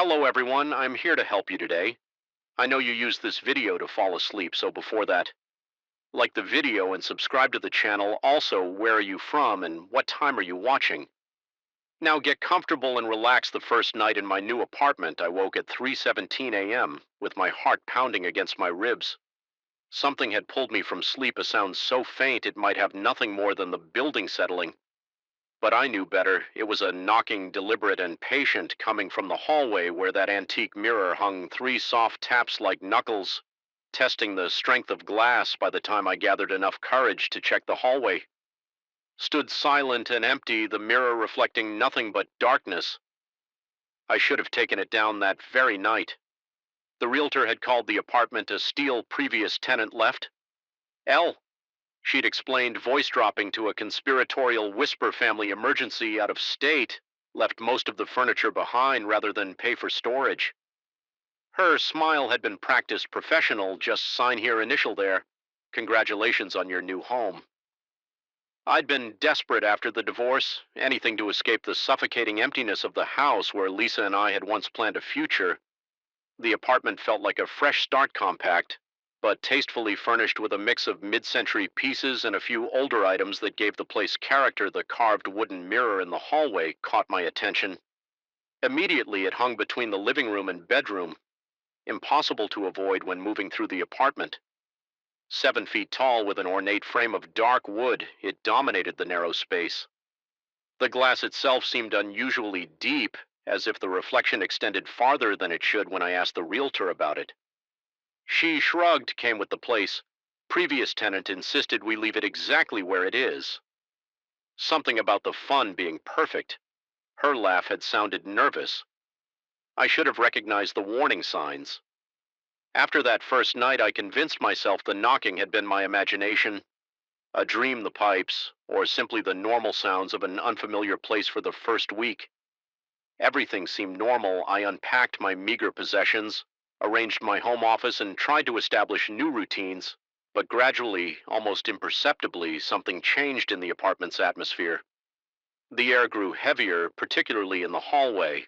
Hello everyone, I'm here to help you today. I know you use this video to fall asleep, so before that, like the video and subscribe to the channel. Also, where are you from and what time are you watching? Now get comfortable and relax. The first night in my new apartment, I woke at 3:17 a.m. with my heart pounding against my ribs. Something had pulled me from sleep, a sound so faint it might have nothing more than the building settling. But I knew better. It was a knocking, deliberate and patient, coming from the hallway where that antique mirror hung three soft taps like knuckles, testing the strength of glass. By the time I gathered enough courage to check the hallway, stood silent and empty, the mirror reflecting nothing but darkness. I should have taken it down that very night. The realtor had called the apartment a steal. Previous tenant left. L. She'd explained, voice dropping to a conspiratorial whisper, family emergency out of state, left most of the furniture behind rather than pay for storage. Her smile had been practiced professional, just sign here, initial there. Congratulations on your new home. I'd been desperate after the divorce, anything to escape the suffocating emptiness of the house where Lisa and I had once planned a future. The apartment felt like a fresh start, compact, but tastefully furnished with a mix of mid-century pieces and a few older items that gave the place character. The carved wooden mirror in the hallway caught my attention. Immediately, it hung between the living room and bedroom, impossible to avoid when moving through the apartment. 7 feet tall with an ornate frame of dark wood, it dominated the narrow space. The glass itself seemed unusually deep, as if the reflection extended farther than it should. When I asked the realtor about it, she shrugged. Came with the place. Previous tenant insisted we leave it exactly where it is. Something about the fun being perfect. Her laugh had sounded nervous. I should have recognized the warning signs. After that first night, I convinced myself the knocking had been my imagination, a dream, the pipes, or simply the normal sounds of an unfamiliar place. For the first week, everything seemed normal. I unpacked my meager possessions, arranged my home office, and tried to establish new routines. But gradually, almost imperceptibly, something changed in the apartment's atmosphere. The air grew heavier, particularly in the hallway.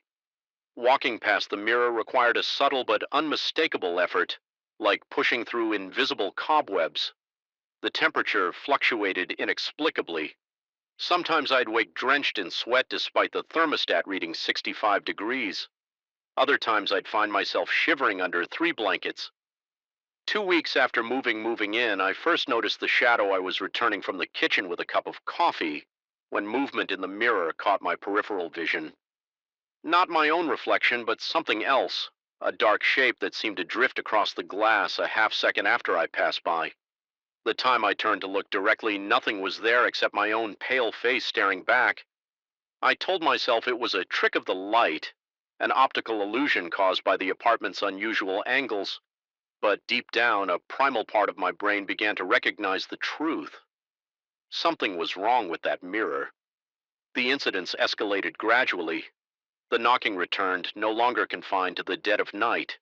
Walking past the mirror required a subtle but unmistakable effort, like pushing through invisible cobwebs. The temperature fluctuated inexplicably. Sometimes I'd wake drenched in sweat despite the thermostat reading 65 degrees. Other times I'd find myself shivering under three blankets. 2 weeks after moving in, I first noticed the shadow. I was returning from the kitchen with a cup of coffee when movement in the mirror caught my peripheral vision. Not my own reflection, but something else, a dark shape that seemed to drift across the glass a half second after I passed by. The time I turned to look directly, nothing was there except my own pale face staring back. I told myself it was a trick of the light, an optical illusion caused by the apartment's unusual angles. But deep down, a primal part of my brain began to recognize the truth. Something was wrong with that mirror. The incidents escalated gradually. The knocking returned, no longer confined to the dead of night.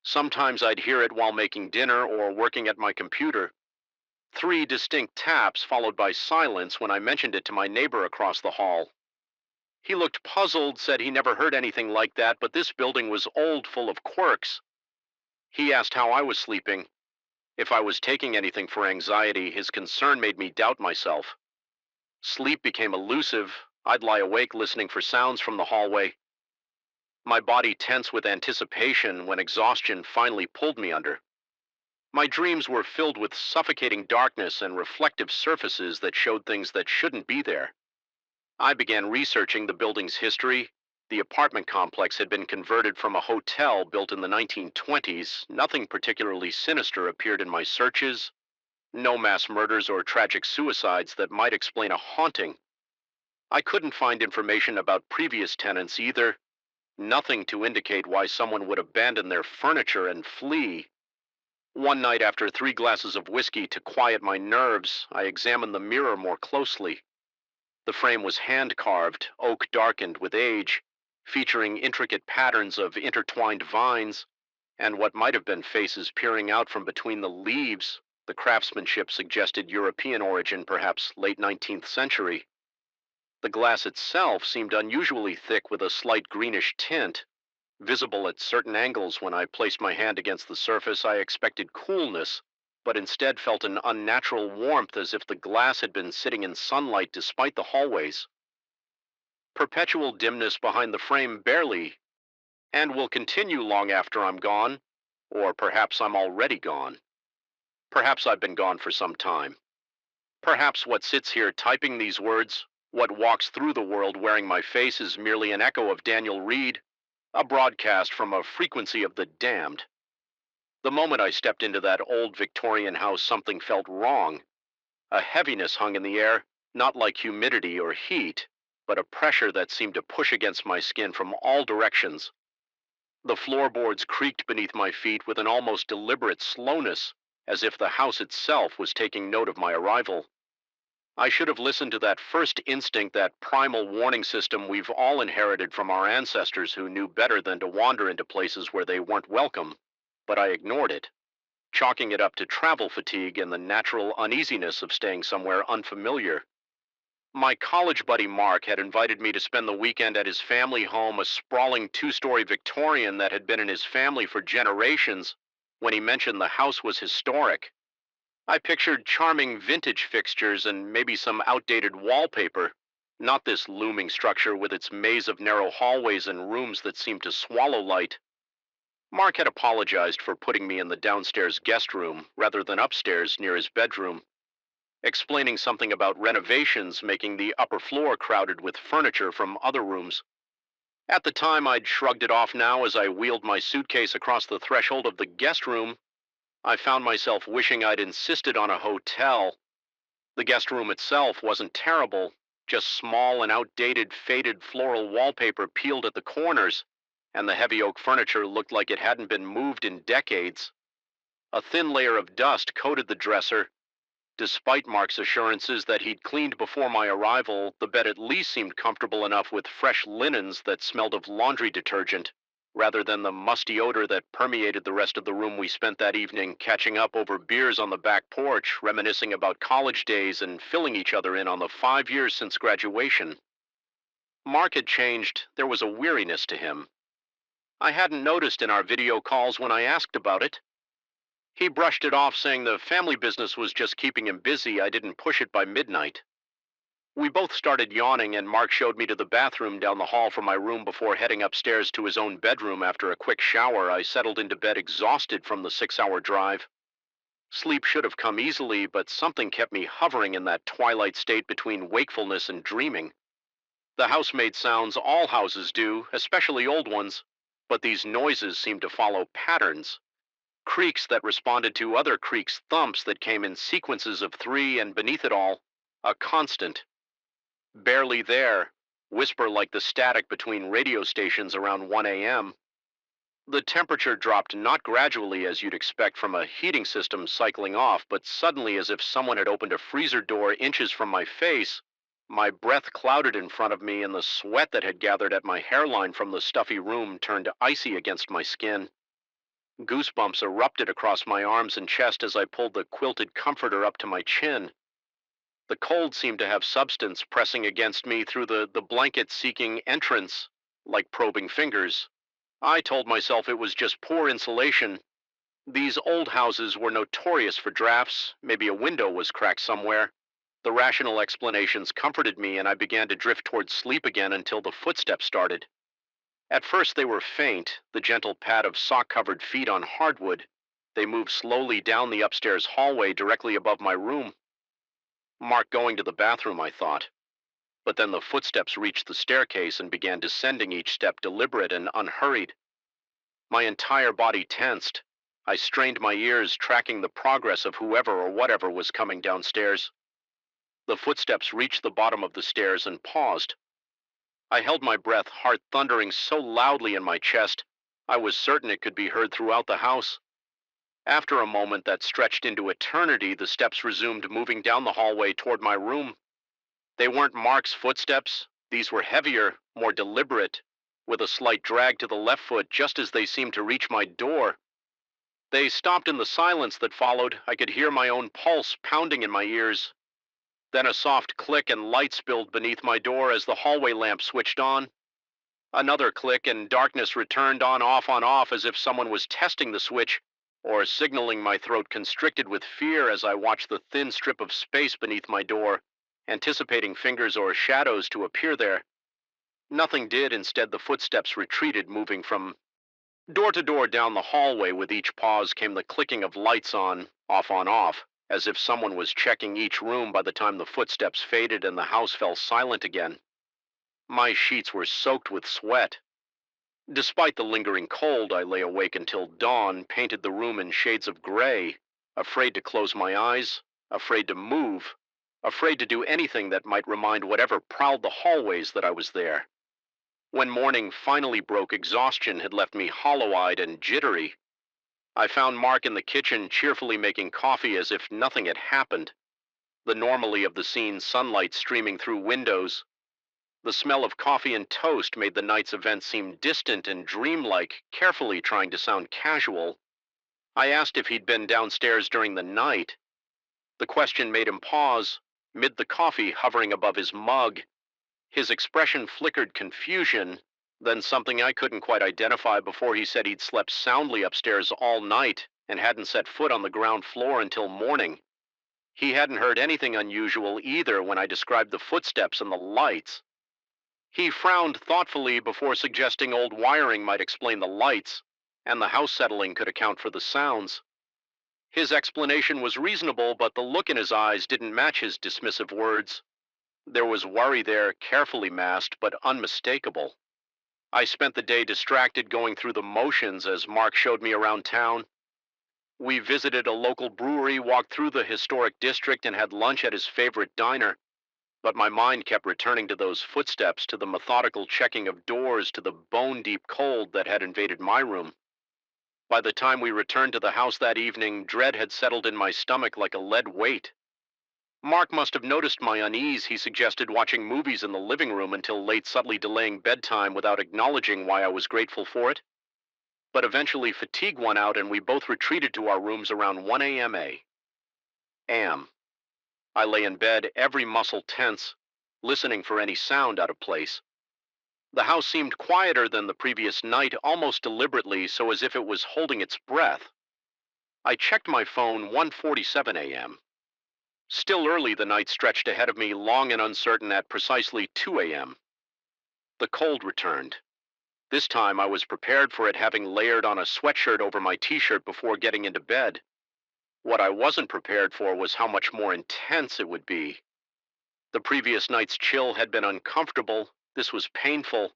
Sometimes I'd hear it while making dinner or working at my computer. Three distinct taps, followed by silence when I mentioned it to my neighbor across the hall. He looked puzzled, said he never heard anything like that, but this building was old, full of quirks. He asked how I was sleeping, if I was taking anything for anxiety. His concern made me doubt myself. Sleep became elusive. I'd lie awake listening for sounds from the hallway, my body tense with anticipation when exhaustion finally pulled me under. My dreams were filled with suffocating darkness and reflective surfaces that showed things that shouldn't be there. I began researching the building's history. The apartment complex had been converted from a hotel built in the 1920s. Nothing particularly sinister appeared in my searches. No mass murders or tragic suicides that might explain a haunting. I couldn't find information about previous tenants either. Nothing to indicate why someone would abandon their furniture and flee. One night, after 3 glasses of whiskey to quiet my nerves, I examined the mirror more closely. The frame was hand-carved, oak darkened with age, featuring intricate patterns of intertwined vines and what might have been faces peering out from between the leaves. The craftsmanship suggested European origin, perhaps late 19th century. The glass itself seemed unusually thick with a slight greenish tint. Visible at certain angles when I placed my hand against the surface, I expected coolness, but instead felt an unnatural warmth as if the glass had been sitting in sunlight despite the hallways. Perpetual dimness behind the frame barely, and will continue long after I'm gone, or perhaps I'm already gone. Perhaps I've been gone for some time. Perhaps what sits here typing these words, what walks through the world wearing my face, is merely an echo of Daniel Reed, a broadcast from a frequency of the damned. The moment I stepped into that old Victorian house, something felt wrong. A heaviness hung in the air, not like humidity or heat, but a pressure that seemed to push against my skin from all directions. The floorboards creaked beneath my feet with an almost deliberate slowness, as if the house itself was taking note of my arrival. I should have listened to that first instinct, that primal warning system we've all inherited from our ancestors who knew better than to wander into places where they weren't welcome. But I ignored it, chalking it up to travel fatigue and the natural uneasiness of staying somewhere unfamiliar. My college buddy Mark had invited me to spend the weekend at his family home, a sprawling two-story Victorian that had been in his family for generations. When he mentioned the house was historic, I pictured charming vintage fixtures and maybe some outdated wallpaper, not this looming structure with its maze of narrow hallways and rooms that seemed to swallow light. Mark had apologized for putting me in the downstairs guest room rather than upstairs near his bedroom, explaining something about renovations making the upper floor crowded with furniture from other rooms. At the time, I'd shrugged it off. Now, as I wheeled my suitcase across the threshold of the guest room, I found myself wishing I'd insisted on a hotel. The guest room itself wasn't terrible, just small and outdated, faded floral wallpaper peeled at the corners, and the heavy oak furniture looked like it hadn't been moved in decades. A thin layer of dust coated the dresser. Despite Mark's assurances that he'd cleaned before my arrival, the bed at least seemed comfortable enough with fresh linens that smelled of laundry detergent, rather than the musty odor that permeated the rest of the room. We spent that evening catching up over beers on the back porch, reminiscing about college days and filling each other in on the 5 years since graduation. Mark had changed. There was a weariness to him. I hadn't noticed in our video calls when I asked about it. He brushed it off, saying the family business was just keeping him busy. I didn't push it by midnight. We both started yawning, and Mark showed me to the bathroom down the hall from my room before heading upstairs to his own bedroom. After a quick shower, I settled into bed exhausted from the 6-hour drive. Sleep should have come easily, but something kept me hovering in that twilight state between wakefulness and dreaming. The house made sounds all houses do, especially old ones, but these noises seemed to follow patterns. Creaks that responded to other creaks, thumps that came in sequences of 3, and beneath it all, a constant. Barely there, whisper like the static between radio stations around 1 a.m. The temperature dropped, not gradually as you'd expect from a heating system cycling off, but suddenly, as if someone had opened a freezer door inches from my face. My breath clouded in front of me, and the sweat that had gathered at my hairline from the stuffy room turned icy against my skin. Goosebumps erupted across my arms and chest as I pulled the quilted comforter up to my chin. The cold seemed to have substance, pressing against me through the blanket-seeking entrance, like probing fingers. I told myself it was just poor insulation. These old houses were notorious for drafts. Maybe a window was cracked somewhere. The rational explanations comforted me, and I began to drift towards sleep again until the footsteps started. At first they were faint, the gentle pad of sock-covered feet on hardwood. They moved slowly down the upstairs hallway directly above my room. Mark going to the bathroom, I thought. But then the footsteps reached the staircase and began descending, each step deliberate and unhurried. My entire body tensed. I strained my ears, tracking the progress of whoever or whatever was coming downstairs. The footsteps reached the bottom of the stairs and paused. I held my breath, heart thundering so loudly in my chest, I was certain it could be heard throughout the house. After a moment that stretched into eternity, the steps resumed, moving down the hallway toward my room. They weren't Mark's footsteps. These were heavier, more deliberate, with a slight drag to the left foot just as they seemed to reach my door. They stopped in the silence that followed. I could hear my own pulse pounding in my ears. Then a soft click and light spilled beneath my door as the hallway lamp switched on. Another click and darkness returned on off as if someone was testing the switch or signaling. My throat constricted with fear as I watched the thin strip of space beneath my door, anticipating fingers or shadows to appear there. Nothing did. Instead, the footsteps retreated, moving from door to door down the hallway. With each pause came the clicking of lights on off, as if someone was checking each room. By the time the footsteps faded and the house fell silent again, my sheets were soaked with sweat. Despite the lingering cold, I lay awake until dawn, painted the room in shades of gray, afraid to close my eyes, afraid to move, afraid to do anything that might remind whatever prowled the hallways that I was there. When morning finally broke, exhaustion had left me hollow-eyed and jittery. I found Mark in the kitchen, cheerfully making coffee as if nothing had happened. The normalcy of the scene, sunlight streaming through windows. The smell of coffee and toast made the night's event seem distant and dreamlike, carefully trying to sound casual. I asked if he'd been downstairs during the night. The question made him pause, mid the coffee hovering above his mug. His expression flickered confusion, then something I couldn't quite identify before he said he'd slept soundly upstairs all night and hadn't set foot on the ground floor until morning. He hadn't heard anything unusual either when I described the footsteps and the lights. He frowned thoughtfully before suggesting old wiring might explain the lights, and the house settling could account for the sounds. His explanation was reasonable, but the look in his eyes didn't match his dismissive words. There was worry there, carefully masked, but unmistakable. I spent the day distracted, going through the motions as Mark showed me around town. We visited a local brewery, walked through the historic district, and had lunch at his favorite diner. But my mind kept returning to those footsteps, to the methodical checking of doors, to the bone-deep cold that had invaded my room. By the time we returned to the house that evening, dread had settled in my stomach like a lead weight. Mark must have noticed my unease. He suggested watching movies in the living room until late, subtly delaying bedtime without acknowledging why I was grateful for it. But eventually fatigue won out and we both retreated to our rooms around 1 a.m. I lay in bed, every muscle tense, listening for any sound out of place. The house seemed quieter than the previous night, almost deliberately, so as if it was holding its breath. I checked my phone, 1:47 a.m. Still early, the night stretched ahead of me, long and uncertain. At precisely 2 a.m. the cold returned. This time I was prepared for it, having layered on a sweatshirt over my t-shirt before getting into bed. What I wasn't prepared for was how much more intense it would be. The previous night's chill had been uncomfortable. This was painful.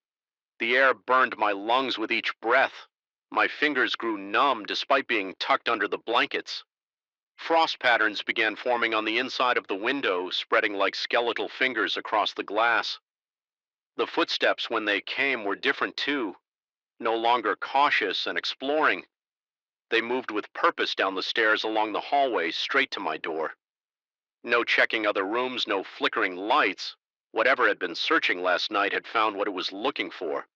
The air burned my lungs with each breath. My fingers grew numb despite being tucked under the blankets. Frost patterns began forming on the inside of the window, spreading like skeletal fingers across the glass. The footsteps, when they came, were different too, no longer cautious and exploring. They moved with purpose down the stairs, along the hallway, straight to my door. No checking other rooms, no flickering lights. Whatever had been searching last night had found what it was looking for.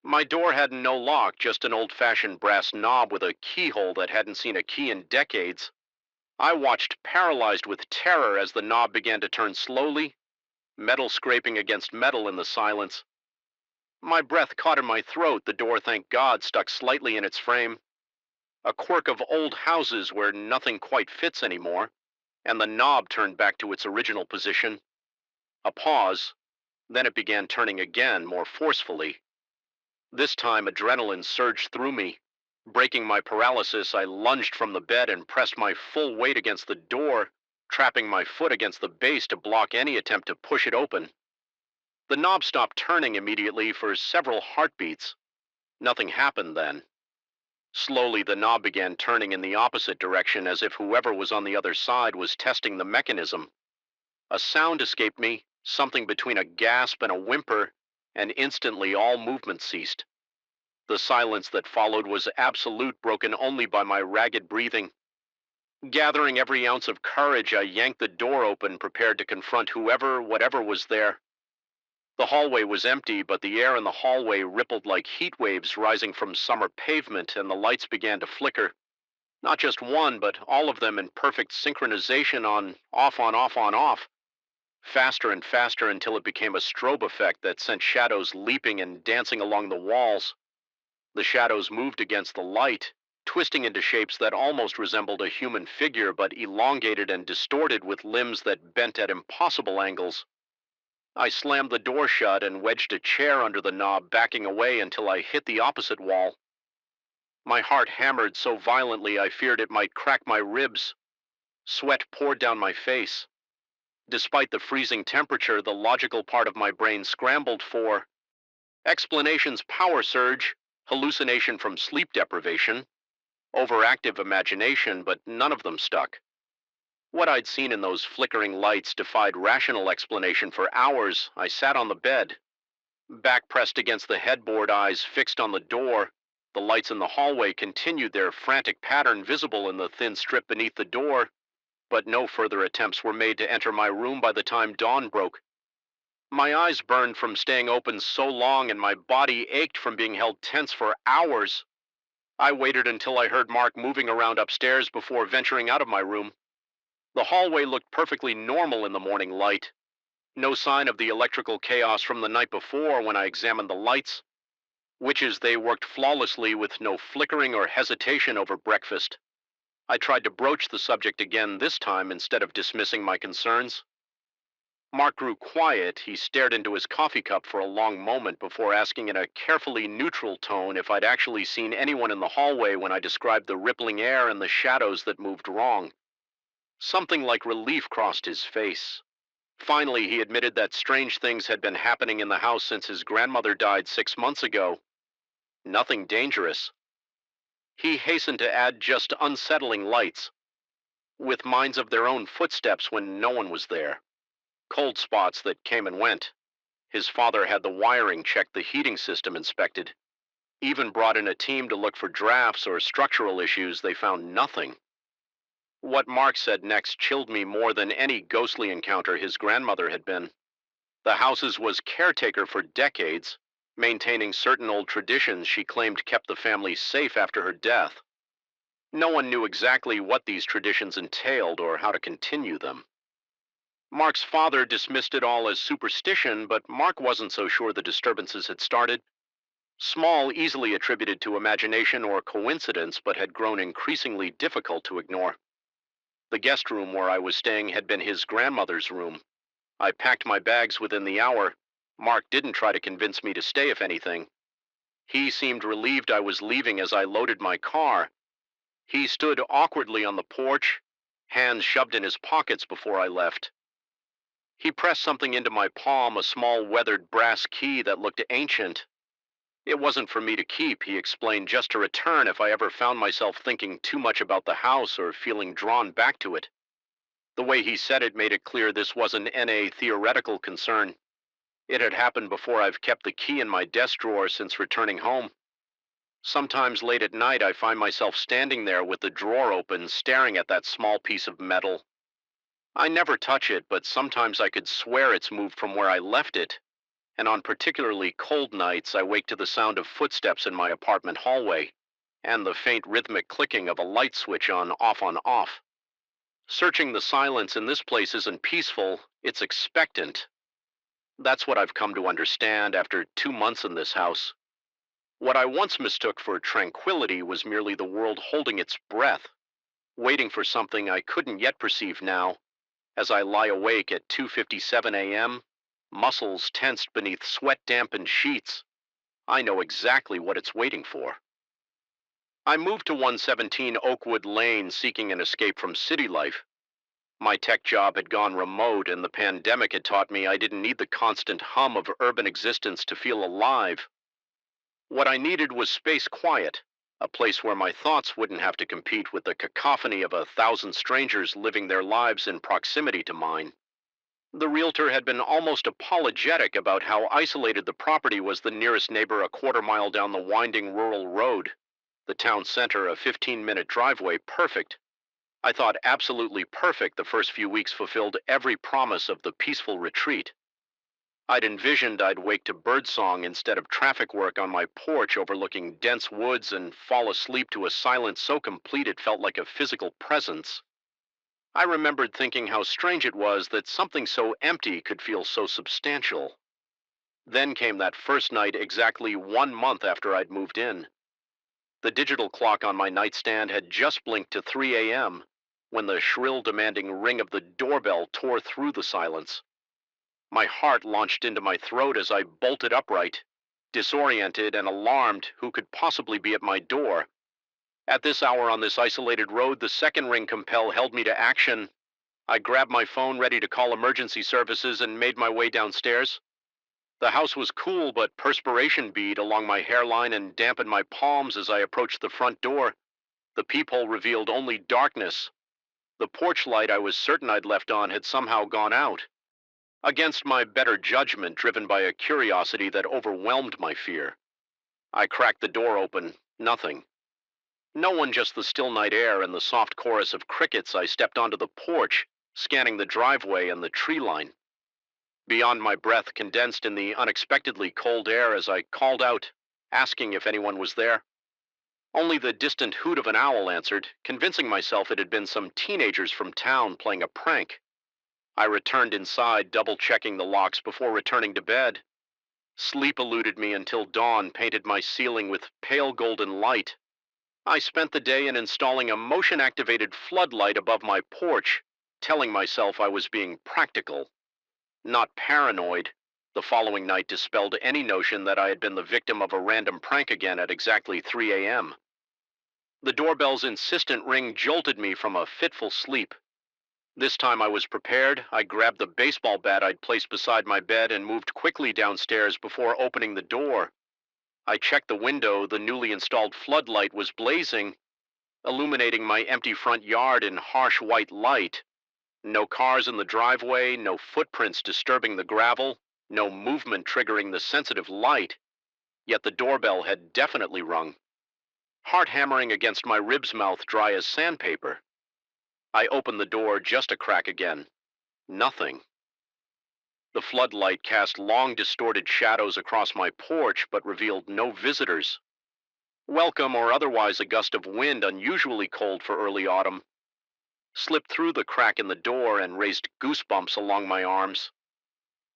My door had no lock, just an old-fashioned brass knob with a keyhole that hadn't seen a key in decades. I watched, paralyzed with terror, as the knob began to turn slowly, metal scraping against metal in the silence. My breath caught in my throat. The door, thank God, stuck slightly in its frame. A quirk of old houses where nothing quite fits anymore, and the knob turned back to its original position. A pause, then it began turning again, more forcefully. This time, adrenaline surged through me. Breaking my paralysis, I lunged from the bed and pressed my full weight against the door, trapping my foot against the base to block any attempt to push it open. The knob stopped turning immediately for several heartbeats. Nothing happened then. Slowly, the knob began turning in the opposite direction, as if whoever was on the other side was testing the mechanism. A sound escaped me, something between a gasp and a whimper, and instantly all movement ceased. The silence that followed was absolute, broken only by my ragged breathing. Gathering every ounce of courage, I yanked the door open, prepared to confront whoever, whatever was there. The hallway was empty, but the air in the hallway rippled like heat waves rising from summer pavement, and the lights began to flicker. Not just one, but all of them in perfect synchronization, on, off, on, off, on, off. faster and faster until it became a strobe effect that sent shadows leaping and dancing along the walls. The shadows moved against the light, twisting into shapes that almost resembled a human figure but elongated and distorted with limbs that bent at impossible angles. I slammed the door shut and wedged a chair under the knob, backing away until I hit the opposite wall. My heart hammered so violently I feared it might crack my ribs. Sweat poured down my face. Despite the freezing temperature, the logical part of my brain scrambled for explanations: power surge, hallucination from sleep deprivation, overactive imagination, but none of them stuck. What I'd seen in those flickering lights defied rational explanation. For hours, I sat on the bed, back pressed against the headboard, eyes fixed on the door. The lights in the hallway continued their frantic pattern, visible in the thin strip beneath the door, but no further attempts were made to enter my room by the time dawn broke. My eyes burned from staying open so long, and my body ached from being held tense for hours. I waited until I heard Mark moving around upstairs before venturing out of my room. The hallway looked perfectly normal in the morning light. No sign of the electrical chaos from the night before when I examined the lights, which as they worked flawlessly with no flickering or hesitation over breakfast. I tried to broach the subject again, this time instead of dismissing my concerns. Mark grew quiet. He stared into his coffee cup for a long moment before asking in a carefully neutral tone if I'd actually seen anyone in the hallway when I described the rippling air and the shadows that moved wrong. Something like relief crossed his face. Finally, he admitted that strange things had been happening in the house since his grandmother died 6 months ago. Nothing dangerous. He hastened to add just unsettling lights, with minds of their own footsteps when no one was there. Cold spots that came and went. His father had the wiring checked, the heating system inspected, even brought in a team to look for drafts or structural issues. They found nothing. What Mark said next chilled me more than any ghostly encounter his grandmother had been. The house's was caretaker for decades, maintaining certain old traditions she claimed kept the family safe after her death. No one knew exactly what these traditions entailed or how to continue them. Mark's father dismissed it all as superstition, but Mark wasn't so sure the disturbances had started. Small, easily attributed to imagination or coincidence, but had grown increasingly difficult to ignore. The guest room where I was staying had been his grandmother's room. I packed my bags within the hour. Mark didn't try to convince me to stay, if anything. He seemed relieved I was leaving as I loaded my car. He stood awkwardly on the porch, hands shoved in his pockets before I left. He pressed something into my palm, a small weathered brass key that looked ancient. It wasn't for me to keep, he explained, just to return if I ever found myself thinking too much about the house or feeling drawn back to it. The way he said it made it clear this wasn't a theoretical concern. It had happened before. I've kept the key in my desk drawer since returning home. Sometimes late at night I find myself standing there with the drawer open, staring at that small piece of metal. I never touch it, but sometimes I could swear it's moved from where I left it, and on particularly cold nights I wake to the sound of footsteps in my apartment hallway, and the faint rhythmic clicking of a light switch on off. Searching the silence in this place isn't peaceful, it's expectant. That's what I've come to understand after 2 months in this house. What I once mistook for tranquility was merely the world holding its breath, waiting for something I couldn't yet perceive now. As I lie awake at 2:57 a.m., muscles tensed beneath sweat-dampened sheets, I know exactly what it's waiting for. I moved to 117 Oakwood Lane seeking an escape from city life. My tech job had gone remote, and the pandemic had taught me I didn't need the constant hum of urban existence to feel alive. What I needed was space quiet, a place where my thoughts wouldn't have to compete with the cacophony of 1,000 strangers living their lives in proximity to mine. The realtor had been almost apologetic about how isolated the property was, the nearest neighbor a quarter-mile down the winding rural road. The town center, a 15-minute driveway, perfect. I thought absolutely perfect. The first few weeks fulfilled every promise of the peaceful retreat. I'd envisioned I'd wake to birdsong instead of traffic work on my porch overlooking dense woods and fall asleep to a silence so complete it felt like a physical presence. I remembered thinking how strange it was that something so empty could feel so substantial. Then came that first night exactly 1 month after I'd moved in. The digital clock on my nightstand had just blinked to 3 a.m. when the shrill, demanding ring of the doorbell tore through the silence. My heart launched into my throat as I bolted upright, disoriented and alarmed. Who could possibly be at my door? At this hour on this isolated road, the second ring compel held me to action. I grabbed my phone, ready to call emergency services, and made my way downstairs. The house was cool, but perspiration bead along my hairline and dampened my palms as I approached the front door. The peephole revealed only darkness. The porch light I was certain I'd left on had somehow gone out. Against my better judgment, driven by a curiosity that overwhelmed my fear, I cracked the door open. Nothing. No one, just the still night air and the soft chorus of crickets. I stepped onto the porch, scanning the driveway and the tree line. Beyond, my breath condensed in the unexpectedly cold air as I called out, asking if anyone was there. Only the distant hoot of an owl answered, convincing myself it had been some teenagers from town playing a prank. I returned inside, double-checking the locks before returning to bed. Sleep eluded me until dawn painted my ceiling with pale golden light. I spent the day in installing a motion-activated floodlight above my porch, telling myself I was being practical, not paranoid. The following night dispelled any notion that I had been the victim of a random prank again at exactly 3 a.m. The doorbell's insistent ring jolted me from a fitful sleep. This time I was prepared. I grabbed the baseball bat I'd placed beside my bed and moved quickly downstairs before opening the door. I checked the window. The newly installed floodlight was blazing, illuminating my empty front yard in harsh white light. No cars in the driveway, no footprints disturbing the gravel, no movement triggering the sensitive light. Yet the doorbell had definitely rung. Heart hammering against my ribs, mouth dry as sandpaper. I opened the door just a crack again. Nothing. The floodlight cast long, distorted shadows across my porch, but revealed no visitors. Welcome or otherwise, a gust of wind, unusually cold for early autumn, slipped through the crack in the door and raised goosebumps along my arms.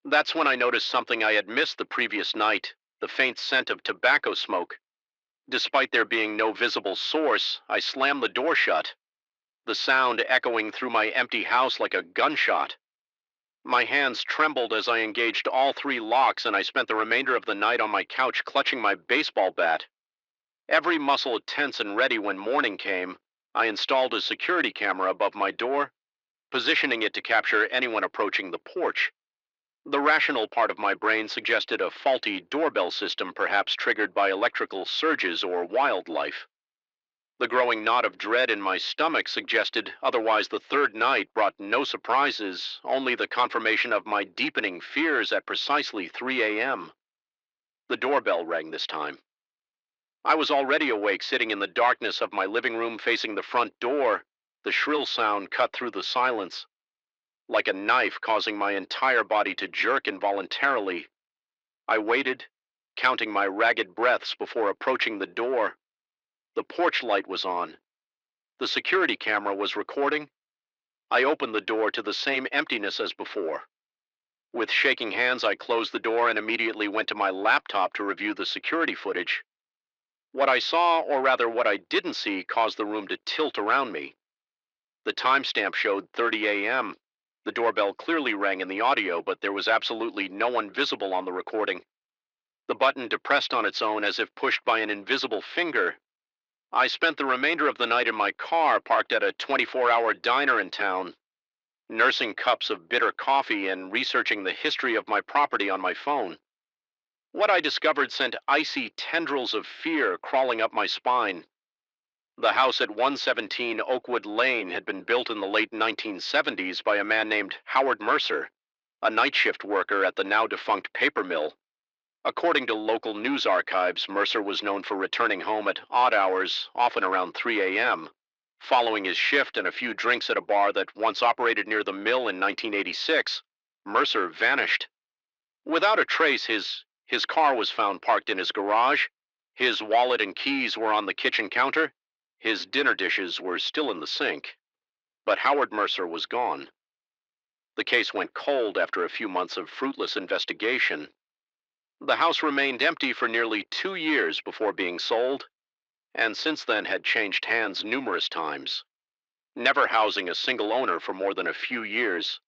That's when I noticed something I had missed the previous night, the faint scent of tobacco smoke. Despite there being no visible source, I slammed the door shut, the sound echoing through my empty house like a gunshot. My hands trembled as I engaged all 3 locks, and I spent the remainder of the night on my couch clutching my baseball bat. Every muscle tense and ready when morning came. I installed a security camera above my door, positioning it to capture anyone approaching the porch. The rational part of my brain suggested a faulty doorbell system, perhaps triggered by electrical surges or wildlife. The growing knot of dread in my stomach suggested otherwise. The third night brought no surprises, only the confirmation of my deepening fears at precisely 3 a.m. The doorbell rang this time. I was already awake, sitting in the darkness of my living room facing the front door. The shrill sound cut through the silence, like a knife, causing my entire body to jerk involuntarily. I waited, counting my ragged breaths before approaching the door. The porch light was on. The security camera was recording. I opened the door to the same emptiness as before. With shaking hands, I closed the door and immediately went to my laptop to review the security footage. What I saw, or rather what I didn't see, caused the room to tilt around me. The timestamp showed 30 a.m. The doorbell clearly rang in the audio, but there was absolutely no one visible on the recording. The button depressed on its own as if pushed by an invisible finger. I spent the remainder of the night in my car, parked at a 24-hour diner in town, nursing cups of bitter coffee and researching the history of my property on my phone. What I discovered sent icy tendrils of fear crawling up my spine. The house at 117 Oakwood Lane had been built in the late 1970s by a man named Howard Mercer, a night shift worker at the now-defunct paper mill. According to local news archives, Mercer was known for returning home at odd hours, often around 3 a.m. Following his shift and a few drinks at a bar that once operated near the mill in 1986, Mercer vanished. Without a trace, his car was found parked in his garage. His wallet and keys were on the kitchen counter. His dinner dishes were still in the sink. But Howard Mercer was gone. The case went cold after a few months of fruitless investigation. The house remained empty for nearly 2 years before being sold, and since then had changed hands numerous times, never housing a single owner for more than a few years.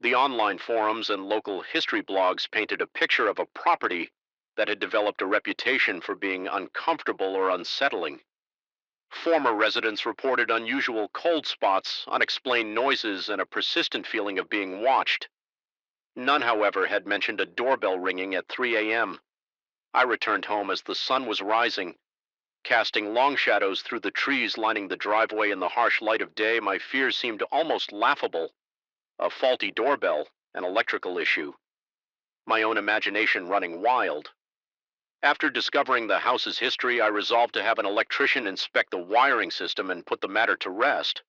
The online forums and local history blogs painted a picture of a property that had developed a reputation for being uncomfortable or unsettling. Former residents reported unusual cold spots, unexplained noises, and a persistent feeling of being watched. None, however, had mentioned a doorbell ringing at 3 a.m. I returned home as the sun was rising, casting long shadows through the trees lining the driveway in the harsh light of day. My fears seemed almost laughable. A faulty doorbell, an electrical issue, my own imagination running wild. After discovering the house's history, I resolved to have an electrician inspect the wiring system and put the matter to rest.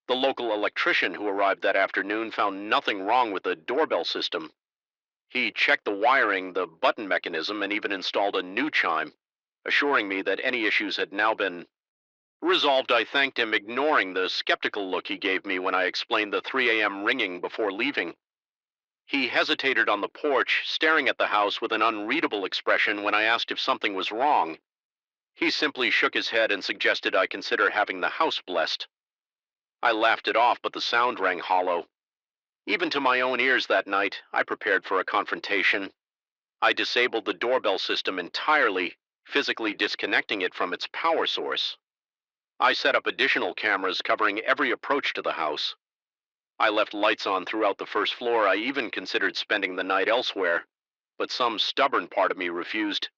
The local electrician who arrived that afternoon found nothing wrong with the doorbell system. He checked the wiring, the button mechanism, and even installed a new chime, assuring me that any issues had now been resolved. I thanked him, ignoring the skeptical look he gave me when I explained the 3 a.m. ringing before leaving. He hesitated on the porch, staring at the house with an unreadable expression when I asked if something was wrong. He simply shook his head and suggested I consider having the house blessed. I laughed it off, but the sound rang hollow. Even to my own ears that night, I prepared for a confrontation. I disabled the doorbell system entirely, physically disconnecting it from its power source. I set up additional cameras covering every approach to the house. I left lights on throughout the first floor. I even considered spending the night elsewhere, but some stubborn part of me refused.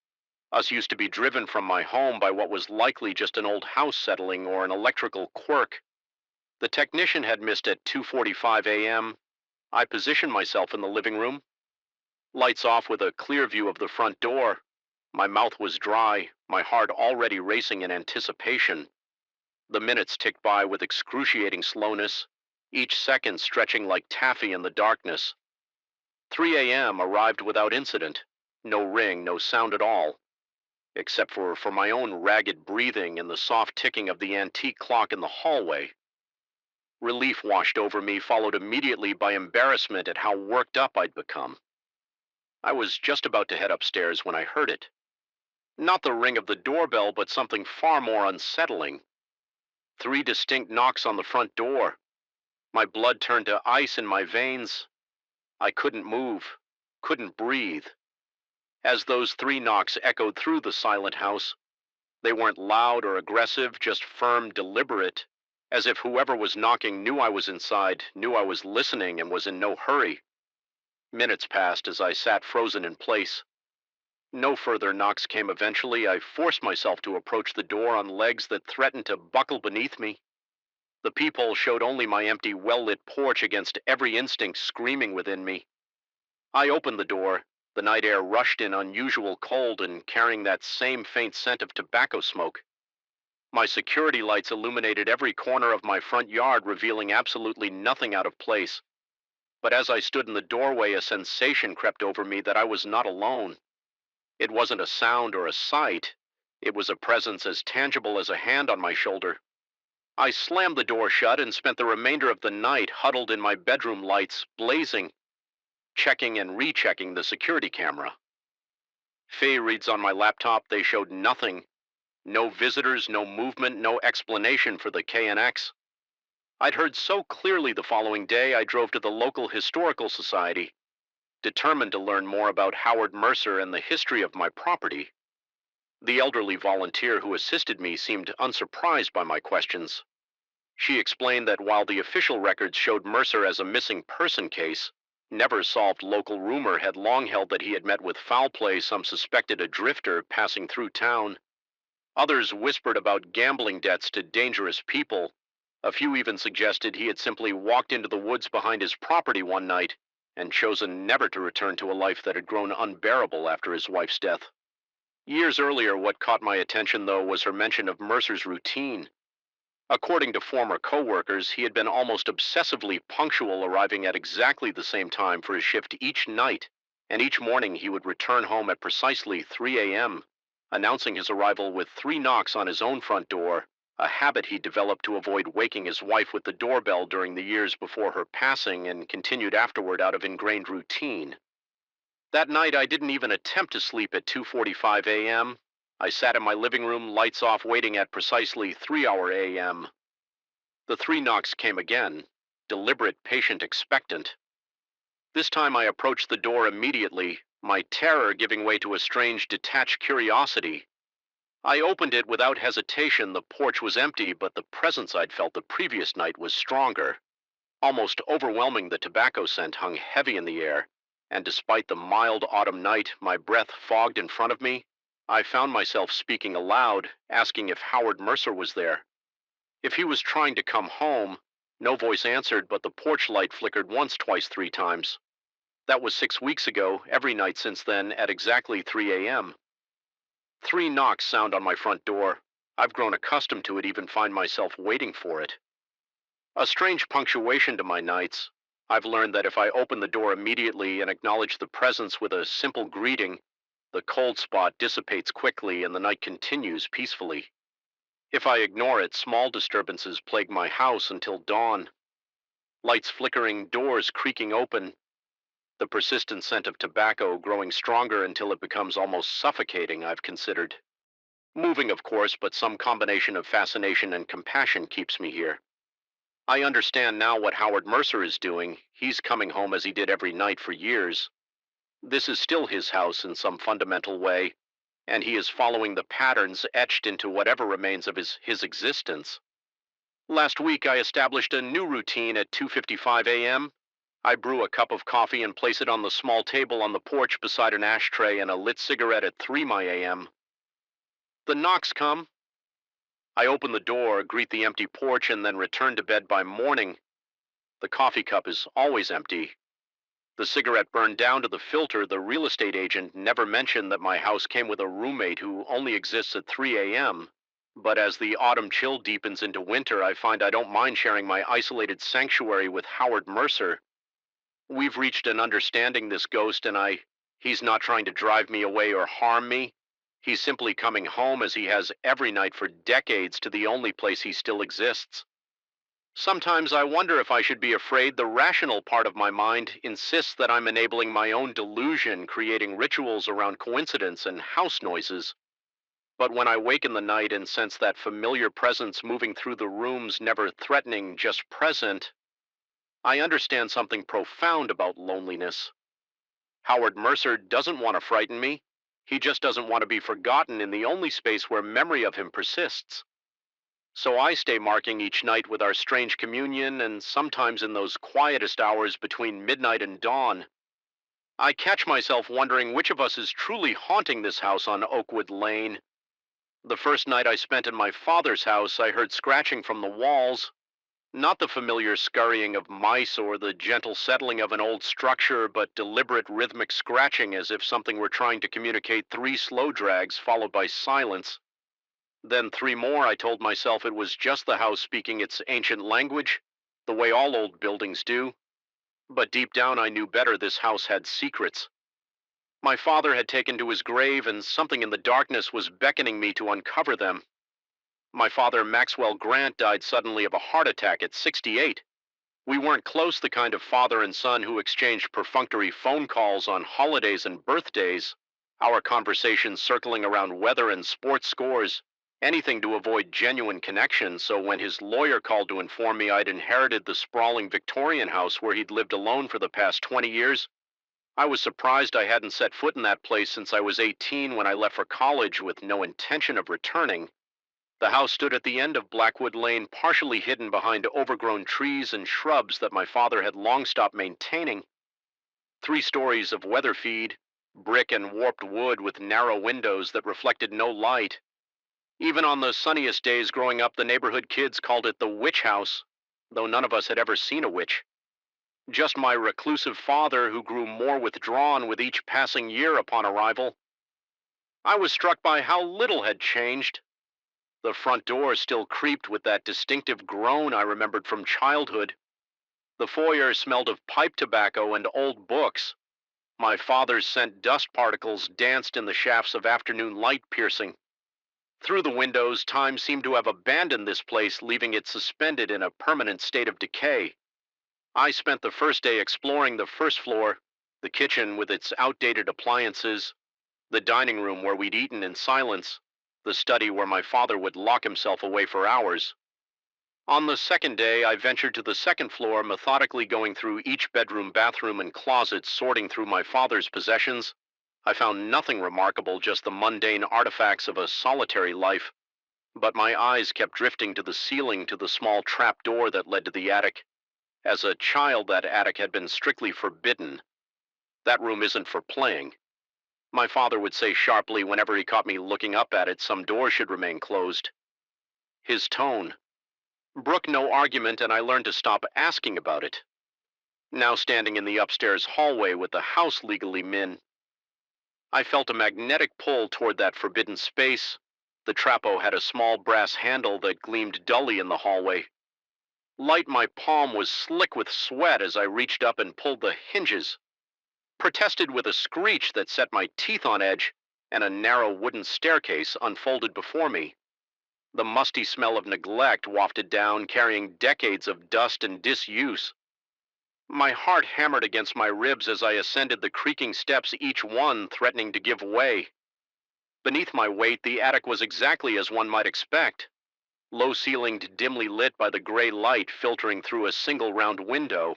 Us used to be driven from my home by what was likely just an old house settling or an electrical quirk. The technician had missed at 2:45 a.m. I positioned myself in the living room, lights off with a clear view of the front door. My mouth was dry, my heart already racing in anticipation. The minutes ticked by with excruciating slowness, each second stretching like taffy in the darkness. 3 a.m. arrived without incident. No ring, no sound at all, except for my own ragged breathing and the soft ticking of the antique clock in the hallway. Relief washed over me, followed immediately by embarrassment at how worked up I'd become. I was just about to head upstairs when I heard it. Not the ring of the doorbell, but something far more unsettling. 3 distinct knocks on the front door. My blood turned to ice in my veins. I couldn't move, couldn't breathe. As those 3 knocks echoed through the silent house, they weren't loud or aggressive, just firm, deliberate, as if whoever was knocking knew I was inside, knew I was listening, and was in no hurry. Minutes passed as I sat frozen in place. No further knocks came eventually. I forced myself to approach the door on legs that threatened to buckle beneath me. The peephole showed only my empty, well-lit porch against every instinct screaming within me. I opened the door. The night air rushed in unusual cold and carrying that same faint scent of tobacco smoke. My security lights illuminated every corner of my front yard, revealing absolutely nothing out of place. But as I stood in the doorway, a sensation crept over me that I was not alone. It wasn't a sound or a sight. It was a presence as tangible as a hand on my shoulder. I slammed the door shut and spent the remainder of the night huddled in my bedroom, lights blazing, checking and rechecking the security camera. Fay reads on my laptop, they showed nothing. No visitors, no movement, no explanation for the KNX. I'd heard so clearly the following day, I drove to the local historical society, determined to learn more about Howard Mercer and the history of my property. The elderly volunteer who assisted me seemed unsurprised by my questions. She explained that while the official records showed Mercer as a missing person case, never solved local rumor had long held that he had met with foul play. Some suspected a drifter passing through town. Others whispered about gambling debts to dangerous people. A few even suggested he had simply walked into the woods behind his property one night and chosen never to return to a life that had grown unbearable after his wife's death. Years earlier, what caught my attention, though, was her mention of Mercer's routine. According to former co-workers, he had been almost obsessively punctual, arriving at exactly the same time for his shift each night, and each morning he would return home at precisely 3 a.m., announcing his arrival with 3 knocks on his own front door a habit he developed to avoid waking his wife with the doorbell during the years before her passing and continued afterward out of ingrained routine. That night, I didn't even attempt to sleep at 2:45 a.m. I sat in my living room, lights off, waiting at precisely 3-hour a.m. The three knocks came again, deliberate, patient, expectant. This time I approached the door immediately, my terror giving way to a strange, detached curiosity. I opened it without hesitation. The porch was empty, but the presence I'd felt the previous night was stronger. Almost overwhelming, the tobacco scent hung heavy in the air, and despite the mild autumn night, my breath fogged in front of me, I found myself speaking aloud, asking if Howard Mercer was there. If he was trying to come home. No voice answered, but the porch light flickered once, twice, 3 times. That was 6 weeks ago, every night since then, at exactly 3 a.m. Three knocks sound on my front door. I've grown accustomed to it, even find myself waiting for it. A strange punctuation to my nights. I've learned that if I open the door immediately and acknowledge the presence with a simple greeting, the cold spot dissipates quickly and the night continues peacefully. If I ignore it, small disturbances plague my house until dawn. Lights flickering, doors creaking open, the persistent scent of tobacco growing stronger until it becomes almost suffocating, I've considered. Moving, of course, but some combination of fascination and compassion keeps me here. I understand now what Howard Mercer is doing. He's coming home as he did every night for years. This is still his house in some fundamental way, and he is following the patterns etched into whatever remains of his existence. Last week, I established a new routine at 2:55 a.m. I brew a cup of coffee and place it on the small table on the porch beside an ashtray and a lit cigarette at 3 a.m. The knocks come. I open the door, greet the empty porch, and then return to bed by morning. The coffee cup is always empty. The cigarette burned down to the filter. The real estate agent never mentioned that my house came with a roommate who only exists at 3 a.m. But as the autumn chill deepens into winter, I find I don't mind sharing my isolated sanctuary with Howard Mercer. We've reached an understanding, this ghost and I. He's not trying to drive me away or harm me. He's simply coming home as he has every night for decades to the only place he still exists. Sometimes I wonder if I should be afraid. The rational part of my mind insists that I'm enabling my own delusion, creating rituals around coincidence and house noises. But when I wake in the night and sense that familiar presence moving through the rooms, never threatening, just present, I understand something profound about loneliness. Howard Mercer doesn't want to frighten me. He just doesn't want to be forgotten in the only space where memory of him persists. So I stay marking each night with our strange communion, and sometimes in those quietest hours between midnight and dawn, I catch myself wondering which of us is truly haunting this house on Oakwood Lane. The first night I spent in my father's house, I heard scratching from the walls. Not the familiar scurrying of mice or the gentle settling of an old structure, but deliberate rhythmic scratching as if something were trying to communicate 3 slow drags followed by silence. Then 3 more. I told myself it was just the house speaking its ancient language, the way all old buildings do. But deep down I knew better. This house had secrets. My father had taken to his grave, and something in the darkness was beckoning me to uncover them. My father, Maxwell Grant, died suddenly of a heart attack at 68. We weren't close, the kind of father and son who exchanged perfunctory phone calls on holidays and birthdays, our conversations circling around weather and sports scores, anything to avoid genuine connection. So when his lawyer called to inform me I'd inherited the sprawling Victorian house where he'd lived alone for the past 20 years, I was surprised. I hadn't set foot in that place since I was 18 when I left for college with no intention of returning. The house stood at the end of Blackwood Lane, partially hidden behind overgrown trees and shrubs that my father had long stopped maintaining. 3 stories of weather feed, brick and warped wood with narrow windows that reflected no light. Even on the sunniest days growing up, the neighborhood kids called it the witch house, though none of us had ever seen a witch. Just my reclusive father, who grew more withdrawn with each passing year upon arrival. I was struck by how little had changed. The front door still creaked with that distinctive groan I remembered from childhood. The foyer smelled of pipe tobacco and old books. My father's scent dust particles danced in the shafts of afternoon light, piercing. Through the windows, time seemed to have abandoned this place, leaving it suspended in a permanent state of decay. I spent the first day exploring the first floor, the kitchen with its outdated appliances, the dining room where we'd eaten in silence, the study where my father would lock himself away for hours. On the second day, I ventured to the second floor, methodically going through each bedroom, bathroom, and closet, sorting through my father's possessions. I found nothing remarkable, just the mundane artifacts of a solitary life, but my eyes kept drifting to the ceiling, to the small trap door that led to the attic. As a child, that attic had been strictly forbidden. That room isn't for playing. My father would say sharply whenever he caught me looking up at it, some doors should remain closed. His tone brooked no argument, and I learned to stop asking about it. Now standing in the upstairs hallway with the house legally min, I felt a magnetic pull toward that forbidden space. The trappo had a small brass handle that gleamed dully in the hallway. Light, my palm was slick with sweat as I reached up and pulled the hinges, protested with a screech that set my teeth on edge, and a narrow wooden staircase unfolded before me. The musty smell of neglect wafted down, carrying decades of dust and disuse. My heart hammered against my ribs as I ascended the creaking steps, each one threatening to give way. Beneath my weight, the attic was exactly as one might expect. Low-ceilinged, dimly lit by the gray light filtering through a single round window.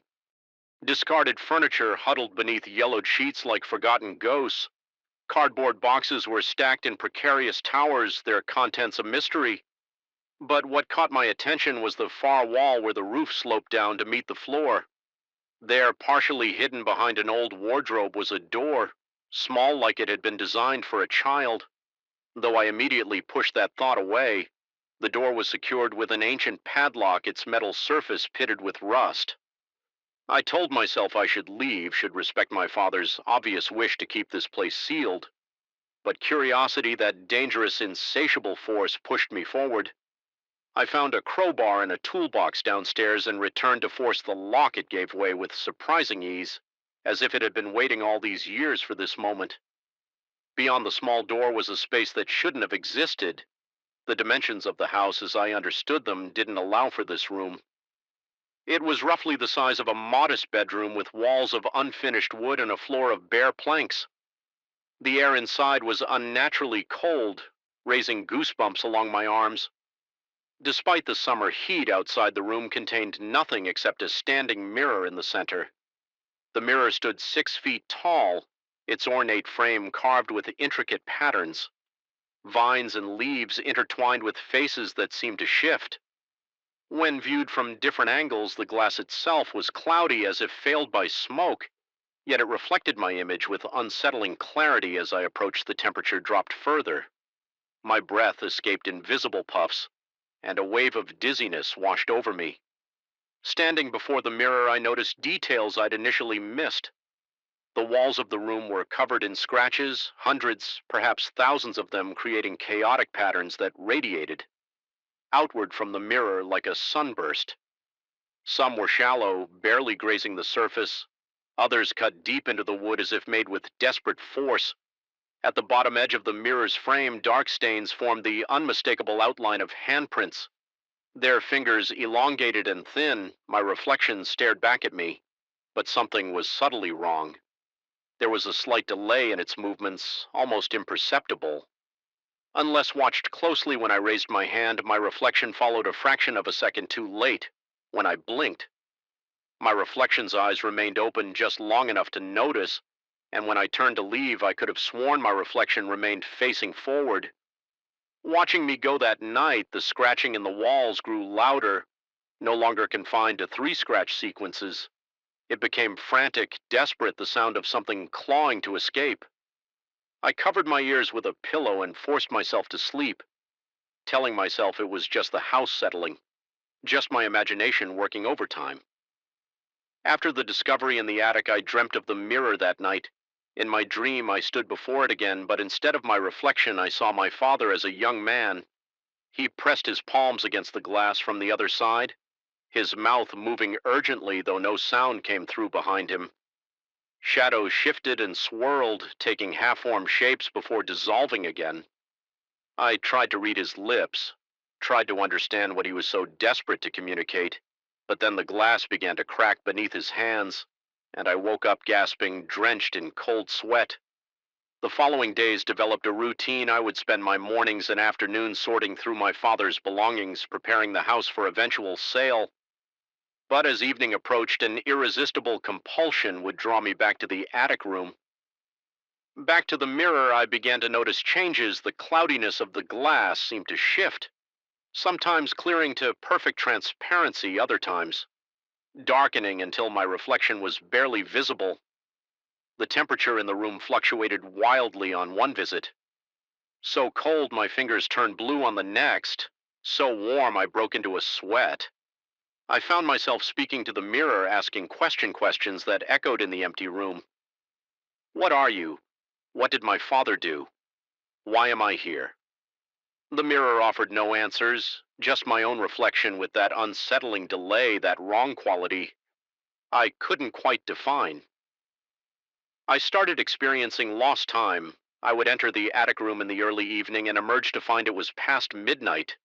Discarded furniture huddled beneath yellowed sheets like forgotten ghosts. Cardboard boxes were stacked in precarious towers, their contents a mystery. But what caught my attention was the far wall where the roof sloped down to meet the floor. There, partially hidden behind an old wardrobe, was a door, small like it had been designed for a child. Though I immediately pushed that thought away, the door was secured with an ancient padlock, its metal surface pitted with rust. I told myself I should leave, should respect my father's obvious wish to keep this place sealed. But curiosity, that dangerous, insatiable force, pushed me forward. I found a crowbar in a toolbox downstairs and returned to force the lock. It gave way with surprising ease, as if it had been waiting all these years for this moment. Beyond the small door was a space that shouldn't have existed. The dimensions of the house, as I understood them, didn't allow for this room. It was roughly the size of a modest bedroom, with walls of unfinished wood and a floor of bare planks. The air inside was unnaturally cold, raising goosebumps along my arms. Despite the summer heat, outside the room contained nothing except a standing mirror in the center. The mirror stood 6 feet tall, its ornate frame carved with intricate patterns. Vines and leaves intertwined with faces that seemed to shift. When viewed from different angles, the glass itself was cloudy, as if veiled by smoke, yet it reflected my image with unsettling clarity. As I approached, the temperature dropped further. My breath escaped invisible puffs, and a wave of dizziness washed over me. Standing before the mirror, I noticed details I'd initially missed. The walls of the room were covered in scratches, hundreds, perhaps thousands of them, creating chaotic patterns that radiated outward from the mirror like a sunburst. Some were shallow, barely grazing the surface. Others cut deep into the wood as if made with desperate force. At the bottom edge of the mirror's frame, dark stains formed the unmistakable outline of handprints. Their fingers elongated and thin, my reflection stared back at me, but something was subtly wrong. There was a slight delay in its movements, almost imperceptible. Unless watched closely, when I raised my hand, my reflection followed a fraction of a second too late. When I blinked, my reflection's eyes remained open just long enough to notice, and when I turned to leave, I could have sworn my reflection remained facing forward. Watching me go that night, the scratching in the walls grew louder, no longer confined to 3 scratch sequences. It became frantic, desperate, the sound of something clawing to escape. I covered my ears with a pillow and forced myself to sleep, telling myself it was just the house settling, just my imagination working overtime. After the discovery in the attic, I dreamt of the mirror that night. In my dream, I stood before it again, but instead of my reflection, I saw my father as a young man. He pressed his palms against the glass from the other side, his mouth moving urgently, though no sound came through behind him. Shadows shifted and swirled, taking half-formed shapes before dissolving again. I tried to read his lips, tried to understand what he was so desperate to communicate, but then the glass began to crack beneath his hands, and I woke up gasping, drenched in cold sweat. The following days developed a routine. I would spend my mornings and afternoons sorting through my father's belongings, preparing the house for eventual sale. But as evening approached, an irresistible compulsion would draw me back to the attic room. Back to the mirror, I began to notice changes. The cloudiness of the glass seemed to shift, sometimes clearing to perfect transparency, other times darkening until my reflection was barely visible. The temperature in the room fluctuated wildly on one visit. So cold my fingers turned blue on the next, so warm I broke into a sweat. I found myself speaking to the mirror, asking questions that echoed in the empty room. What are you? What did my father do? Why am I here? The mirror offered no answers, just my own reflection with that unsettling delay, that wrong quality I couldn't quite define. I started experiencing lost time. I would enter the attic room in the early evening and emerge to find it was past midnight.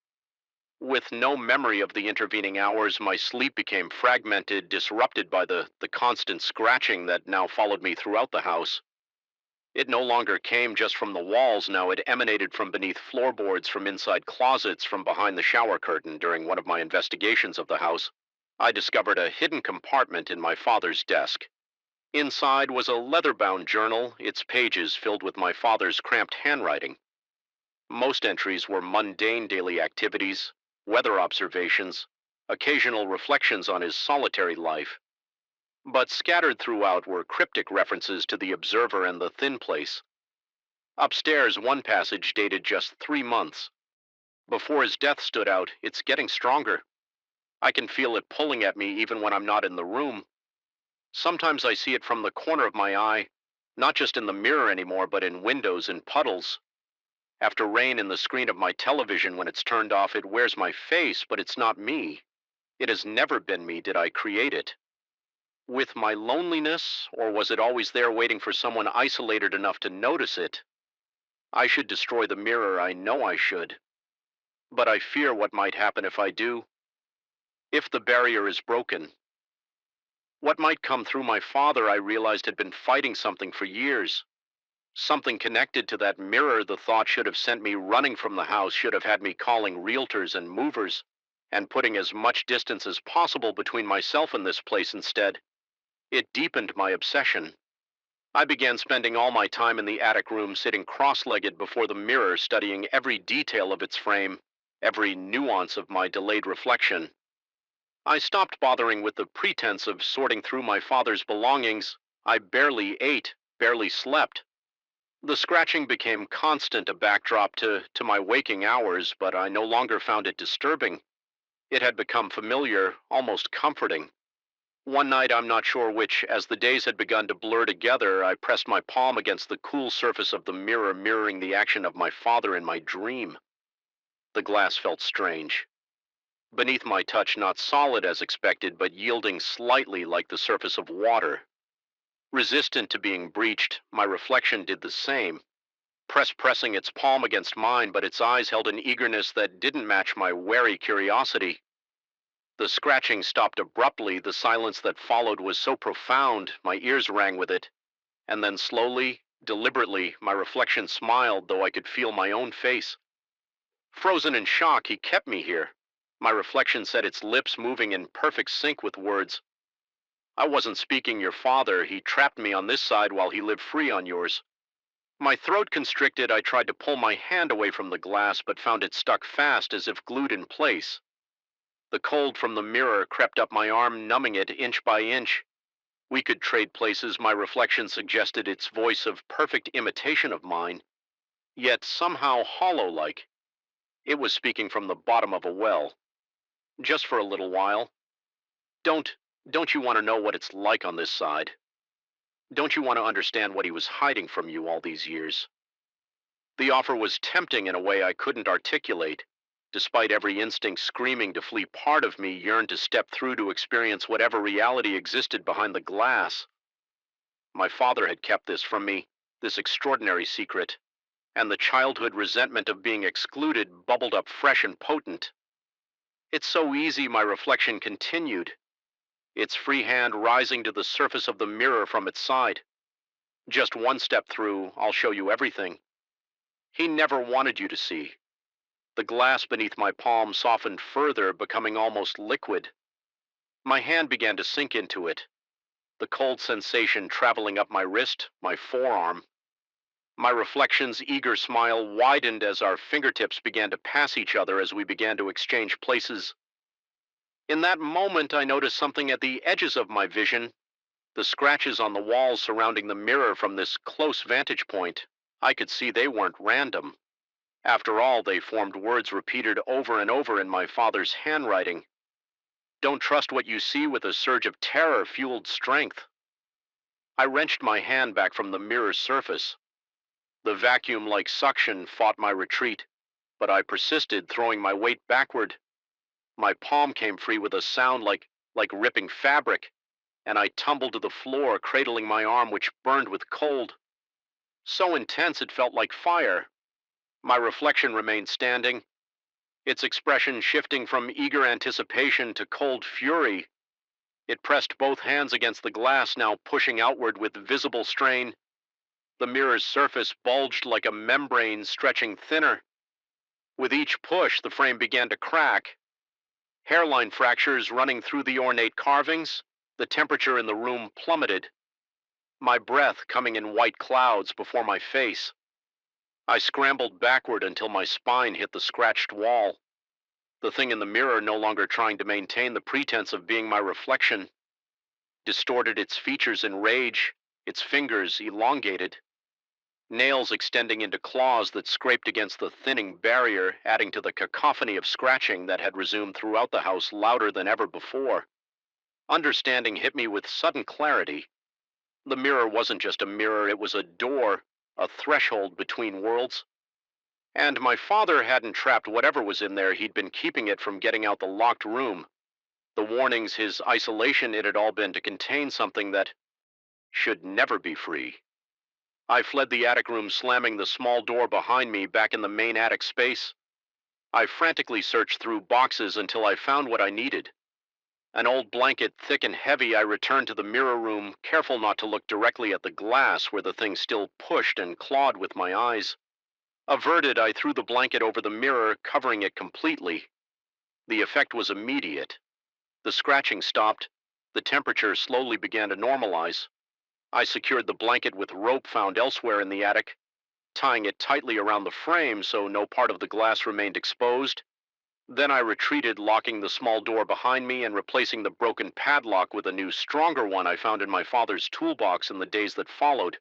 With no memory of the intervening hours, my sleep became fragmented, disrupted by the constant scratching that now followed me throughout the house. It no longer came just from the walls, now it emanated from beneath floorboards, from inside closets, from behind the shower curtain. During one of my investigations of the house, I discovered a hidden compartment in my father's desk. Inside was a leather-bound journal, its pages filled with my father's cramped handwriting. Most entries were mundane daily activities, weather observations, occasional reflections on his solitary life. But scattered throughout were cryptic references to the observer and the thin place. Upstairs, one passage dated just 3 months. Before his death stood out, it's getting stronger. I can feel it pulling at me even when I'm not in the room. Sometimes I see it from the corner of my eye, not just in the mirror anymore, but in windows and puddles. After rain in the screen of my television, when it's turned off, it wears my face, but it's not me. It has never been me. Did I create it? With my loneliness, or was it always there waiting for someone isolated enough to notice it? I should destroy the mirror, I know I should. But I fear what might happen if I do. If the barrier is broken, what might come through my father, I realized, had been fighting something for years. Something connected to that mirror. The thought should have sent me running from the house, should have had me calling realtors and movers, and putting as much distance as possible between myself and this place instead. It deepened my obsession. I began spending all my time in the attic room, sitting cross-legged before the mirror, studying every detail of its frame, every nuance of my delayed reflection. I stopped bothering with the pretense of sorting through my father's belongings. I barely ate, barely slept. The scratching became constant, a backdrop to my waking hours, but I no longer found it disturbing. It had become familiar, almost comforting. One night, I'm not sure which, as the days had begun to blur together, I pressed my palm against the cool surface of the mirror, mirroring the action of my father in my dream. The glass felt strange. Beneath my touch, not solid as expected, but yielding slightly like the surface of water. Resistant to being breached, my reflection did the same, pressing its palm against mine, but its eyes held an eagerness that didn't match my wary curiosity. The scratching stopped abruptly. The silence that followed was so profound, my ears rang with it. And then slowly, deliberately, my reflection smiled, though I could feel my own face. Frozen in shock, he kept me here. My reflection said, its lips moving in perfect sync with words. I wasn't speaking your father. He trapped me on this side while he lived free on yours. My throat constricted. I tried to pull my hand away from the glass, but found it stuck fast, as if glued in place. The cold from the mirror crept up my arm, numbing it inch by inch. We could trade places, my reflection suggested, its voice of perfect imitation of mine, yet somehow hollow-like. It was speaking from the bottom of a well. Just for a little while. Don't, don't you want to know what it's like on this side? Don't you want to understand what he was hiding from you all these years? The offer was tempting in a way I couldn't articulate. Despite every instinct screaming to flee, part of me yearned to step through, to experience whatever reality existed behind the glass. My father had kept this from me, this extraordinary secret. and the childhood resentment of being excluded bubbled up fresh and potent. It's so easy, my reflection continued, its free hand rising to the surface of the mirror from its side. Just one step through, I'll show you everything. He never wanted you to see. The glass beneath my palm softened further, becoming almost liquid. My hand began to sink into it, the cold sensation traveling up my wrist, my forearm. My reflection's eager smile widened as our fingertips began to pass each other as we began to exchange places. In that moment, I noticed something at the edges of my vision, the scratches on the walls surrounding the mirror from this close vantage point. I could see they weren't random. After all, they formed words repeated over and over in my father's handwriting. Don't trust what you see, with a surge of terror fueled strength. I wrenched my hand back from the mirror's surface. The vacuum-like suction fought my retreat, but I persisted, throwing my weight backward. My palm came free with a sound like ripping fabric, and I tumbled to the floor, cradling my arm, which burned with cold. So intense it felt like fire. My reflection remained standing, its expression shifting from eager anticipation to cold fury. It pressed both hands against the glass, now pushing outward with visible strain. The mirror's surface bulged like a membrane, stretching thinner. With each push, the frame began to crack, hairline fractures running through the ornate carvings. The temperature in the room plummeted, my breath coming in white clouds before my face. I scrambled backward until my spine hit the scratched wall, the thing in the mirror no longer trying to maintain the pretense of being my reflection. Distorted its features in rage, its fingers elongated, nails extending into claws that scraped against the thinning barrier, adding to the cacophony of scratching that had resumed throughout the house louder than ever before. Understanding hit me with sudden clarity. The mirror wasn't just a mirror, it was a door, a threshold between worlds. And my father hadn't trapped whatever was in there, he'd been keeping it from getting out the locked room. The warnings, his isolation, it had all been to contain something that should never be free. I fled the attic room, slamming the small door behind me. Back in the main attic space, I frantically searched through boxes until I found what I needed. An old blanket, thick and heavy. I returned to the mirror room, careful not to look directly at the glass where the thing still pushed and clawed with my eyes. Averted, I threw the blanket over the mirror, covering it completely. The effect was immediate. The scratching stopped. The temperature slowly began to normalize. I secured the blanket with rope found elsewhere in the attic, tying it tightly around the frame so no part of the glass remained exposed. Then I retreated, locking the small door behind me and replacing the broken padlock with a new, stronger one I found in my father's toolbox in the days that followed.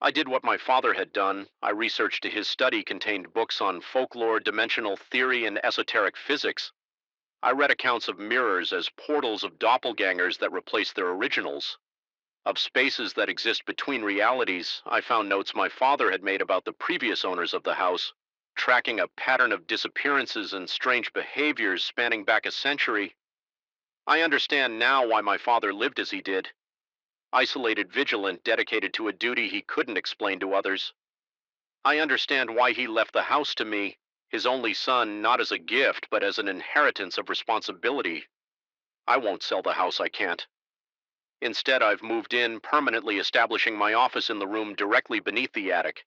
I did what my father had done. I researched. His study contained books on folklore, dimensional theory, and esoteric physics. I read accounts of mirrors as portals of doppelgangers that replace their originals, of spaces that exist between realities. I found notes my father had made about the previous owners of the house, tracking a pattern of disappearances and strange behaviors spanning back a century. I understand now why my father lived as he did. Isolated, vigilant, dedicated to a duty he couldn't explain to others. I understand why he left the house to me, his only son, not as a gift, but as an inheritance of responsibility. I won't sell the house, I can't. Instead, I've moved in, permanently establishing my office in the room directly beneath the attic.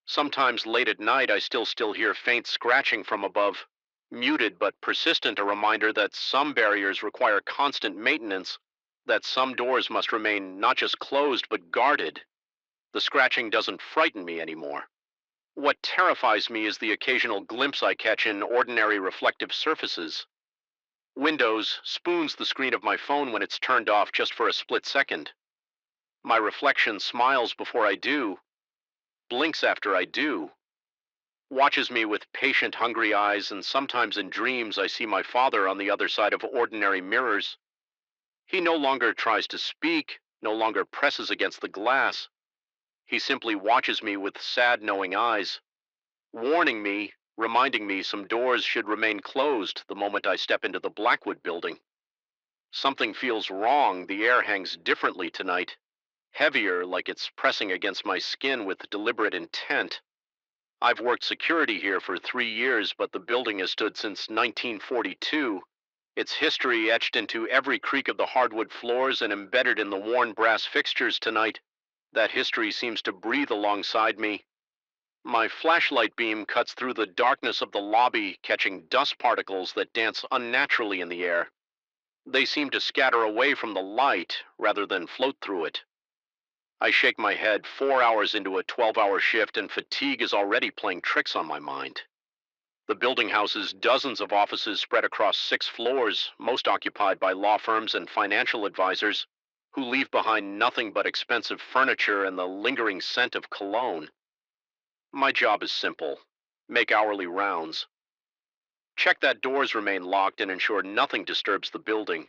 Sometimes late at night, I still hear faint scratching from above, muted but persistent, a reminder that some barriers require constant maintenance, that some doors must remain not just closed but guarded. The scratching doesn't frighten me anymore. What terrifies me is the occasional glimpse I catch in ordinary reflective surfaces. Windows spoons the screen of my phone when it's turned off just for a split second. My reflection smiles before I do, blinks after I do, watches me with patient, hungry eyes, and sometimes in dreams I see my father on the other side of ordinary mirrors. He no longer tries to speak, no longer presses against the glass. He simply watches me with sad, knowing eyes, warning me, reminding me some doors should remain closed the moment I step into the Blackwood building. Something feels wrong. The air hangs differently tonight, heavier, like it's pressing against my skin with deliberate intent. I've worked security here for 3 years, but the building has stood since 1942. Its history etched into every creak of the hardwood floors and embedded in the worn brass fixtures tonight. That history seems to breathe alongside me. My flashlight beam cuts through the darkness of the lobby, catching dust particles that dance unnaturally in the air. They seem to scatter away from the light rather than float through it. I shake my head, 4 hours into a 12-hour shift, and fatigue is already playing tricks on my mind. The building houses dozens of offices spread across 6 floors, most occupied by law firms and financial advisors, who leave behind nothing but expensive furniture and the lingering scent of cologne. My job is simple: make hourly rounds, check that doors remain locked, and ensure nothing disturbs the building.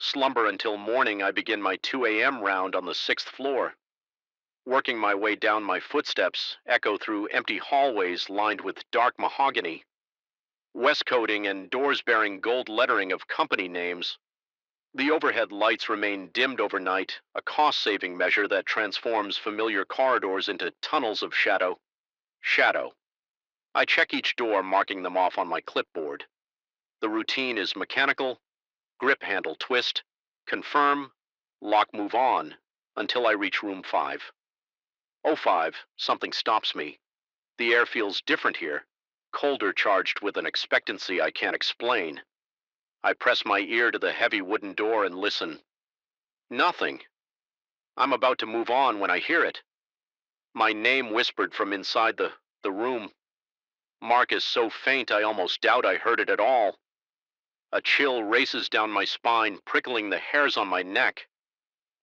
Slumber until morning. I begin my 2 a.m. round on the 6th floor. Working my way down, my footsteps echo through empty hallways lined with dark mahogany, westcoating and doors bearing gold lettering of company names. The overhead lights remain dimmed overnight, a cost-saving measure that transforms familiar corridors into tunnels of shadow. Shadow. I check each door, marking them off on my clipboard. The routine is mechanical: grip handle twist, confirm, lock move on, until I reach room 5. 05, something stops me. The air feels different here, colder, charged with an expectancy I can't explain. I press my ear to the heavy wooden door and listen. Nothing. I'm about to move on when I hear it. My name whispered from inside the room. Mark is so faint I almost doubt I heard it at all. A chill races down my spine, prickling the hairs on my neck.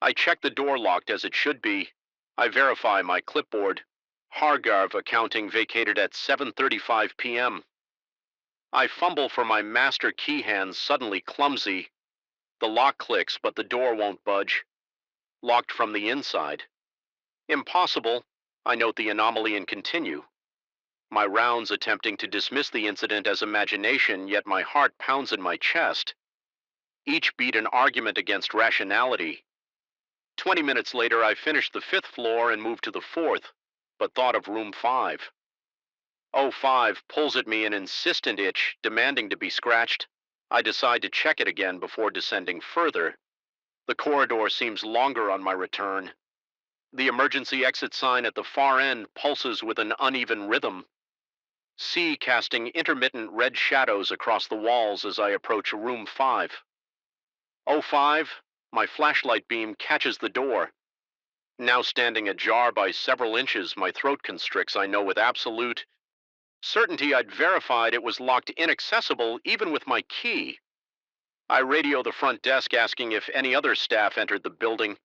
I check the door locked as it should be. I verify my clipboard. Hargarv accounting vacated at 7:35 p.m. I fumble for my master key, hands suddenly clumsy. The lock clicks, but the door won't budge. Locked from the inside. Impossible. I note the anomaly and continue. My rounds attempting to dismiss the incident as imagination, yet my heart pounds in my chest. Each beat an argument against rationality. 20 minutes later, I finished the 5th floor and moved to the 4th, but thought of room 5. 05 pulls at me, an insistent itch, demanding to be scratched. I decide to check it again before descending further. The corridor seems longer on my return. The emergency exit sign at the far end pulses with an uneven rhythm. C casting intermittent red shadows across the walls as I approach room 5. 05, my flashlight beam catches the door. Now standing ajar by several inches, my throat constricts. I know with absolute certainty I'd verified it was locked inaccessible even with my key. I radio the front desk asking if any other staff entered the building.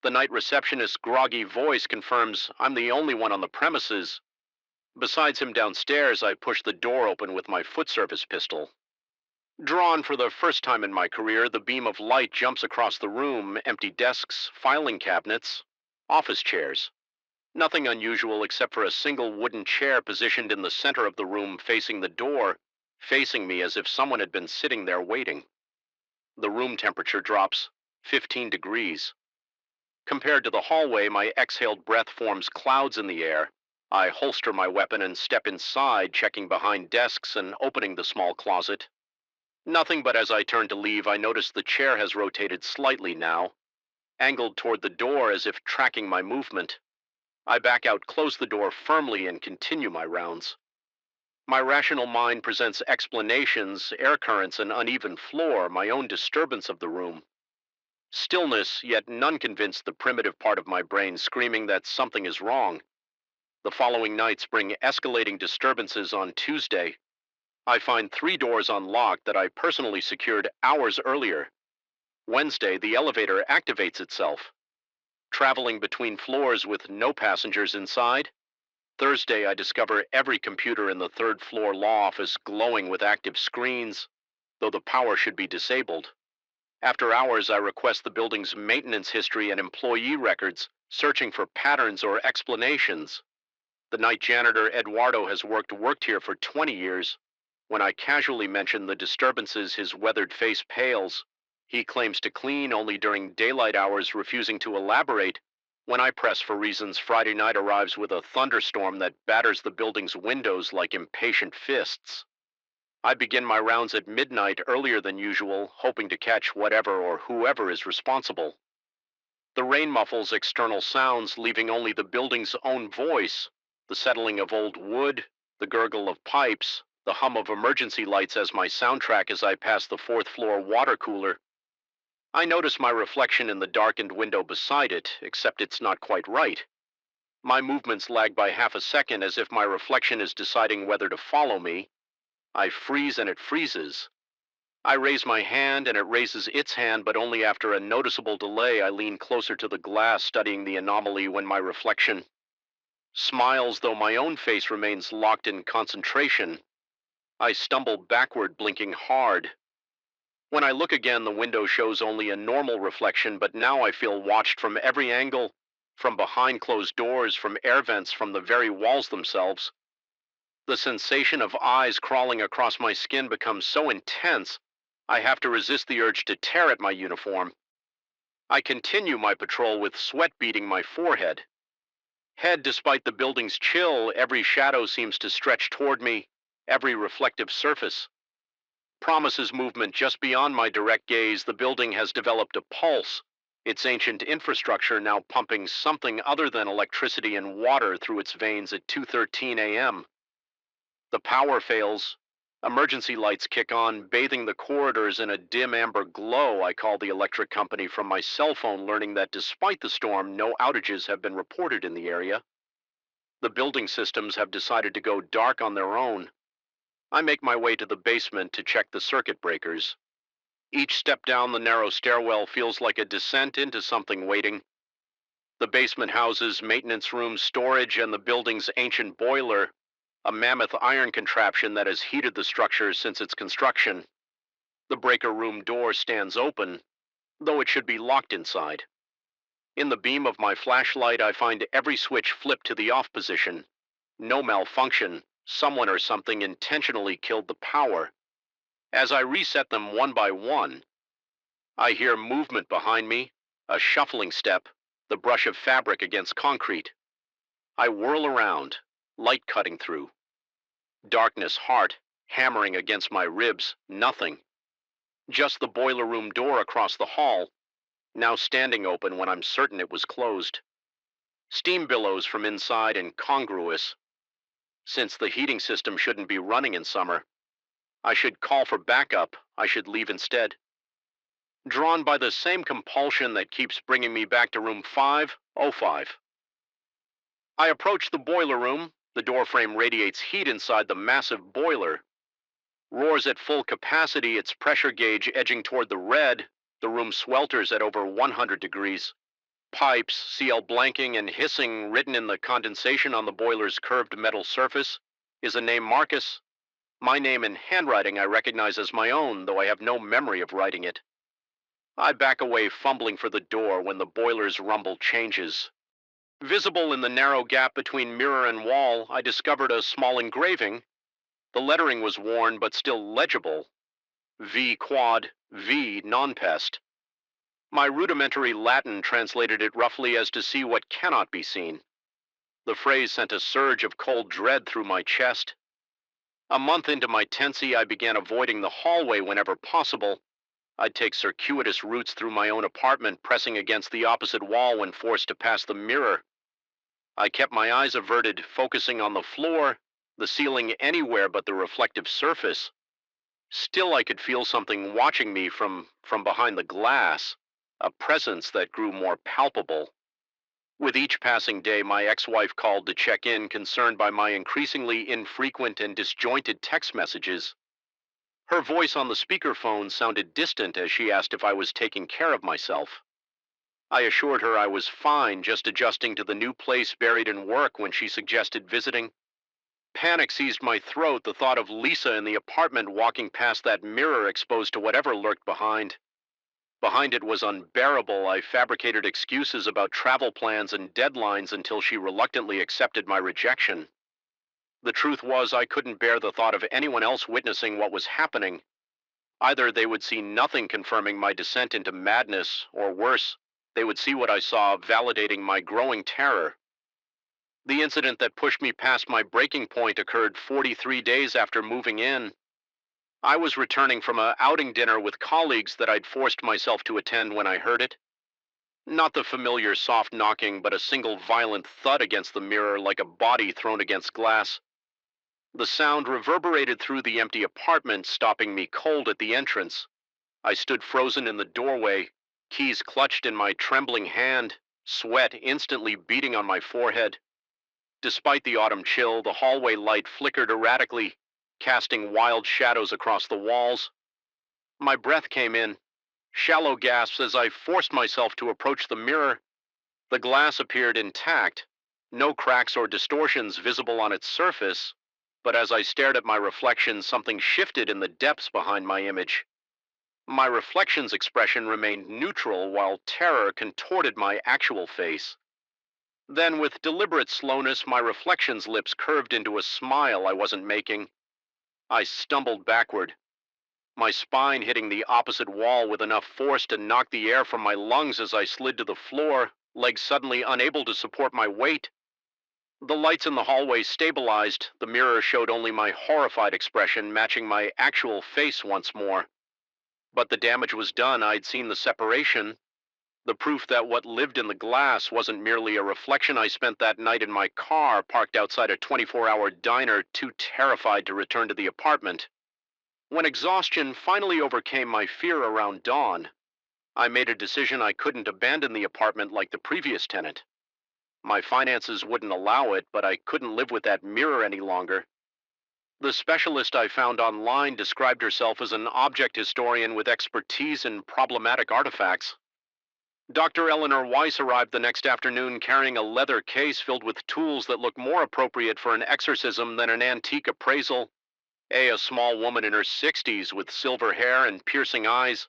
The night receptionist's groggy voice confirms I'm the only one on the premises. Besides him downstairs, I push the door open with my foot service pistol. Drawn for the first time in my career, the beam of light jumps across the room: empty desks, filing cabinets, office chairs. Nothing unusual except for a single wooden chair positioned in the center of the room facing the door, facing me as if someone had been sitting there waiting. The room temperature drops 15 degrees. Compared to the hallway, my exhaled breath forms clouds in the air. I holster my weapon and step inside, checking behind desks and opening the small closet. Nothing, but as I turn to leave, I notice the chair has rotated slightly now, angled toward the door as if tracking my movement. I back out, close the door firmly, and continue my rounds. My rational mind presents explanations: air currents, an uneven floor, my own disturbance of the room. Stillness, yet none convince the primitive part of my brain, screaming that something is wrong. The following nights bring escalating disturbances. On Tuesday, I find 3 doors unlocked that I personally secured hours earlier. Wednesday, the elevator activates itself, traveling between floors with no passengers inside. Thursday, I discover every computer in the 3rd floor law office glowing with active screens, though the power should be disabled. After hours, I request the building's maintenance history and employee records, searching for patterns or explanations. The night janitor, Eduardo, has worked here for 20 years. When I casually mention the disturbances, his weathered face pales. He claims to clean only during daylight hours, refusing to elaborate When I press for reasons, Friday night arrives with a thunderstorm that batters the building's windows like impatient fists. I begin my rounds at midnight earlier than usual, hoping to catch whatever or whoever is responsible. The rain muffles external sounds, leaving only the building's own voice, the settling of old wood, the gurgle of pipes, the hum of emergency lights as my soundtrack as I pass the fourth floor water cooler. I notice my reflection in the darkened window beside it, except it's not quite right. My movements lag by half a second as if my reflection is deciding whether to follow me. I freeze and it freezes. I raise my hand and it raises its hand, but only after a noticeable delay. I lean closer to the glass, studying the anomaly when my reflection smiles, though my own face remains locked in concentration. I stumble backward, blinking hard. When I look again, the window shows only a normal reflection, but now I feel watched from every angle, from behind closed doors, from air vents, from the very walls themselves. The sensation of eyes crawling across my skin becomes so intense, I have to resist the urge to tear at my uniform. I continue my patrol with sweat beading my forehead. Despite the building's chill, every shadow seems to stretch toward me, every reflective surface promises movement just beyond my direct gaze. The building has developed a pulse, its ancient infrastructure now pumping something other than electricity and water through its veins at 2:13 a.m. The power fails. Emergency lights kick on, bathing the corridors in a dim amber glow. I call the electric company from my cell phone, learning that despite the storm, no outages have been reported in the area. The building systems have decided to go dark on their own. I make my way to the basement to check the circuit breakers. Each step down the narrow stairwell feels like a descent into something waiting. The basement houses maintenance rooms, storage, and the building's ancient boiler, a mammoth iron contraption that has heated the structure since its construction. The breaker room door stands open, though it should be locked inside. In the beam of my flashlight, I find every switch flipped to the off position. No malfunction. Someone or something intentionally killed the power. As I reset them one by one, I hear movement behind me, a shuffling step, the brush of fabric against concrete. I whirl around, light cutting through. Darkness, heart, hammering against my ribs, nothing. Just the boiler room door across the hall, now standing open when I'm certain it was closed. Steam billows from inside, incongruous. Since the heating system shouldn't be running in summer, I should call for backup. I should leave instead. Drawn by the same compulsion that keeps bringing me back to room 505. I approach the boiler room. The doorframe radiates heat inside the massive boiler. Roars at full capacity, its pressure gauge edging toward the red. The room swelters at over 100 degrees. Pipes, CL blanking and hissing, written in the condensation on the boiler's curved metal surface, is a name Marcus. My name in handwriting I recognize as my own, though I have no memory of writing it. I back away, fumbling for the door when the boiler's rumble changes. Visible in the narrow gap between mirror and wall, I discovered a small engraving. The lettering was worn, but still legible. V quad, V non-pest. My rudimentary Latin translated it roughly as to see what cannot be seen. The phrase sent a surge of cold dread through my chest. A month into my tenancy, I began avoiding the hallway whenever possible. I'd take circuitous routes through my own apartment, pressing against the opposite wall when forced to pass the mirror. I kept my eyes averted, focusing on the floor, the ceiling, anywhere but the reflective surface. Still, I could feel something watching me from behind the glass, a presence that grew more palpable. With each passing day, my ex-wife called to check in, concerned by my increasingly infrequent and disjointed text messages. Her voice on the speakerphone sounded distant as she asked if I was taking care of myself. I assured her I was fine, just adjusting to the new place, buried in work, when she suggested visiting. Panic seized my throat, the thought of Lisa in the apartment walking past that mirror exposed to whatever lurked behind. Behind it was unbearable. I fabricated excuses about travel plans and deadlines until she reluctantly accepted my rejection. The truth was, I couldn't bear the thought of anyone else witnessing what was happening. Either they would see nothing confirming my descent into madness, or worse, They would see what I saw, validating my growing terror. The incident that pushed me past my breaking point occurred 43 days after moving in. I was returning from a outing dinner with colleagues that I'd forced myself to attend when I heard it. Not the familiar soft knocking, but a single violent thud against the mirror like a body thrown against glass. The sound reverberated through the empty apartment, stopping me cold at the entrance. I stood frozen in the doorway, keys clutched in my trembling hand, sweat instantly beading on my forehead. Despite the autumn chill, the hallway light flickered erratically, casting wild shadows across the walls. My breath came in, shallow gasps as I forced myself to approach the mirror. The glass appeared intact, no cracks or distortions visible on its surface, but as I stared at my reflection, something shifted in the depths behind my image. My reflection's expression remained neutral while terror contorted my actual face. Then, with deliberate slowness, my reflection's lips curved into a smile I wasn't making. I stumbled backward, my spine hitting the opposite wall with enough force to knock the air from my lungs as I slid to the floor, legs suddenly unable to support my weight. The lights in the hallway stabilized, the mirror showed only my horrified expression matching my actual face once more. But the damage was done. I'd seen the separation, the proof that what lived in the glass wasn't merely a reflection I spent that night in my car parked outside a 24-hour diner, too terrified to return to the apartment. When exhaustion finally overcame my fear around dawn, I made a decision I couldn't abandon the apartment like the previous tenant. My finances wouldn't allow it, but I couldn't live with that mirror any longer. The specialist I found online described herself as an object historian with expertise in problematic artifacts. Dr. Eleanor Weiss arrived the next afternoon carrying a leather case filled with tools that looked more appropriate for an exorcism than an antique appraisal. A small woman in her 60s with silver hair and piercing eyes.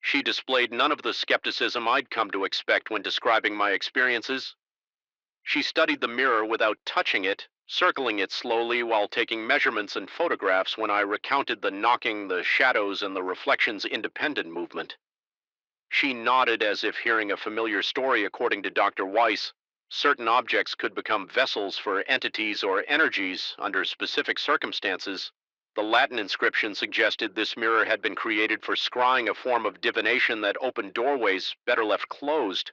She displayed none of the skepticism I'd come to expect when describing my experiences. She studied the mirror without touching it, circling it slowly while taking measurements and photographs when I recounted the knocking, the shadows, and the reflection's independent movement. She nodded as if hearing a familiar story. According to Dr. Weiss, certain objects could become vessels for entities or energies under specific circumstances. The Latin inscription suggested this mirror had been created for scrying, a form of divination that opened doorways better left closed.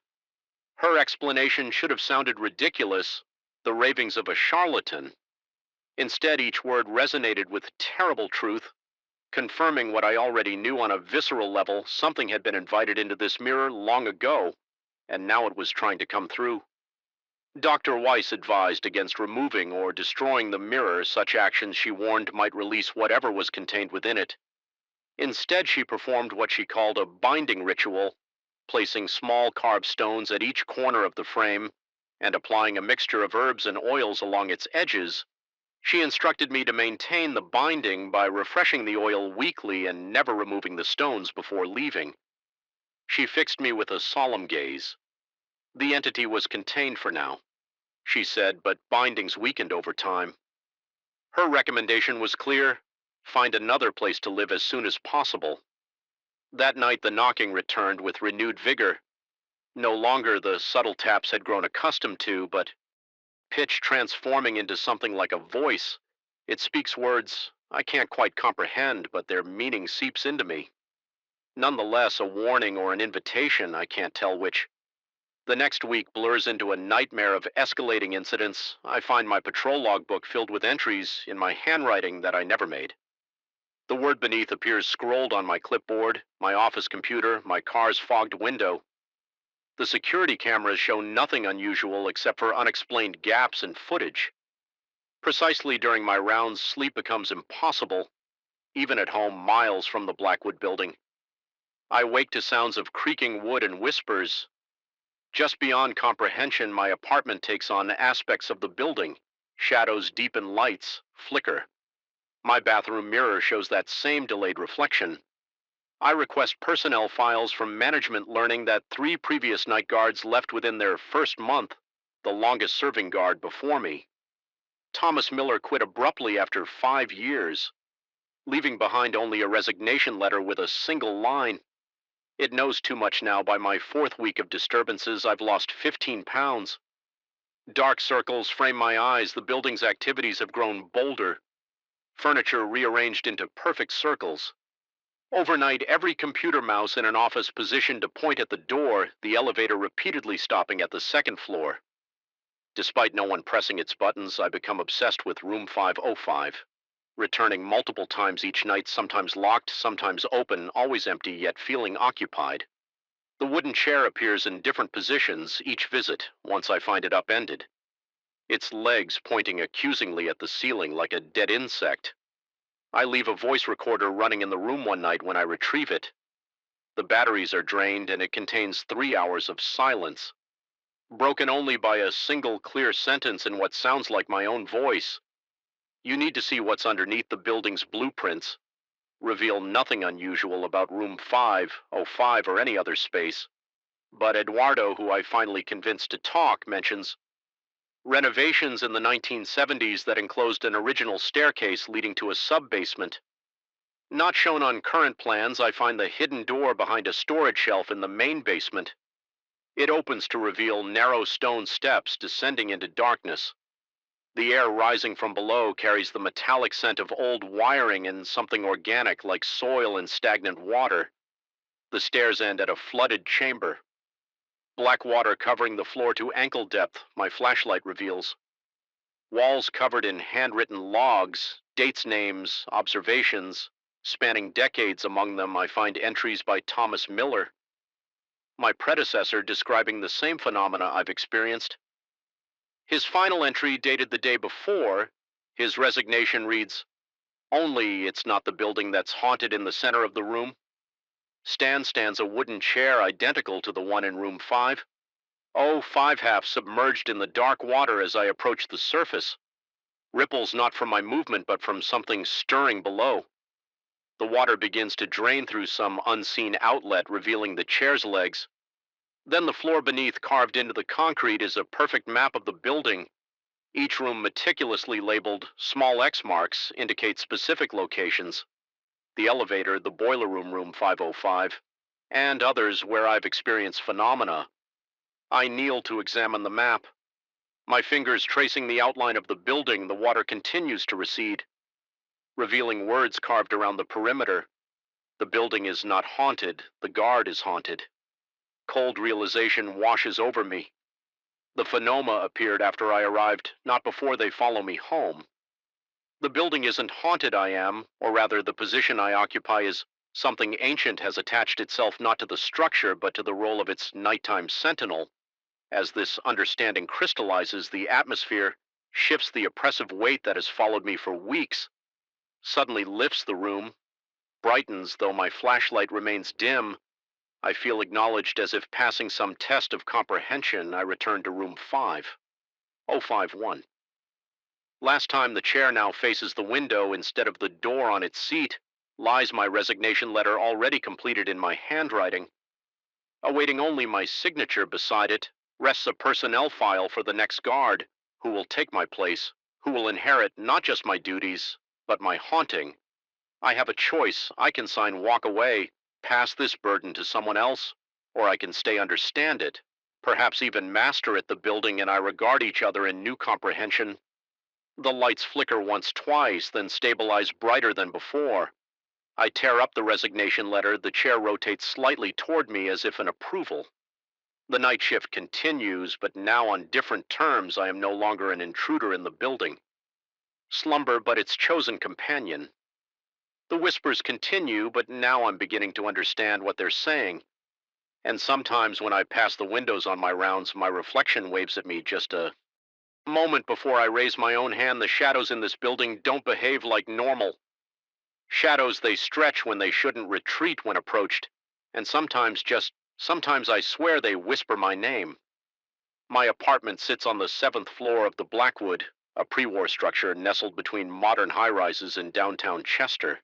Her explanation should have sounded ridiculous, the ravings of a charlatan. Instead, each word resonated with terrible truth, confirming what I already knew on a visceral level. Something had been invited into this mirror long ago, and now it was trying to come through. Dr. Weiss advised against removing or destroying the mirror. Such actions, she warned, might release whatever was contained within it. Instead, she performed what she called a binding ritual, placing small carved stones at each corner of the frame and applying a mixture of herbs and oils along its edges. She instructed me to maintain the binding by refreshing the oil weekly and never removing the stones before leaving. She fixed me with a solemn gaze. The entity was contained for now, she said, but bindings weakened over time. Her recommendation was clear: find another place to live as soon as possible. That night the knocking returned with renewed vigor. No longer the subtle taps had grown accustomed to, but pitch transforming into something like a voice. It speaks words I can't quite comprehend, but their meaning seeps into me. Nonetheless, a warning or an invitation, I can't tell which. The next week blurs into a nightmare of escalating incidents. I find my patrol logbook filled with entries in my handwriting that I never made. The word beneath appears scrolled on my clipboard, my office computer, my car's fogged window. The security cameras show nothing unusual except for unexplained gaps in footage. Precisely during my rounds, sleep becomes impossible, even at home miles from the Blackwood building. I wake to sounds of creaking wood and whispers. Just beyond comprehension, my apartment takes on aspects of the building. Shadows deepen, lights flicker. My bathroom mirror shows that same delayed reflection. I request personnel files from management, learning that 3 previous night guards left within their first month, the longest serving guard before me. Thomas Miller quit abruptly after 5 years, leaving behind only a resignation letter with a single line: It knows too much now. By my fourth week of disturbances, I've lost 15 pounds. Dark circles frame my eyes. The building's activities have grown bolder. Furniture rearranged into perfect circles. Overnight, every computer mouse in an office positioned to point at the door, the elevator repeatedly stopping at the second floor. Despite no one pressing its buttons, I become obsessed with room 505, returning multiple times each night, sometimes locked, sometimes open, always empty, yet feeling occupied. The wooden chair appears in different positions each visit, once I find it upended. Its legs pointing accusingly at the ceiling like a dead insect. I leave a voice recorder running in the room one night. When I retrieve it, the batteries are drained and it contains 3 hours of silence, broken only by a single clear sentence in what sounds like my own voice. You need to see what's underneath the building's blueprints. Reveal nothing unusual about room 505 or any other space. But Eduardo, who I finally convinced to talk, mentions renovations in the 1970s that enclosed an original staircase leading to a sub-basement. Not shown on current plans, I find the hidden door behind a storage shelf in the main basement. It opens to reveal narrow stone steps descending into darkness. The air rising from below carries the metallic scent of old wiring and something organic like soil and stagnant water. The stairs end at a flooded chamber. Black water covering the floor to ankle depth, my flashlight reveals. Walls covered in handwritten logs, dates, names, observations. Spanning decades. Among them, I find entries by Thomas Miller, my predecessor, describing the same phenomena I've experienced. His final entry, dated the day before, his resignation reads, "Only it's not the building that's haunted in the center of the room. Stands a wooden chair identical to the one in room 5. Oh, 5 half submerged in the dark water as I approach the surface. Ripples not from my movement, but from something stirring below. The water begins to drain through some unseen outlet, revealing the chair's legs. Then the floor beneath, carved into the concrete, is a perfect map of the building. Each room meticulously labeled small X marks indicate specific locations. The elevator, the boiler room, room 505, and others where I've experienced phenomena. I kneel to examine the map. My fingers tracing the outline of the building, the water continues to recede, revealing words carved around the perimeter. The building is not haunted, the guard is haunted. Cold realization washes over me. The phenomena appeared after I arrived, not before they follow me home. The building isn't haunted, I am, or rather the position I occupy is something ancient has attached itself not to the structure but to the role of its nighttime sentinel. As this understanding crystallizes, the atmosphere shifts. The oppressive weight that has followed me for weeks suddenly lifts the room, brightens. Though my flashlight remains dim, I feel acknowledged. As if passing some test of comprehension, I return to room 5051. Last time, the chair now faces the window instead of the door. On its seat lies my resignation letter, already completed in my handwriting. Awaiting only my signature beside it rests a personnel file for the next guard, who will take my place, who will inherit not just my duties, but my haunting. I have a choice. I can sign walk away, pass this burden to someone else, or I can stay, understand it, perhaps even master it. The building and I regard each other in new comprehension. The lights flicker once, twice, then stabilize brighter than before. I tear up the resignation letter. The chair rotates slightly toward me as if in approval. The night shift continues, but now on different terms. I am no longer an intruder in the building. Slumber, but its chosen companion. The whispers continue, but now I'm beginning to understand what they're saying. And sometimes when I pass the windows on my rounds, my reflection waves at me just a moment before I raise my own hand. The shadows in this building don't behave like normal. Shadows, they stretch when they shouldn't, retreat when approached, and sometimes I swear they whisper my name. My apartment sits on the 7th floor of the Blackwood, a pre-war structure nestled between modern high-rises in downtown Chester.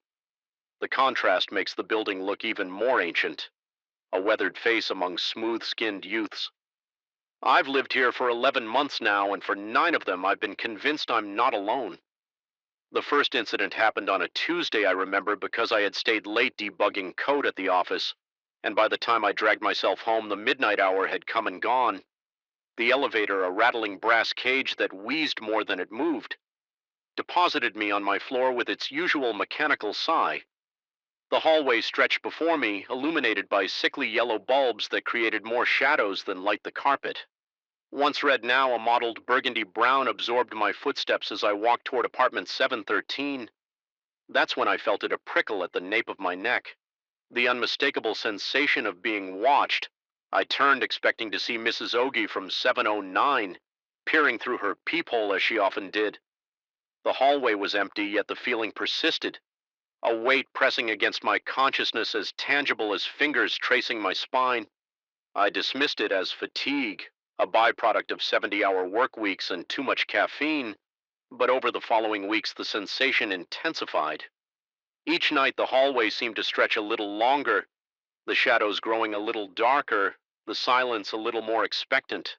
The contrast makes the building look even more ancient, a weathered face among smooth-skinned youths. I've lived here for 11 months now, and for 9 of them I've been convinced I'm not alone. The first incident happened on a Tuesday, I remember, because I had stayed late debugging code at the office. and by the time I dragged myself home, the midnight hour had come and gone. The elevator, a rattling brass cage that wheezed more than it moved, deposited me on my floor with its usual mechanical sigh. The hallway stretched before me, illuminated by sickly yellow bulbs that created more shadows than light the carpet. Once red, now a mottled burgundy brown absorbed my footsteps as I walked toward apartment 713. That's when I felt it a prickle at the nape of my neck. The unmistakable sensation of being watched. I turned, expecting to see Mrs. Ogie from 709, peering through her peephole as she often did. The hallway was empty, yet the feeling persisted, a weight pressing against my consciousness as tangible as fingers tracing my spine. I dismissed it as fatigue, a byproduct of 70-hour work weeks and too much caffeine, but over the following weeks the sensation intensified. Each night the hallway seemed to stretch a little longer, the shadows growing a little darker, the silence a little more expectant.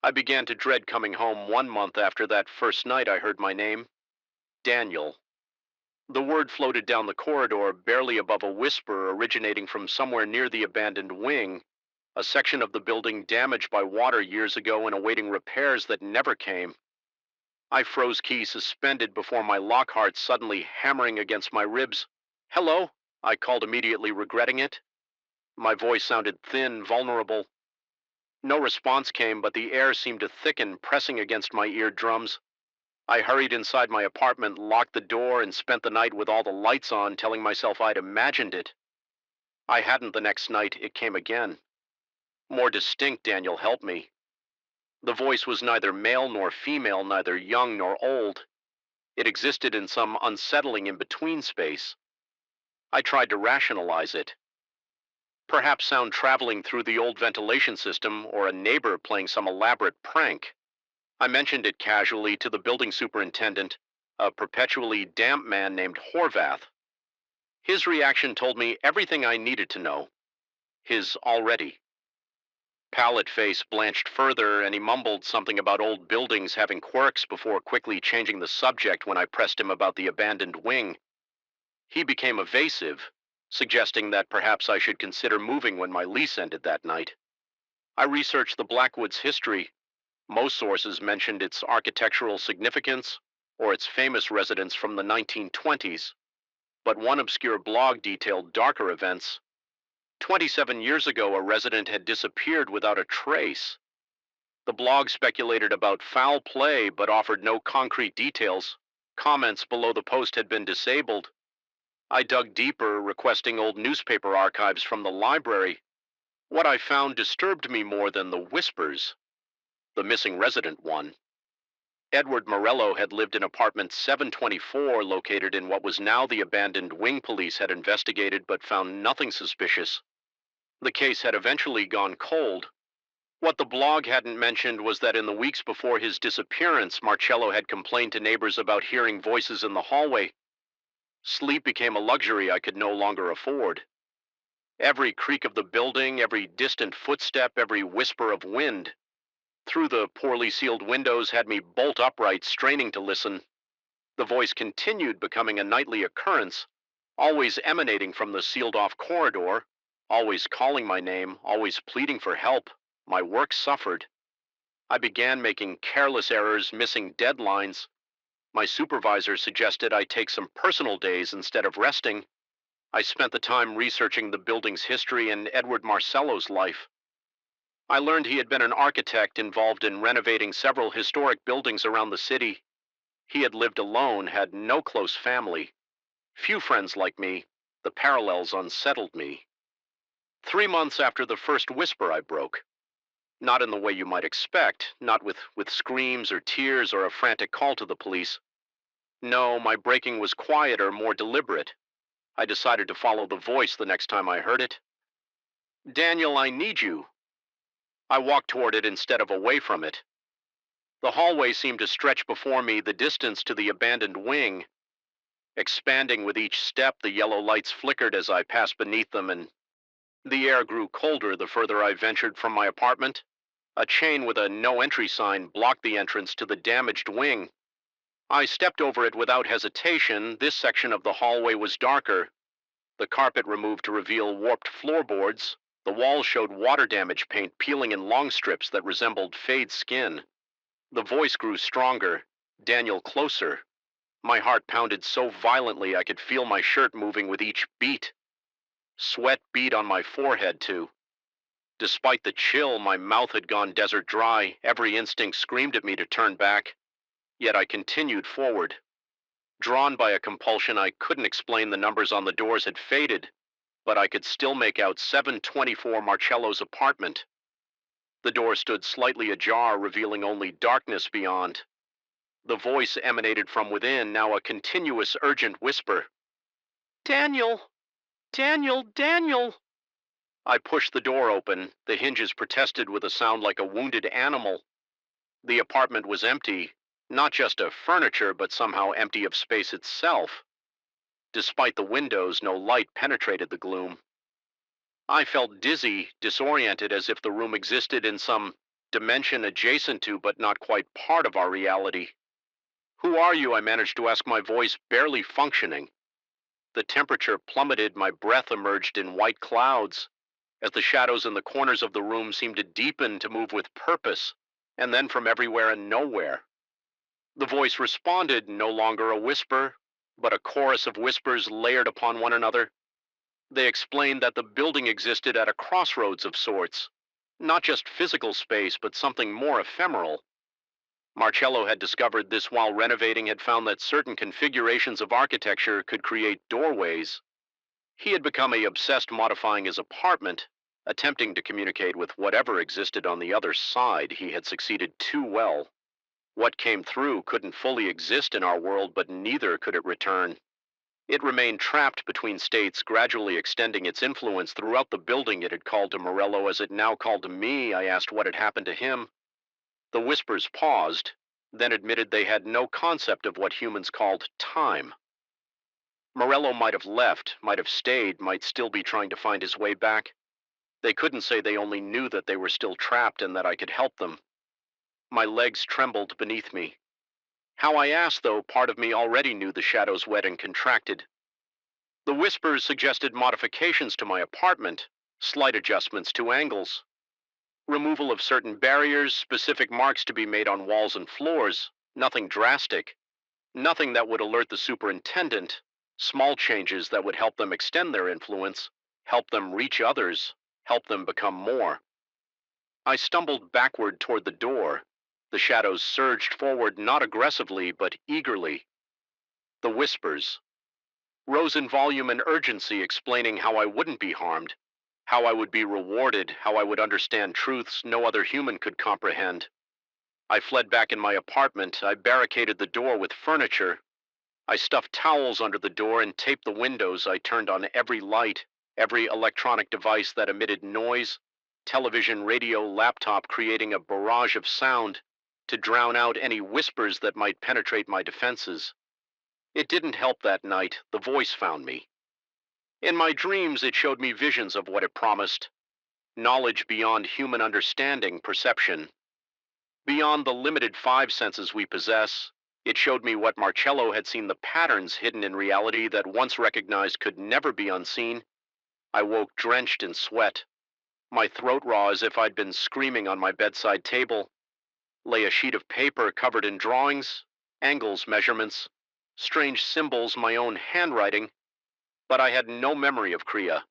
I began to dread coming home 1 month after that first night I heard my name, Daniel. The word floated down the corridor, barely above a whisper originating from somewhere near the abandoned wing, a section of the building damaged by water years ago and awaiting repairs that never came. I froze, key suspended before my Lockhart suddenly hammering against my ribs. "Hello?" I called, immediately regretting it. My voice sounded thin, vulnerable. No response came, but the air seemed to thicken, pressing against my eardrums. I hurried inside my apartment, locked the door, and spent the night with all the lights on, telling myself I'd imagined it. I hadn't. The next night, it came again. More distinct, Daniel helped me. The voice was neither male nor female, neither young nor old. It existed in some unsettling in-between space. I tried to rationalize it. Perhaps sound traveling through the old ventilation system, or a neighbor playing some elaborate prank. I mentioned it casually to the building superintendent, a perpetually damp man named Horvath. His reaction told me everything I needed to know. His already. Pallid face blanched further, and he mumbled something about old buildings having quirks before quickly changing the subject when I pressed him about the abandoned wing. He became evasive, suggesting that perhaps I should consider moving when my lease ended that night. I researched the Blackwood's history. Most sources mentioned its architectural significance or its famous residents from the 1920s, but one obscure blog detailed darker events. 27 years ago, a resident had disappeared without a trace. The blog speculated about foul play but offered no concrete details. Comments below the post had been disabled. I dug deeper, requesting old newspaper archives from the library. What I found disturbed me more than the whispers. The missing resident one. Edward Morello had lived in apartment 724, located in what was now the abandoned wing. Police had investigated but found nothing suspicious. The case had eventually gone cold. What the blog hadn't mentioned was that in the weeks before his disappearance, Marcello had complained to neighbors about hearing voices in the hallway. Sleep became a luxury I could no longer afford. Every creak of the building, every distant footstep, every whisper of wind through the poorly sealed windows had me bolt upright, straining to listen. The voice continued, becoming a nightly occurrence, always emanating from the sealed-off corridor, always calling my name, always pleading for help. My work suffered. I began making careless errors, missing deadlines. My supervisor suggested I take some personal days instead of resting. I spent the time researching the building's history and Edward Marcello's life. I learned he had been an architect involved in renovating several historic buildings around the city. He had lived alone, had no close family, few friends like me. The parallels unsettled me. 3 months after the first whisper, I broke. Not in the way you might expect, not with screams or tears or a frantic call to the police. No, my breaking was quieter, more deliberate. I decided to follow the voice the next time I heard it. "Daniel, I need you." I walked toward it instead of away from it. The hallway seemed to stretch before me, the distance to the abandoned wing. Expanding with each step, the yellow lights flickered as I passed beneath them, and the air grew colder the further I ventured from my apartment. A chain with a no entry sign blocked the entrance to the damaged wing. I stepped over it without hesitation. This section of the hallway was darker. the carpet removed to reveal warped floorboards, the walls showed water damage paint peeling in long strips that resembled fade skin. The voice grew stronger. Daniel, closer. My heart pounded so violently I could feel my shirt moving with each beat. Sweat beat on my forehead, too. Despite the chill, my mouth had gone desert dry. Every instinct screamed at me to turn back. Yet I continued forward. Drawn by a compulsion I couldn't explain, the numbers on the doors had faded, but I could still make out 724 Marcello's apartment. The door stood slightly ajar, revealing only darkness beyond. The voice emanated from within, now a continuous, urgent whisper. Daniel! Daniel! Daniel! I pushed the door open. The hinges protested with a sound like a wounded animal. The apartment was empty, not just of furniture, but somehow empty of space itself. Despite the windows, no light penetrated the gloom. I felt dizzy, disoriented, as if the room existed in some dimension adjacent to, but not quite part of our reality. Who are you? I managed to ask, my voice barely functioning. The temperature plummeted, my breath emerged in white clouds, as the shadows in the corners of the room seemed to deepen, to move with purpose, and then from everywhere and nowhere. The voice responded, no longer a whisper, but a chorus of whispers layered upon one another. They explained that the building existed at a crossroads of sorts, not just physical space, but something more ephemeral. Marcello had discovered this while renovating, had found that certain configurations of architecture could create doorways. He had become obsessed modifying his apartment, attempting to communicate with whatever existed on the other side. He had succeeded too well. What came through couldn't fully exist in our world, but neither could it return. It remained trapped between states, gradually extending its influence throughout the building. It had called to Morello as it now called to me. I asked what had happened to him. The whispers paused, then admitted they had no concept of what humans called time. Morello might have left, might have stayed, might still be trying to find his way back. They couldn't say. They only knew that they were still trapped and that I could help them. My legs trembled beneath me. How, I asked, though part of me already knew. The shadows wet and contracted. The whispers suggested modifications to my apartment, slight adjustments to angles, removal of certain barriers, specific marks to be made on walls and floors. Nothing drastic, nothing that would alert the superintendent. Small changes that would help them extend their influence, help them reach others, help them become more. I stumbled backward toward the door. The shadows surged forward, not aggressively, but eagerly. The whispers rose in volume and urgency, explaining how I wouldn't be harmed, how I would be rewarded, how I would understand truths no other human could comprehend. I fled back in my apartment. I barricaded the door with furniture. I stuffed towels under the door and taped the windows. I turned on every light, every electronic device that emitted noise, television, radio, laptop, creating a barrage of sound to drown out any whispers that might penetrate my defenses. It didn't help that night. The voice found me. In my dreams, it showed me visions of what it promised. Knowledge beyond human understanding, perception. Beyond the limited five senses we possess, it showed me what Marcello had seen, the patterns hidden in reality that once recognized could never be unseen. I woke drenched in sweat, my throat raw as if I'd been screaming. On my bedside table lay a sheet of paper covered in drawings, angles, measurements, strange symbols, my own handwriting, but I had no memory of Kriya.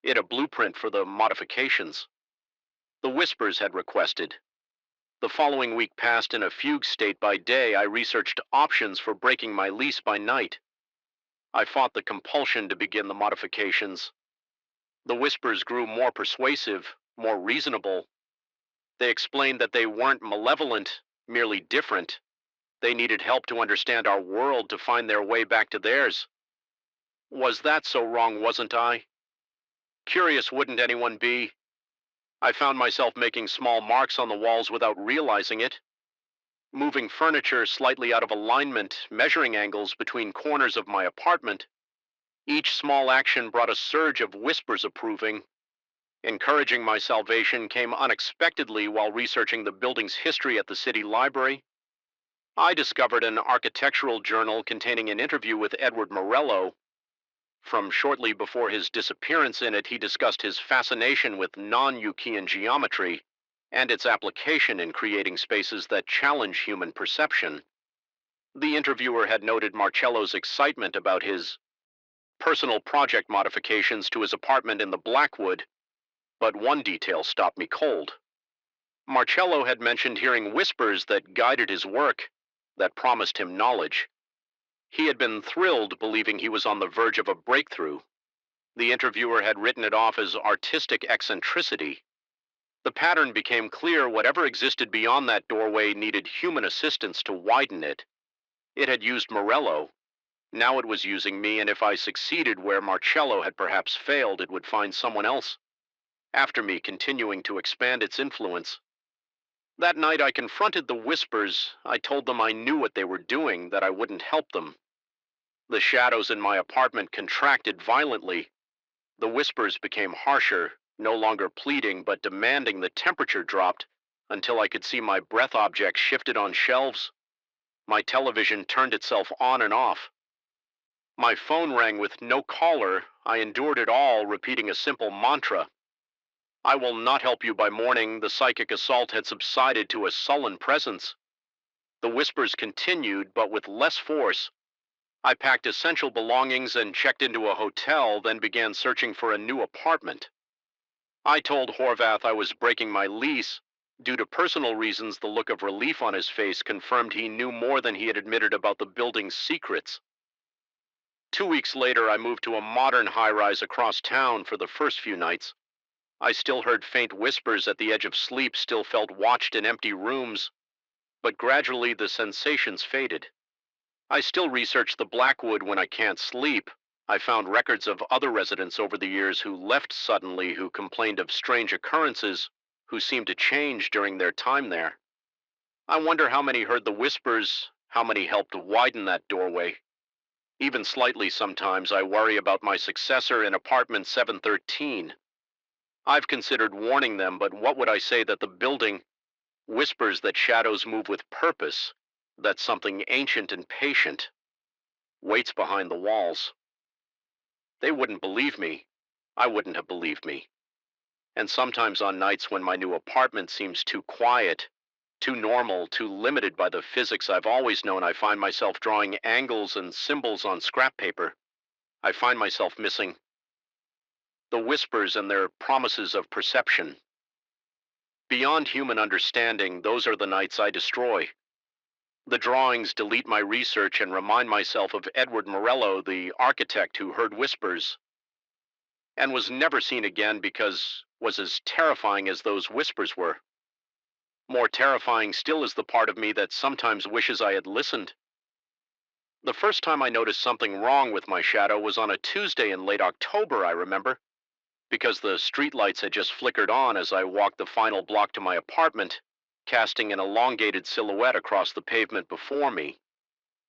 It a blueprint for the modifications the whispers had requested. The following week passed in a fugue state. By day, I researched options for breaking my lease. By night, I fought the compulsion to begin the modifications. The whispers grew more persuasive, more reasonable. They explained that they weren't malevolent, merely different. They needed help to understand our world, to find their way back to theirs. Was that so wrong, wasn't I? Curious wouldn't anyone be? I found myself making small marks on the walls without realizing it, moving furniture slightly out of alignment, measuring angles between corners of my apartment. Each small action brought a surge of whispers approving. Encouraging my salvation came unexpectedly while researching the building's history at the city library. I discovered an architectural journal containing an interview with Edward Morello. From shortly before his disappearance in it, he discussed his fascination with non-Euclidean geometry and its application in creating spaces that challenge human perception. The interviewer had noted Marcello's excitement about his personal project modifications to his apartment in the Blackwood, but one detail stopped me cold. Marcello had mentioned hearing whispers that guided his work, that promised him knowledge. He had been thrilled, believing he was on the verge of a breakthrough. The interviewer had written it off as artistic eccentricity. The pattern became clear: whatever existed beyond that doorway needed human assistance to widen it. It had used Morello. Now it was using me, and if I succeeded where Marcello had perhaps failed, it would find someone else after me, continuing to expand its influence. That night I confronted the whispers. I told them I knew what they were doing, that I wouldn't help them. The shadows in my apartment contracted violently. The whispers became harsher, no longer pleading, but demanding the temperature dropped until I could see my breath objects shifted on shelves. My television turned itself on and off. My phone rang with no caller. I endured it all, repeating a simple mantra. I will not help you. By morning, the psychic assault had subsided to a sullen presence. The whispers continued, but with less force. I packed essential belongings and checked into a hotel, then began searching for a new apartment. I told Horvath I was breaking my lease. Due to personal reasons, the look of relief on his face confirmed he knew more than he had admitted about the building's secrets. 2 weeks later, I moved to a modern high-rise across town. For the first few nights, I still heard faint whispers at the edge of sleep, still felt watched in empty rooms, but gradually the sensations faded. I still research the Blackwood when I can't sleep. I found records of other residents over the years who left suddenly, who complained of strange occurrences, who seemed to change during their time there. I wonder how many heard the whispers, how many helped widen that doorway. Even slightly sometimes, I worry about my successor in apartment 713. I've considered warning them, but what would I say? That the building whispers that shadows move with purpose, that something ancient and patient waits behind the walls. They wouldn't believe me. I wouldn't have believed me. And sometimes on nights when my new apartment seems too quiet, too normal, too limited by the physics I've always known, I find myself drawing angles and symbols on scrap paper. I find myself missing the whispers and their promises of perception. Beyond human understanding, those are the nights I destroy. The drawings delete my research and remind myself of Edward Morello, the architect who heard whispers and was never seen again, because was as terrifying as those whispers were. More terrifying still is the part of me that sometimes wishes I had listened. The first time I noticed something wrong with my shadow was on a Tuesday in late October, I remember, because the streetlights had just flickered on as I walked the final block to my apartment, casting an elongated silhouette across the pavement before me.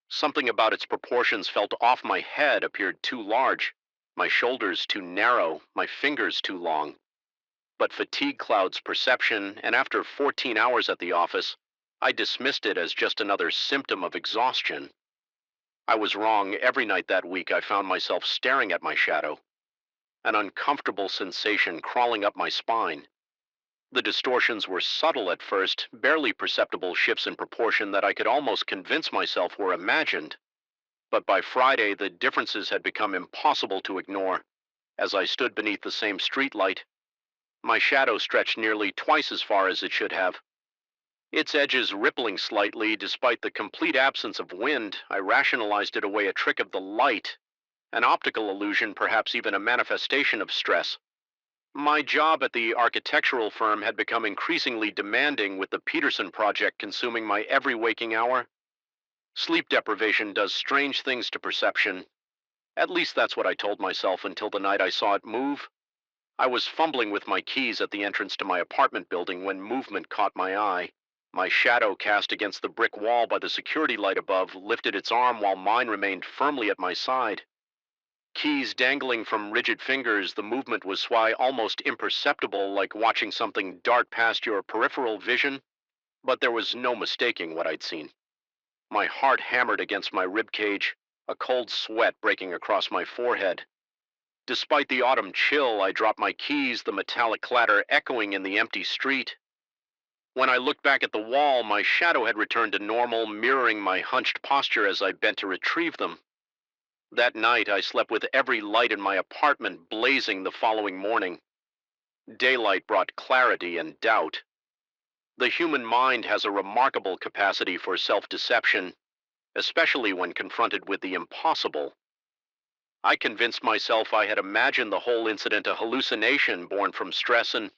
Something about its proportions felt off. My head appeared too large, my shoulders too narrow, my fingers too long. But fatigue clouds perception, and after 14 hours at the office, I dismissed it as just another symptom of exhaustion. I was wrong. Every night that week, I found myself staring at my shadow, an uncomfortable sensation crawling up my spine. The distortions were subtle at first, barely perceptible shifts in proportion that I could almost convince myself were imagined. But by Friday, the differences had become impossible to ignore. As I stood beneath the same streetlight, my shadow stretched nearly twice as far as it should have. Its edges rippling slightly. Despite the complete absence of wind, I rationalized it away, a trick of the light, an optical illusion, perhaps even a manifestation of stress. My job at the architectural firm had become increasingly demanding, with the Peterson project consuming my every waking hour. Sleep deprivation does strange things to perception. At least that's what I told myself, until the night I saw it move. I was fumbling with my keys at the entrance to my apartment building when movement caught my eye. My shadow, cast against the brick wall by the security light above, lifted its arm while mine remained firmly at my side. Keys dangling from rigid fingers, the movement was almost imperceptible, like watching something dart past your peripheral vision. But there was no mistaking what I'd seen. My heart hammered against my rib cage, a cold sweat breaking across my forehead. Despite the autumn chill, I dropped my keys, the metallic clatter echoing in the empty street. When I looked back at the wall, my shadow had returned to normal, mirroring my hunched posture as I bent to retrieve them. That night, I slept with every light in my apartment blazing the following morning. Daylight brought clarity and doubt. The human mind has a remarkable capacity for self-deception, especially when confronted with the impossible. I convinced myself I had imagined the whole incident a hallucination born from stress and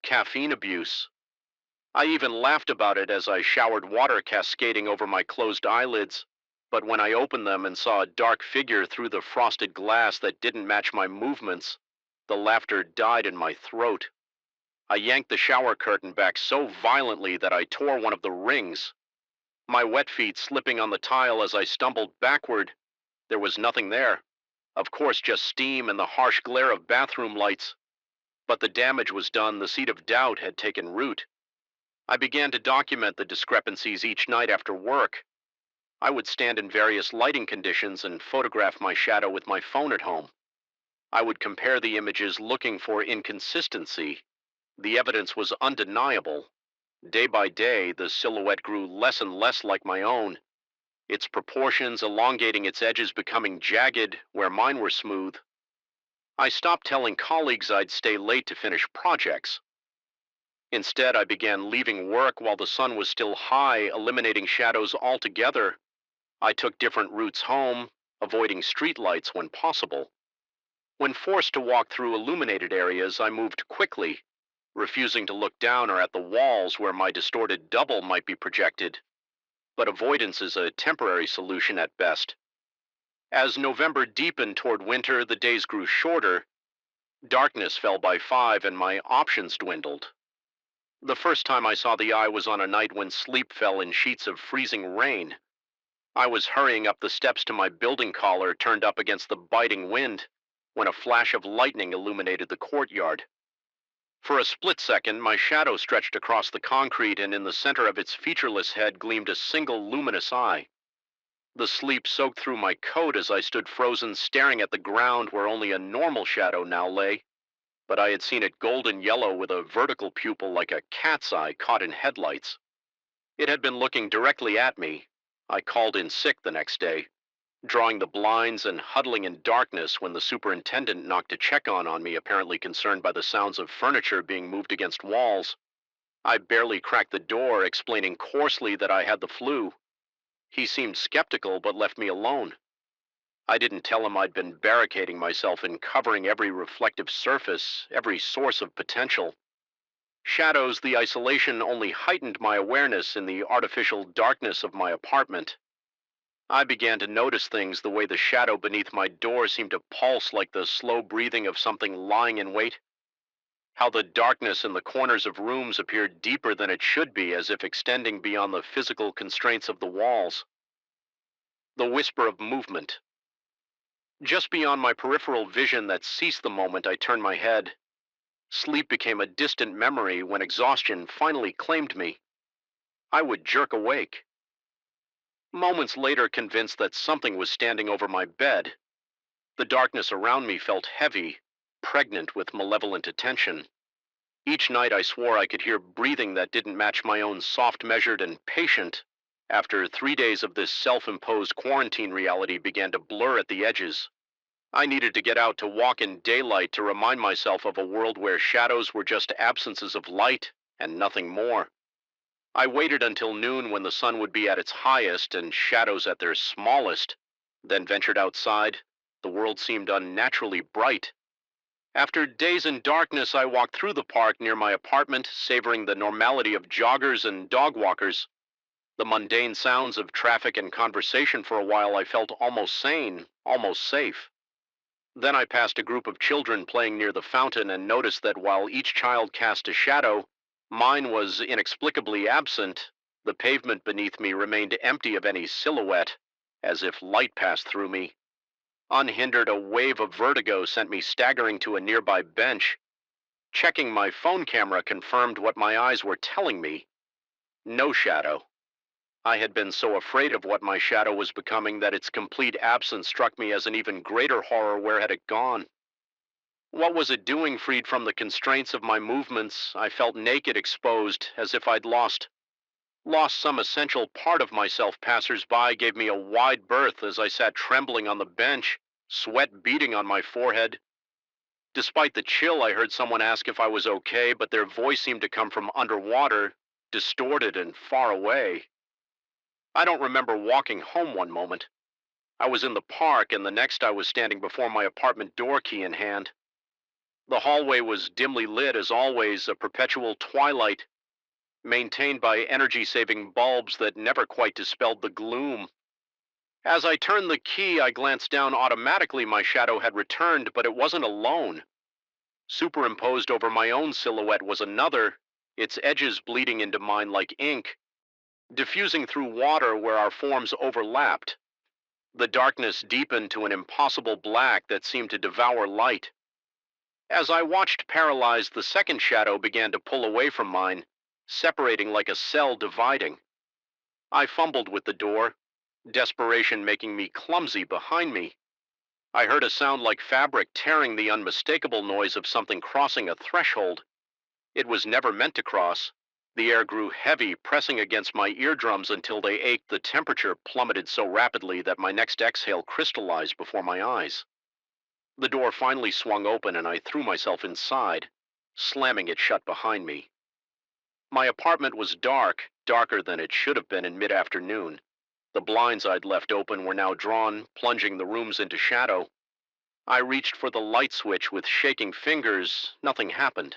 caffeine abuse. I even laughed about it as I showered water cascading over my closed eyelids, but when I opened them and saw a dark figure through the frosted glass that didn't match my movements, the laughter died in my throat. I yanked the shower curtain back so violently that I tore one of the rings. My wet feet slipping on the tile as I stumbled backward. There was nothing there. Of course, just steam and the harsh glare of bathroom lights. But the damage was done, the seed of doubt had taken root. I began to document the discrepancies each night after work. I would stand in various lighting conditions and photograph my shadow with my phone at home. I would compare the images looking for inconsistency. The evidence was undeniable. Day by day, the silhouette grew less and less like my own, its proportions elongating, its edges becoming jagged where mine were smooth. I stopped telling colleagues I'd stay late to finish projects. Instead, I began leaving work while the sun was still high, eliminating shadows altogether. I took different routes home, avoiding streetlights when possible. When forced to walk through illuminated areas, I moved quickly, refusing to look down or at the walls where my distorted double might be projected. But avoidance is a temporary solution at best. As November deepened toward winter, the days grew shorter. Darkness fell by 5 and my options dwindled. The first time I saw the eye was on a night when sleep fell in sheets of freezing rain. I was hurrying up the steps to my building collar turned up against the biting wind when a flash of lightning illuminated the courtyard. For a split second, my shadow stretched across the concrete, and in the center of its featureless head gleamed a single luminous eye. The sleep soaked through my coat as I stood frozen, staring at the ground where only a normal shadow now lay, but I had seen it golden yellow with a vertical pupil like a cat's eye caught in headlights. It had been looking directly at me. I called in sick the next day, drawing the blinds and huddling in darkness when the superintendent knocked to check on me, apparently concerned by the sounds of furniture being moved against walls. I barely cracked the door, explaining coarsely that I had the flu. He seemed skeptical but left me alone. I didn't tell him I'd been barricading myself and covering every reflective surface, every source of potential. Shadows, the isolation only heightened my awareness in the artificial darkness of my apartment. I began to notice things, the way the shadow beneath my door seemed to pulse like the slow breathing of something lying in wait. How the darkness in the corners of rooms appeared deeper than it should be, as if extending beyond the physical constraints of the walls. The whisper of movement. Just beyond my peripheral vision that ceased the moment I turned my head. Sleep became a distant memory when exhaustion finally claimed me. I would jerk awake. Moments later, convinced that something was standing over my bed. The darkness around me felt heavy, pregnant with malevolent attention. Each night I swore I could hear breathing that didn't match my own soft, measured, and patient. After 3 days of this self-imposed quarantine, reality began to blur at the edges. I needed to get out to walk in daylight to remind myself of a world where shadows were just absences of light and nothing more. I waited until noon when the sun would be at its highest and shadows at their smallest, then ventured outside. The world seemed unnaturally bright. After days in darkness, I walked through the park near my apartment, savoring the normality of joggers and dog walkers. The mundane sounds of traffic and conversation. For a while, I felt almost sane, almost safe. Then I passed a group of children playing near the fountain and noticed that while each child cast a shadow, mine was inexplicably absent. The pavement beneath me remained empty of any silhouette, as if light passed through me. Unhindered, a wave of vertigo sent me staggering to a nearby bench. Checking my phone camera confirmed what my eyes were telling me. No shadow. I had been so afraid of what my shadow was becoming that its complete absence struck me as an even greater horror. Where had it gone? What was it doing freed from the constraints of my movements? I felt naked, exposed, as if I'd lost some essential part of myself. Passers-by gave me a wide berth as I sat trembling on the bench, sweat beading on my forehead. Despite the chill, I heard someone ask if I was okay, but their voice seemed to come from underwater, distorted and far away. I don't remember walking home one moment. I was in the park, and the next I was standing before my apartment door, key in hand. The hallway was dimly lit, as always, a perpetual twilight, maintained by energy-saving bulbs that never quite dispelled the gloom. As I turned the key, I glanced down. Automatically, my shadow had returned, but it wasn't alone. Superimposed over my own silhouette was another, its edges bleeding into mine like ink, diffusing through water where our forms overlapped. The darkness deepened to an impossible black that seemed to devour light. As I watched paralyzed, the second shadow began to pull away from mine, separating like a cell dividing. I fumbled with the door, desperation making me clumsy behind me. I heard a sound like fabric tearing, the unmistakable noise of something crossing a threshold. It was never meant to cross. The air grew heavy, pressing against my eardrums until they ached. The temperature plummeted so rapidly that my next exhale crystallized before my eyes. The door finally swung open and I threw myself inside, slamming it shut behind me. My apartment was dark, darker than it should have been in mid-afternoon. The blinds I'd left open were now drawn, plunging the rooms into shadow. I reached for the light switch with shaking fingers. Nothing happened.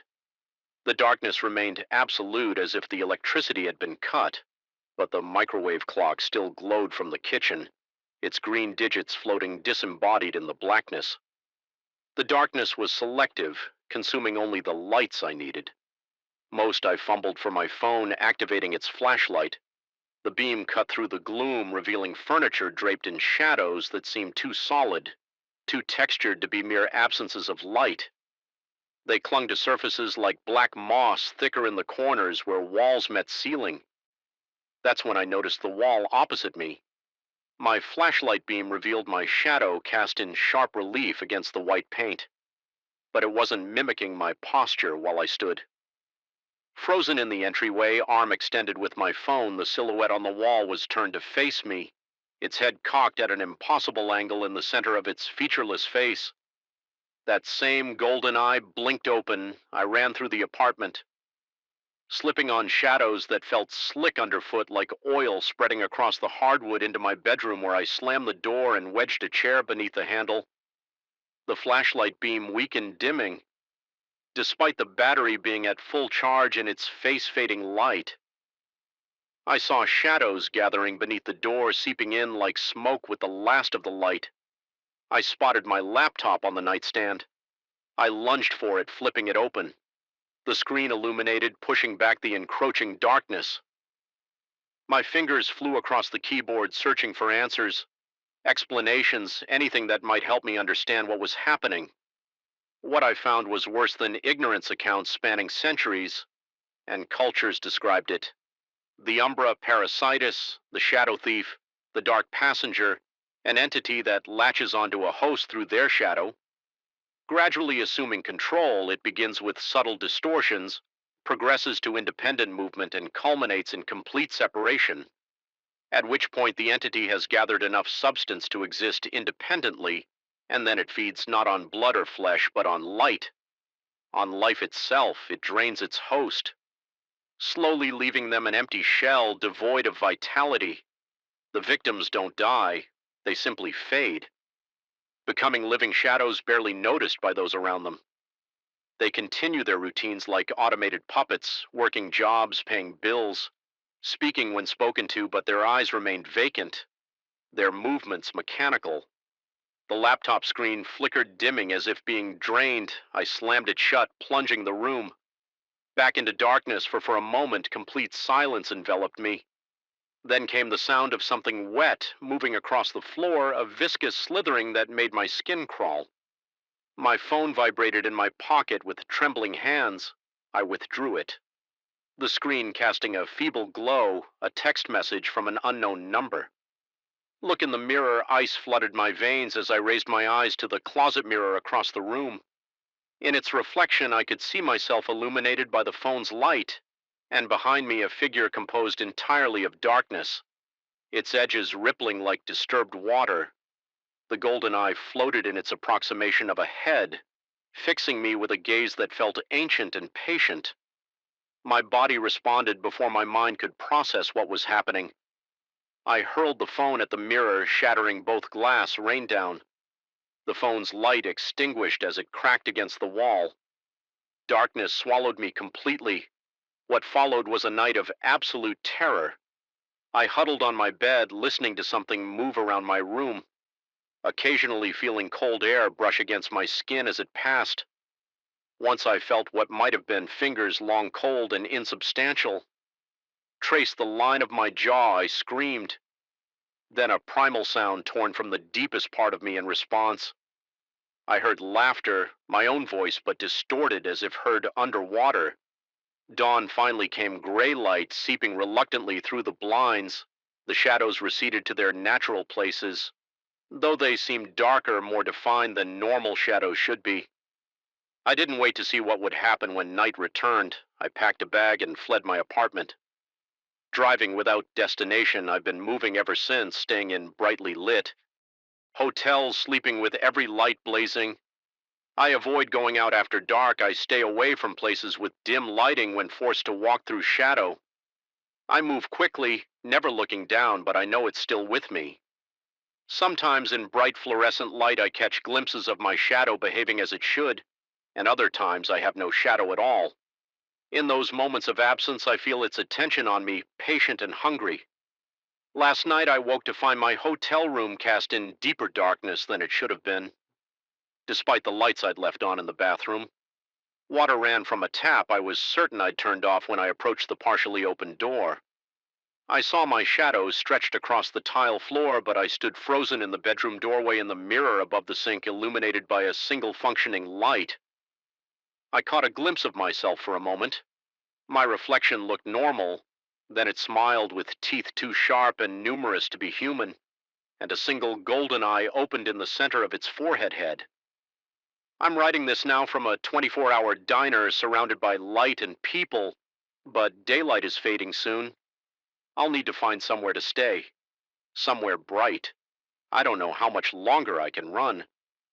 The darkness remained absolute, as if the electricity had been cut, but the microwave clock still glowed from the kitchen, its green digits floating disembodied in the blackness. The darkness was selective, consuming only the lights I needed. Most I fumbled for my phone, activating its flashlight. The beam cut through the gloom, revealing furniture draped in shadows that seemed too solid, too textured to be mere absences of light. They clung to surfaces like black moss, thicker in the corners where walls met ceiling. That's when I noticed the wall opposite me. My flashlight beam revealed my shadow cast in sharp relief against the white paint, but it wasn't mimicking my posture while I stood. Frozen in the entryway, arm extended with my phone, the silhouette on the wall was turned to face me, its head cocked at an impossible angle in the center of its featureless face. That same golden eye blinked open. I ran through the apartment, slipping on shadows that felt slick underfoot like oil spreading across the hardwood, into my bedroom, where I slammed the door and wedged a chair beneath the handle. The flashlight beam weakened, dimming, despite the battery being at full charge in its face-fading light. I saw shadows gathering beneath the door, seeping in like smoke with the last of the light. I spotted my laptop on the nightstand. I lunged for it, flipping it open. The screen illuminated, pushing back the encroaching darkness. My fingers flew across the keyboard, searching for answers, explanations, anything that might help me understand what was happening. What I found was worse than ignorance. Accounts spanning centuries, and cultures described it. The Umbra parasitus, the shadow thief, the dark passenger, an entity that latches onto a host through their shadow. Gradually assuming control, it begins with subtle distortions, progresses to independent movement, and culminates in complete separation, at which point the entity has gathered enough substance to exist independently, and then it feeds not on blood or flesh, but on light. On life itself, it drains its host, slowly leaving them an empty shell devoid of vitality. The victims don't die, they simply fade, becoming living shadows barely noticed by those around them. They continue their routines like automated puppets, working jobs, paying bills, speaking when spoken to, but their eyes remain vacant, their movements mechanical. The laptop screen flickered, dimming as if being drained. I slammed it shut, plunging the room back into darkness, for a moment complete silence enveloped me. Then came the sound of something wet moving across the floor, a viscous slithering that made my skin crawl. My phone vibrated in my pocket. With trembling hands, I withdrew it, the screen casting a feeble glow, a text message from an unknown number. Look in the mirror. Ice flooded my veins as I raised my eyes to the closet mirror across the room. In its reflection, I could see myself illuminated by the phone's light, and behind me a figure composed entirely of darkness, its edges rippling like disturbed water. The golden eye floated in its approximation of a head, fixing me with a gaze that felt ancient and patient. My body responded before my mind could process what was happening. I hurled the phone at the mirror, shattering both glass rain down. The phone's light extinguished as it cracked against the wall. Darkness swallowed me completely. What followed was a night of absolute terror. I huddled on my bed, listening to something move around my room, occasionally feeling cold air brush against my skin as it passed. Once I felt what might have been fingers long cold and insubstantial. Traced the line of my jaw, I screamed. Then a primal sound torn from the deepest part of me in response. I heard laughter, my own voice, but distorted as if heard underwater. Dawn finally came, gray light seeping reluctantly through the blinds. The shadows receded to their natural places, though they seemed darker, more defined than normal shadows should be. I didn't wait to see what would happen when night returned. I packed a bag and fled my apartment. Driving without destination, I've been moving ever since, staying in brightly lit hotels, sleeping with every light blazing. I avoid going out after dark. I stay away from places with dim lighting when forced to walk through shadow. I move quickly, never looking down, but I know it's still with me. Sometimes in bright fluorescent light I catch glimpses of my shadow behaving as it should, and other times I have no shadow at all. In those moments of absence, I feel its attention on me, patient and hungry. Last night I woke to find my hotel room cast in deeper darkness than it should have been, despite the lights I'd left on in the bathroom. Water ran from a tap I was certain I'd turned off when I approached the partially open door. I saw my shadow stretched across the tile floor, but I stood frozen in the bedroom doorway in the mirror above the sink, illuminated by a single functioning light. I caught a glimpse of myself for a moment. My reflection looked normal, then it smiled with teeth too sharp and numerous to be human, and a single golden eye opened in the center of its forehead head. I'm writing this now from a 24-hour diner surrounded by light and people, but daylight is fading soon. I'll need to find somewhere to stay, somewhere bright. I don't know how much longer I can run,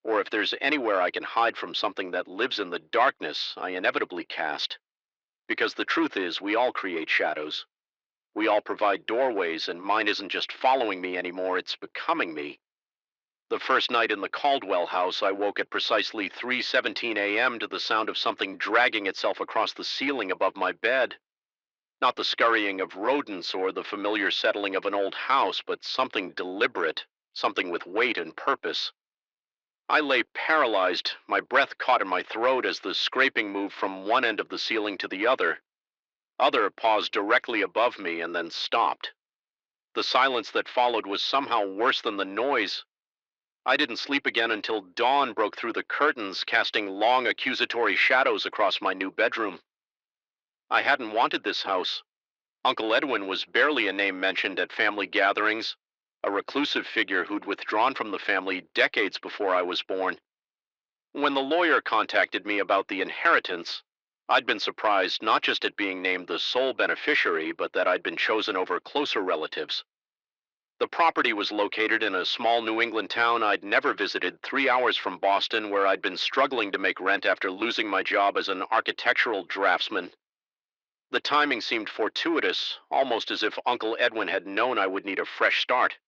or if there's anywhere I can hide from something that lives in the darkness I inevitably cast. Because the truth is, we all create shadows. We all provide doorways, and mine isn't just following me anymore, it's becoming me. The first night in the Caldwell house, I woke at precisely 3:17 a.m. to the sound of something dragging itself across the ceiling above my bed. Not the scurrying of rodents or the familiar settling of an old house, but something deliberate, something with weight and purpose. I lay paralyzed, my breath caught in my throat as the scraping moved from one end of the ceiling to the other. Other paused directly above me and then stopped. The silence that followed was somehow worse than the noise. I didn't sleep again until dawn broke through the curtains, casting long accusatory shadows across my new bedroom. I hadn't wanted this house. Uncle Edwin was barely a name mentioned at family gatherings, a reclusive figure who'd withdrawn from the family decades before I was born. When the lawyer contacted me about the inheritance, I'd been surprised not just at being named the sole beneficiary, but that I'd been chosen over closer relatives. The property was located in a small New England town I'd never visited, 3 hours from Boston, where I'd been struggling to make rent after losing my job as an architectural draftsman. The timing seemed fortuitous, almost as if Uncle Edwin had known I would need a fresh start.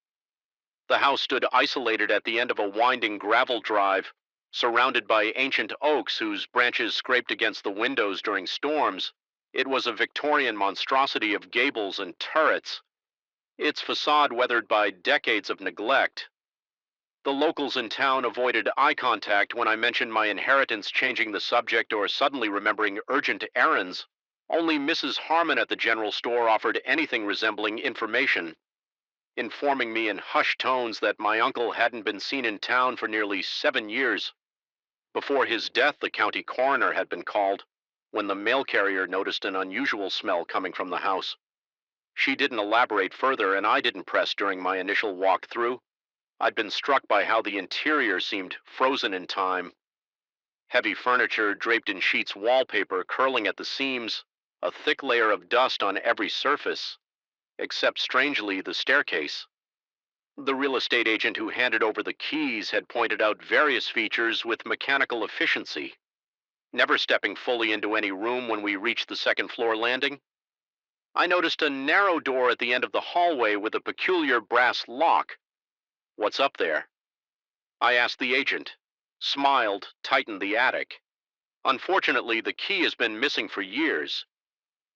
The house stood isolated at the end of a winding gravel drive, surrounded by ancient oaks whose branches scraped against the windows during storms. It was a Victorian monstrosity of gables and turrets, its facade weathered by decades of neglect. The locals in town avoided eye contact when I mentioned my inheritance, changing the subject or suddenly remembering urgent errands. Only Mrs. Harmon at the general store offered anything resembling information, informing me in hushed tones that my uncle hadn't been seen in town for nearly 7 years. Before his death, the county coroner had been called, when the mail carrier noticed an unusual smell coming from the house. She didn't elaborate further, and I didn't press during my initial walk through. I'd been struck by how the interior seemed frozen in time. Heavy furniture draped in sheets wallpaper curling at the seams, a thick layer of dust on every surface, except strangely the staircase. The real estate agent who handed over the keys had pointed out various features with mechanical efficiency, never stepping fully into any room when we reached the second floor landing. I noticed a narrow door at the end of the hallway with a peculiar brass lock. "What's up there?" I asked the agent, smiled, tightened the attic. "Unfortunately, the key has been missing for years."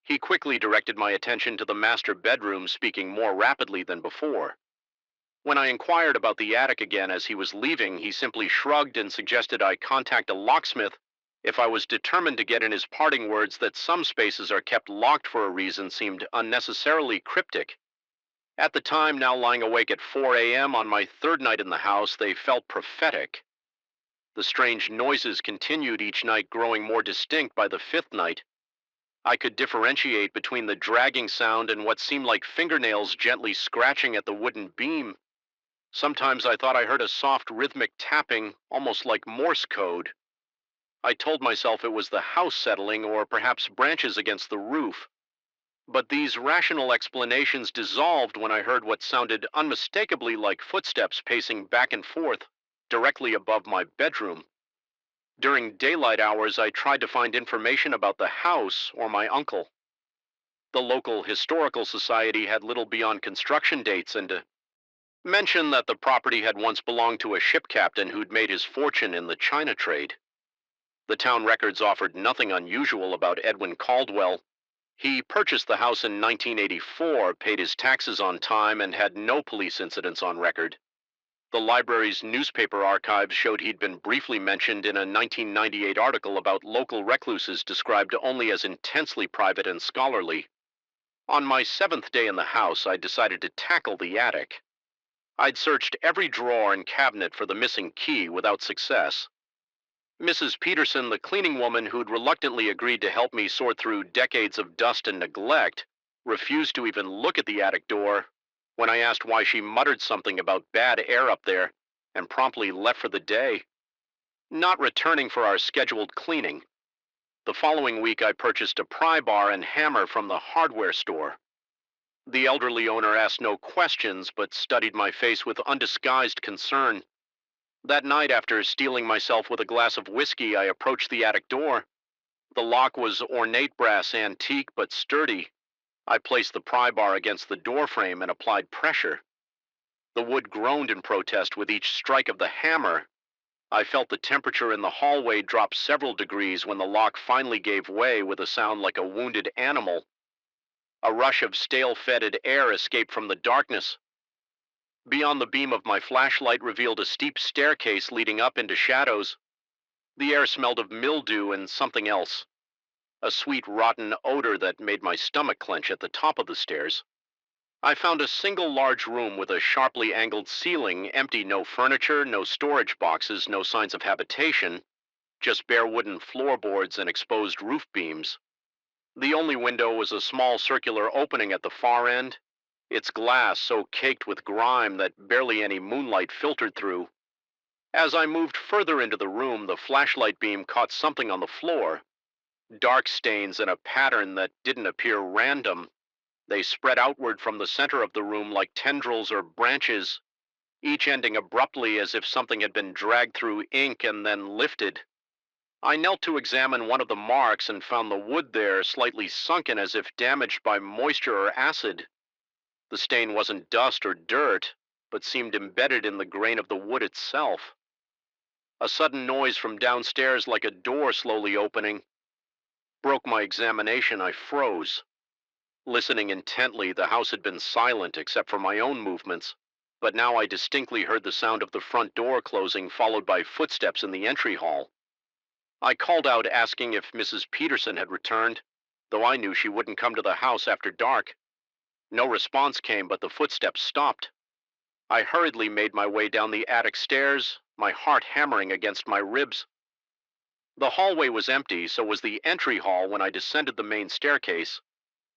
He quickly directed my attention to the master bedroom, speaking more rapidly than before. When I inquired about the attic again as he was leaving, he simply shrugged and suggested I contact a locksmith if I was determined to get in. His parting words that some spaces are kept locked for a reason seemed unnecessarily cryptic. At the time, now lying awake at 4 a.m. on my third night in the house, they felt prophetic. The strange noises continued each night, growing more distinct by the fifth night. I could differentiate between the dragging sound and what seemed like fingernails gently scratching at the wooden beam. Sometimes I thought I heard a soft rhythmic tapping, almost like Morse code. I told myself it was the house settling or perhaps branches against the roof. But these rational explanations dissolved when I heard what sounded unmistakably like footsteps pacing back and forth directly above my bedroom. During daylight hours, I tried to find information about the house or my uncle. The local historical society had little beyond construction dates and mentioned that the property had once belonged to a ship captain who'd made his fortune in the China trade. The town records offered nothing unusual about Edwin Caldwell. He purchased the house in 1984, paid his taxes on time, and had no police incidents on record. The library's newspaper archives showed he'd been briefly mentioned in a 1998 article about local recluses described only as intensely private and scholarly. On my seventh day in the house, I decided to tackle the attic. I'd searched every drawer and cabinet for the missing key without success. Mrs. Peterson, the cleaning woman who'd reluctantly agreed to help me sort through decades of dust and neglect, refused to even look at the attic door. When I asked why, she muttered something about bad air up there and promptly left for the day, not returning for our scheduled cleaning. The following week, I purchased a pry bar and hammer from the hardware store. The elderly owner asked no questions but studied my face with undisguised concern. That night, after steeling myself with a glass of whiskey, I approached the attic door. The lock was ornate brass antique but sturdy. I placed the pry bar against the door frame and applied pressure. The wood groaned in protest with each strike of the hammer. I felt the temperature in the hallway drop several degrees when the lock finally gave way with a sound like a wounded animal. A rush of stale, fetid air escaped from the darkness. Beyond the beam of my flashlight revealed a steep staircase leading up into shadows. The air smelled of mildew and something else, a sweet, rotten odor that made my stomach clench at the top of the stairs. I found a single large room with a sharply angled ceiling, empty, no furniture, no storage boxes, no signs of habitation, just bare wooden floorboards and exposed roof beams. The only window was a small circular opening at the far end, its glass so caked with grime that barely any moonlight filtered through. As I moved further into the room, the flashlight beam caught something on the floor. Dark stains in a pattern that didn't appear random. They spread outward from the center of the room like tendrils or branches, each ending abruptly as if something had been dragged through ink and then lifted. I knelt to examine one of the marks and found the wood there slightly sunken as if damaged by moisture or acid. The stain wasn't dust or dirt, but seemed embedded in the grain of the wood itself. A sudden noise from downstairs, like a door slowly opening, broke my examination. I froze. Listening intently, the house had been silent except for my own movements, but now I distinctly heard the sound of the front door closing, followed by footsteps in the entry hall. I called out, asking if Mrs. Peterson had returned, though I knew she wouldn't come to the house after dark. No response came, but the footsteps stopped. I hurriedly made my way down the attic stairs, my heart hammering against my ribs. The hallway was empty, so was the entry hall when I descended the main staircase.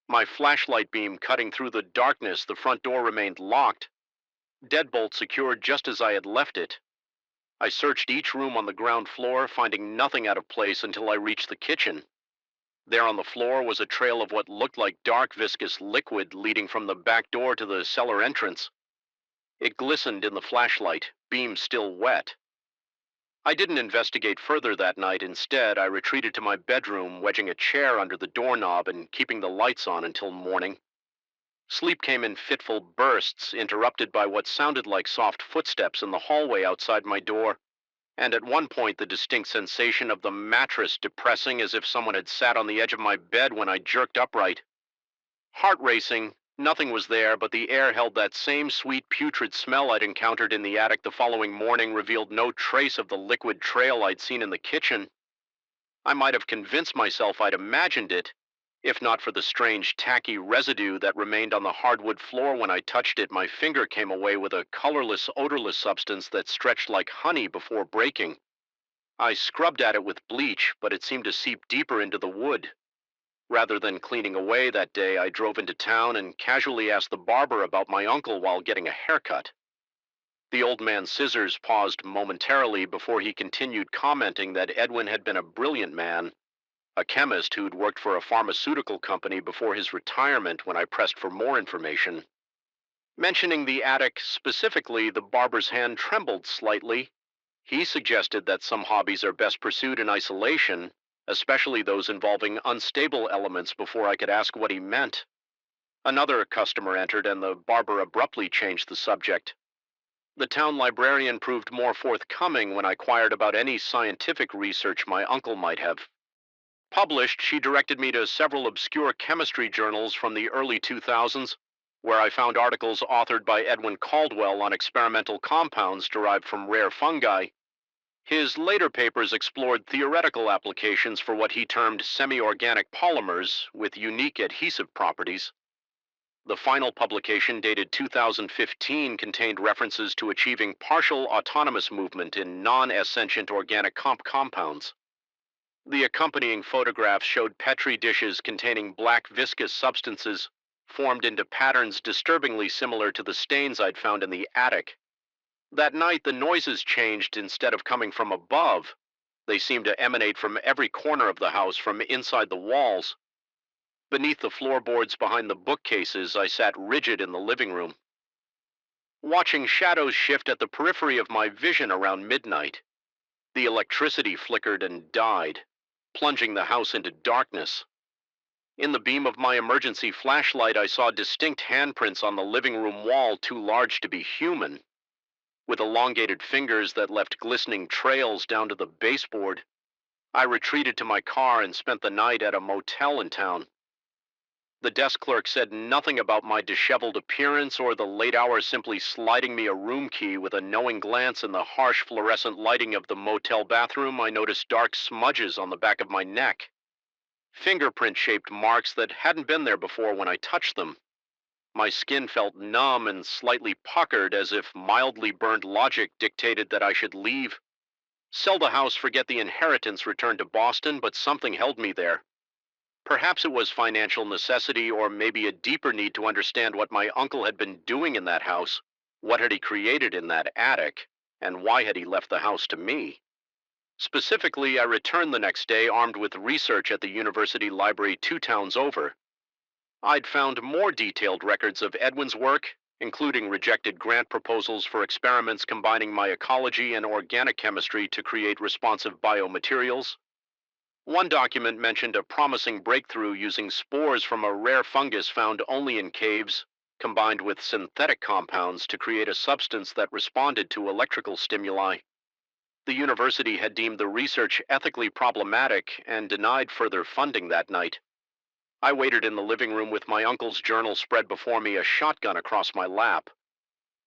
My flashlight beam cutting through the darkness, the front door remained locked, deadbolt secured just as I had left it. I searched each room on the ground floor, finding nothing out of place until I reached the kitchen. There on the floor was a trail of what looked like dark viscous liquid leading from the back door to the cellar entrance. It glistened in the flashlight, beam still wet. I didn't investigate further that night. Instead, I retreated to my bedroom, wedging a chair under the doorknob and keeping the lights on until morning. Sleep came in fitful bursts, interrupted by what sounded like soft footsteps in the hallway outside my door, and at one point the distinct sensation of the mattress depressing as if someone had sat on the edge of my bed when I jerked upright. Heart racing, nothing was there, but the air held that same sweet putrid smell I'd encountered in the attic the following morning, revealed no trace of the liquid trail I'd seen in the kitchen. I might have convinced myself I'd imagined it, if not for the strange tacky residue that remained on the hardwood floor. When I touched it, my finger came away with a colorless, odorless substance that stretched like honey before breaking. I scrubbed at it with bleach, but it seemed to seep deeper into the wood. Rather than cleaning away that day, I drove into town and casually asked the barber about my uncle while getting a haircut. The old man's scissors paused momentarily before he continued, commenting that Edwin had been a brilliant man, a chemist who'd worked for a pharmaceutical company before his retirement. When I pressed for more information, mentioning the attic specifically, the barber's hand trembled slightly. He suggested that some hobbies are best pursued in isolation, especially those involving unstable elements. Before I could ask what he meant, another customer entered and the barber abruptly changed the subject. The town librarian proved more forthcoming when I inquired about any scientific research my uncle might have published. She directed me to several obscure chemistry journals from the early 2000s, where I found articles authored by Edwin Caldwell on experimental compounds derived from rare fungi. His later papers explored theoretical applications for what he termed semi-organic polymers with unique adhesive properties. The final publication, dated 2015, contained references to achieving partial autonomous movement in non-essential organic compounds. The accompanying photographs showed Petri dishes containing black viscous substances formed into patterns disturbingly similar to the stains I'd found in the attic. That night, the noises changed. Instead of coming from above, they seemed to emanate from every corner of the house, from inside the walls. Beneath the floorboards behind the bookcases, I sat rigid in the living room, watching shadows shift at the periphery of my vision around midnight. The electricity flickered and died, plunging the house into darkness. In the beam of my emergency flashlight, I saw distinct handprints on the living room wall, too large to be human, with elongated fingers that left glistening trails down to the baseboard. I retreated to my car and spent the night at a motel in town. The desk clerk said nothing about my disheveled appearance or the late hours, simply sliding me a room key. With a knowing glance in the harsh fluorescent lighting of the motel bathroom, I noticed dark smudges on the back of my neck, fingerprint-shaped marks that hadn't been there before when I touched them. My skin felt numb and slightly puckered, as if mildly burned logic dictated that I should leave. Sell the house, forget the inheritance, return to Boston, but something held me there. Perhaps it was financial necessity, or maybe a deeper need to understand what my uncle had been doing in that house. What had he created in that attic, and why had he left the house to me? Specifically, I returned the next day armed with research at the university library 2 towns over. I'd found more detailed records of Edwin's work, including rejected grant proposals for experiments combining mycology and organic chemistry to create responsive biomaterials. One document mentioned a promising breakthrough using spores from a rare fungus found only in caves, combined with synthetic compounds to create a substance that responded to electrical stimuli. The university had deemed the research ethically problematic and denied further funding that night. I waited in the living room with my uncle's journal spread before me, a shotgun across my lap.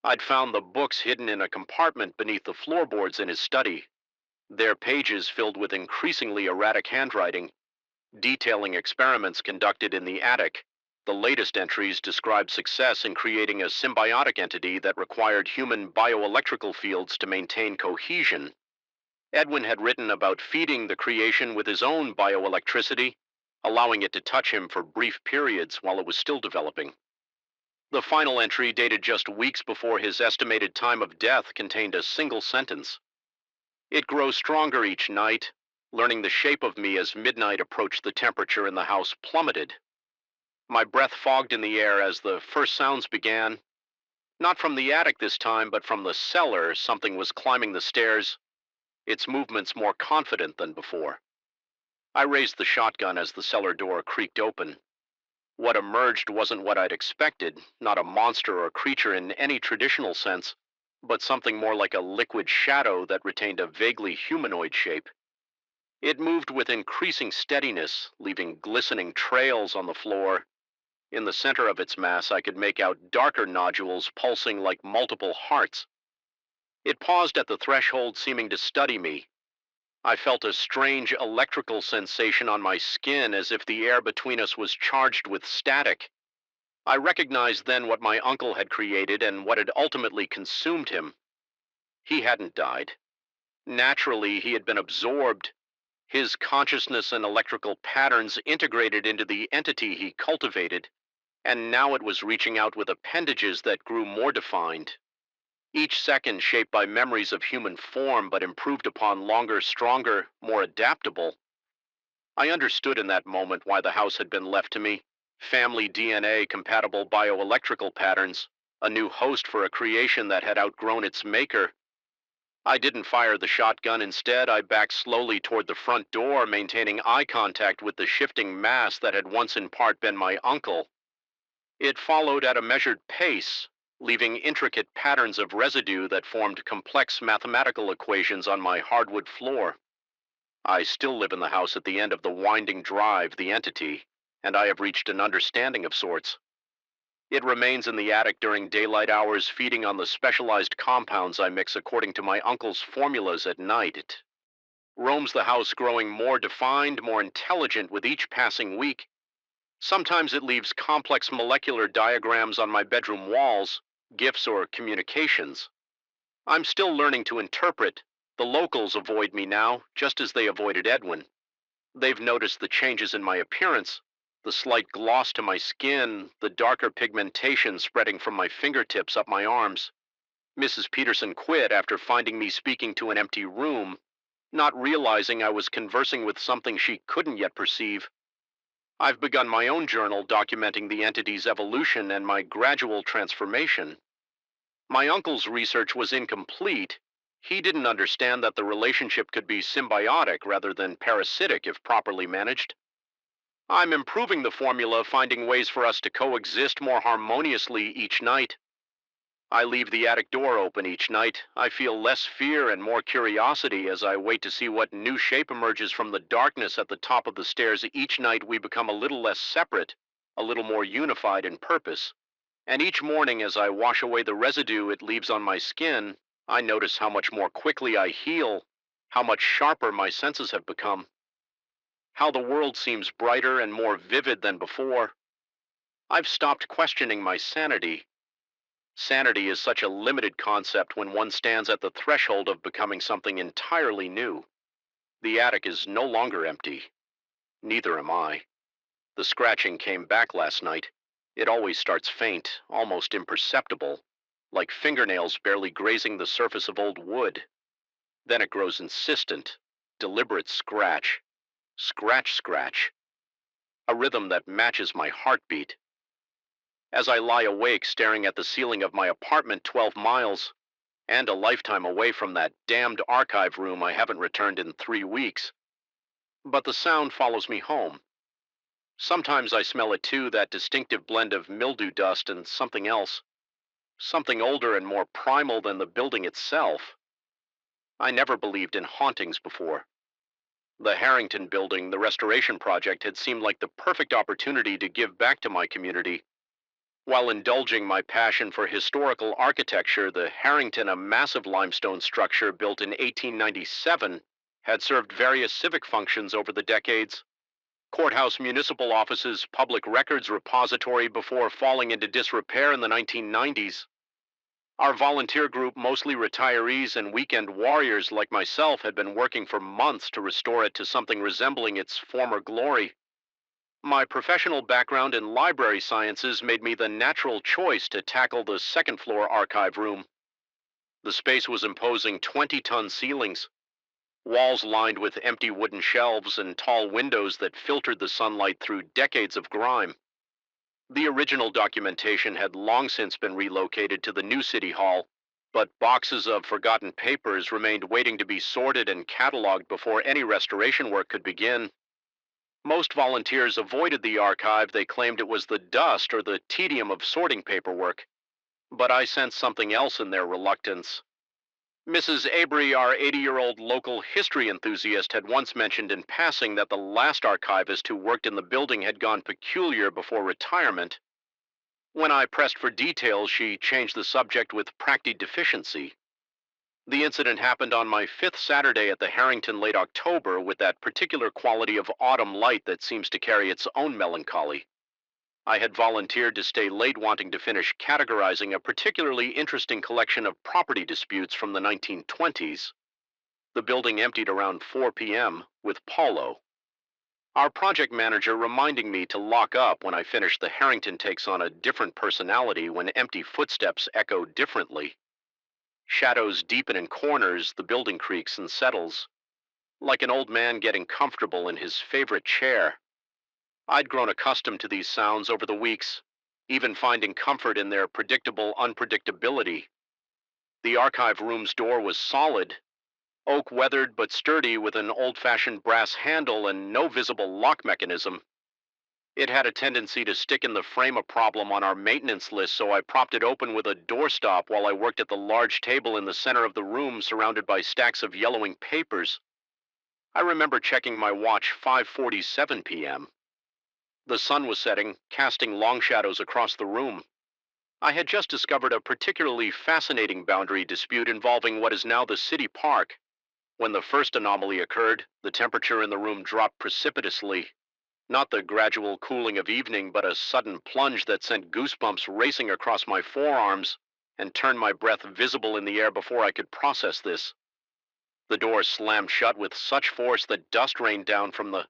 I'd found the books hidden in a compartment beneath the floorboards in his study, their pages filled with increasingly erratic handwriting, detailing experiments conducted in the attic. The latest entries described success in creating a symbiotic entity that required human bioelectrical fields to maintain cohesion. Edwin had written about feeding the creation with his own bioelectricity, allowing it to touch him for brief periods while it was still developing. The final entry, dated just weeks before his estimated time of death, contained a single sentence: It grows stronger each night, learning the shape of me as midnight approached. The temperature in the house plummeted. My breath fogged in the air as the first sounds began. Not from the attic this time, but from the cellar. Something was climbing the stairs, its movements more confident than before. I raised the shotgun as the cellar door creaked open. What emerged wasn't what I'd expected, not a monster or creature in any traditional sense, but something more like a liquid shadow that retained a vaguely humanoid shape. It moved with increasing steadiness, leaving glistening trails on the floor. In the center of its mass, I could make out darker nodules pulsing like multiple hearts. It paused at the threshold, seeming to study me. I felt a strange electrical sensation on my skin, as if the air between us was charged with static. I recognized then what my uncle had created and what had ultimately consumed him. He hadn't died. Naturally, he had been absorbed. His consciousness and electrical patterns integrated into the entity he cultivated, and now it was reaching out with appendages that grew more defined. Each second shaped by memories of human form, but improved upon, longer, stronger, more adaptable. I understood in that moment why the house had been left to me. Family DNA compatible bioelectrical patterns, a new host for a creation that had outgrown its maker. I didn't fire the shotgun. Instead, I backed slowly toward the front door, maintaining eye contact with the shifting mass that had once in part been my uncle. It followed at a measured pace, leaving intricate patterns of residue that formed complex mathematical equations on my hardwood floor. I still live in the house at the end of the winding drive, the entity, and I have reached an understanding of sorts. It remains in the attic during daylight hours, feeding on the specialized compounds I mix according to my uncle's formulas at night. It roams the house, growing more defined, more intelligent with each passing week. Sometimes it leaves complex molecular diagrams on my bedroom walls, gifts or communications. I'm still learning to interpret. The locals avoid me now, just as they avoided Edwin. They've noticed the changes in my appearance, the slight gloss to my skin, the darker pigmentation spreading from my fingertips up my arms. Mrs. Peterson quit after finding me speaking to an empty room, not realizing I was conversing with something she couldn't yet perceive. I've begun my own journal documenting the entity's evolution and my gradual transformation. My uncle's research was incomplete. He didn't understand that the relationship could be symbiotic rather than parasitic if properly managed. I'm improving the formula, finding ways for us to coexist more harmoniously each night. I leave the attic door open each night. I feel less fear and more curiosity as I wait to see what new shape emerges from the darkness at the top of the stairs. Each night we become a little less separate, a little more unified in purpose. And each morning as I wash away the residue it leaves on my skin, I notice how much more quickly I heal, how much sharper my senses have become, how the world seems brighter and more vivid than before. I've stopped questioning my sanity. Sanity is such a limited concept when one stands at the threshold of becoming something entirely new. The attic is no longer empty. Neither am I. The scratching came back last night. It always starts faint, almost imperceptible, like fingernails barely grazing the surface of old wood. Then it grows insistent, deliberate scratch. Scratch, scratch. A rhythm that matches my heartbeat. As I lie awake staring at the ceiling of my apartment 12 miles, and a lifetime away from that damned archive room I haven't returned in 3 weeks. But the sound follows me home. Sometimes I smell it too, that distinctive blend of mildew dust and something else. Something older and more primal than the building itself. I never believed in hauntings before. The Harrington building, the restoration project, had seemed like the perfect opportunity to give back to my community. While indulging my passion for historical architecture, the Harrington, a massive limestone structure built in 1897, had served various civic functions over the decades. Courthouse, municipal offices, public records repository before falling into disrepair in the 1990s. Our volunteer group, mostly retirees and weekend warriors like myself, had been working for months to restore it to something resembling its former glory. My professional background in library sciences made me the natural choice to tackle the second floor archive room. The space was imposing 20-ton ceilings, walls lined with empty wooden shelves and tall windows that filtered the sunlight through decades of grime. The original documentation had long since been relocated to the new city hall, but boxes of forgotten papers remained waiting to be sorted and cataloged before any restoration work could begin. Most volunteers avoided the archive. They claimed it was the dust or the tedium of sorting paperwork, but I sensed something else in their reluctance. Mrs. Avery, our 80-year-old local history enthusiast, had once mentioned in passing that the last archivist who worked in the building had gone peculiar before retirement. When I pressed for details, she changed the subject with practideficiency. The incident happened on my fifth Saturday at the Harrington late October, with that particular quality of autumn light that seems to carry its own melancholy. I had volunteered to stay late, wanting to finish categorizing a particularly interesting collection of property disputes from the 1920s. The building emptied around 4 p.m. with Paulo, our project manager, reminding me to lock up when I finished. The Harrington takes on a different personality when empty footsteps echo differently. Shadows deepen in corners, the building creaks and settles, like an old man getting comfortable in his favorite chair. I'd grown accustomed to these sounds over the weeks, even finding comfort in their predictable unpredictability. The archive room's door was solid, oak weathered but sturdy, with an old-fashioned brass handle and no visible lock mechanism. It had a tendency to stick in the frame, a problem on our maintenance list, so I propped it open with a doorstop while I worked at the large table in the center of the room, surrounded by stacks of yellowing papers. I remember checking my watch, 5:47 p.m. The sun was setting, casting long shadows across the room. I had just discovered a particularly fascinating boundary dispute involving what is now the city park. When the first anomaly occurred, the temperature in the room dropped precipitously. Not the gradual cooling of evening, but a sudden plunge that sent goosebumps racing across my forearms and turned my breath visible in the air before I could process this. The door slammed shut with such force that dust rained down from the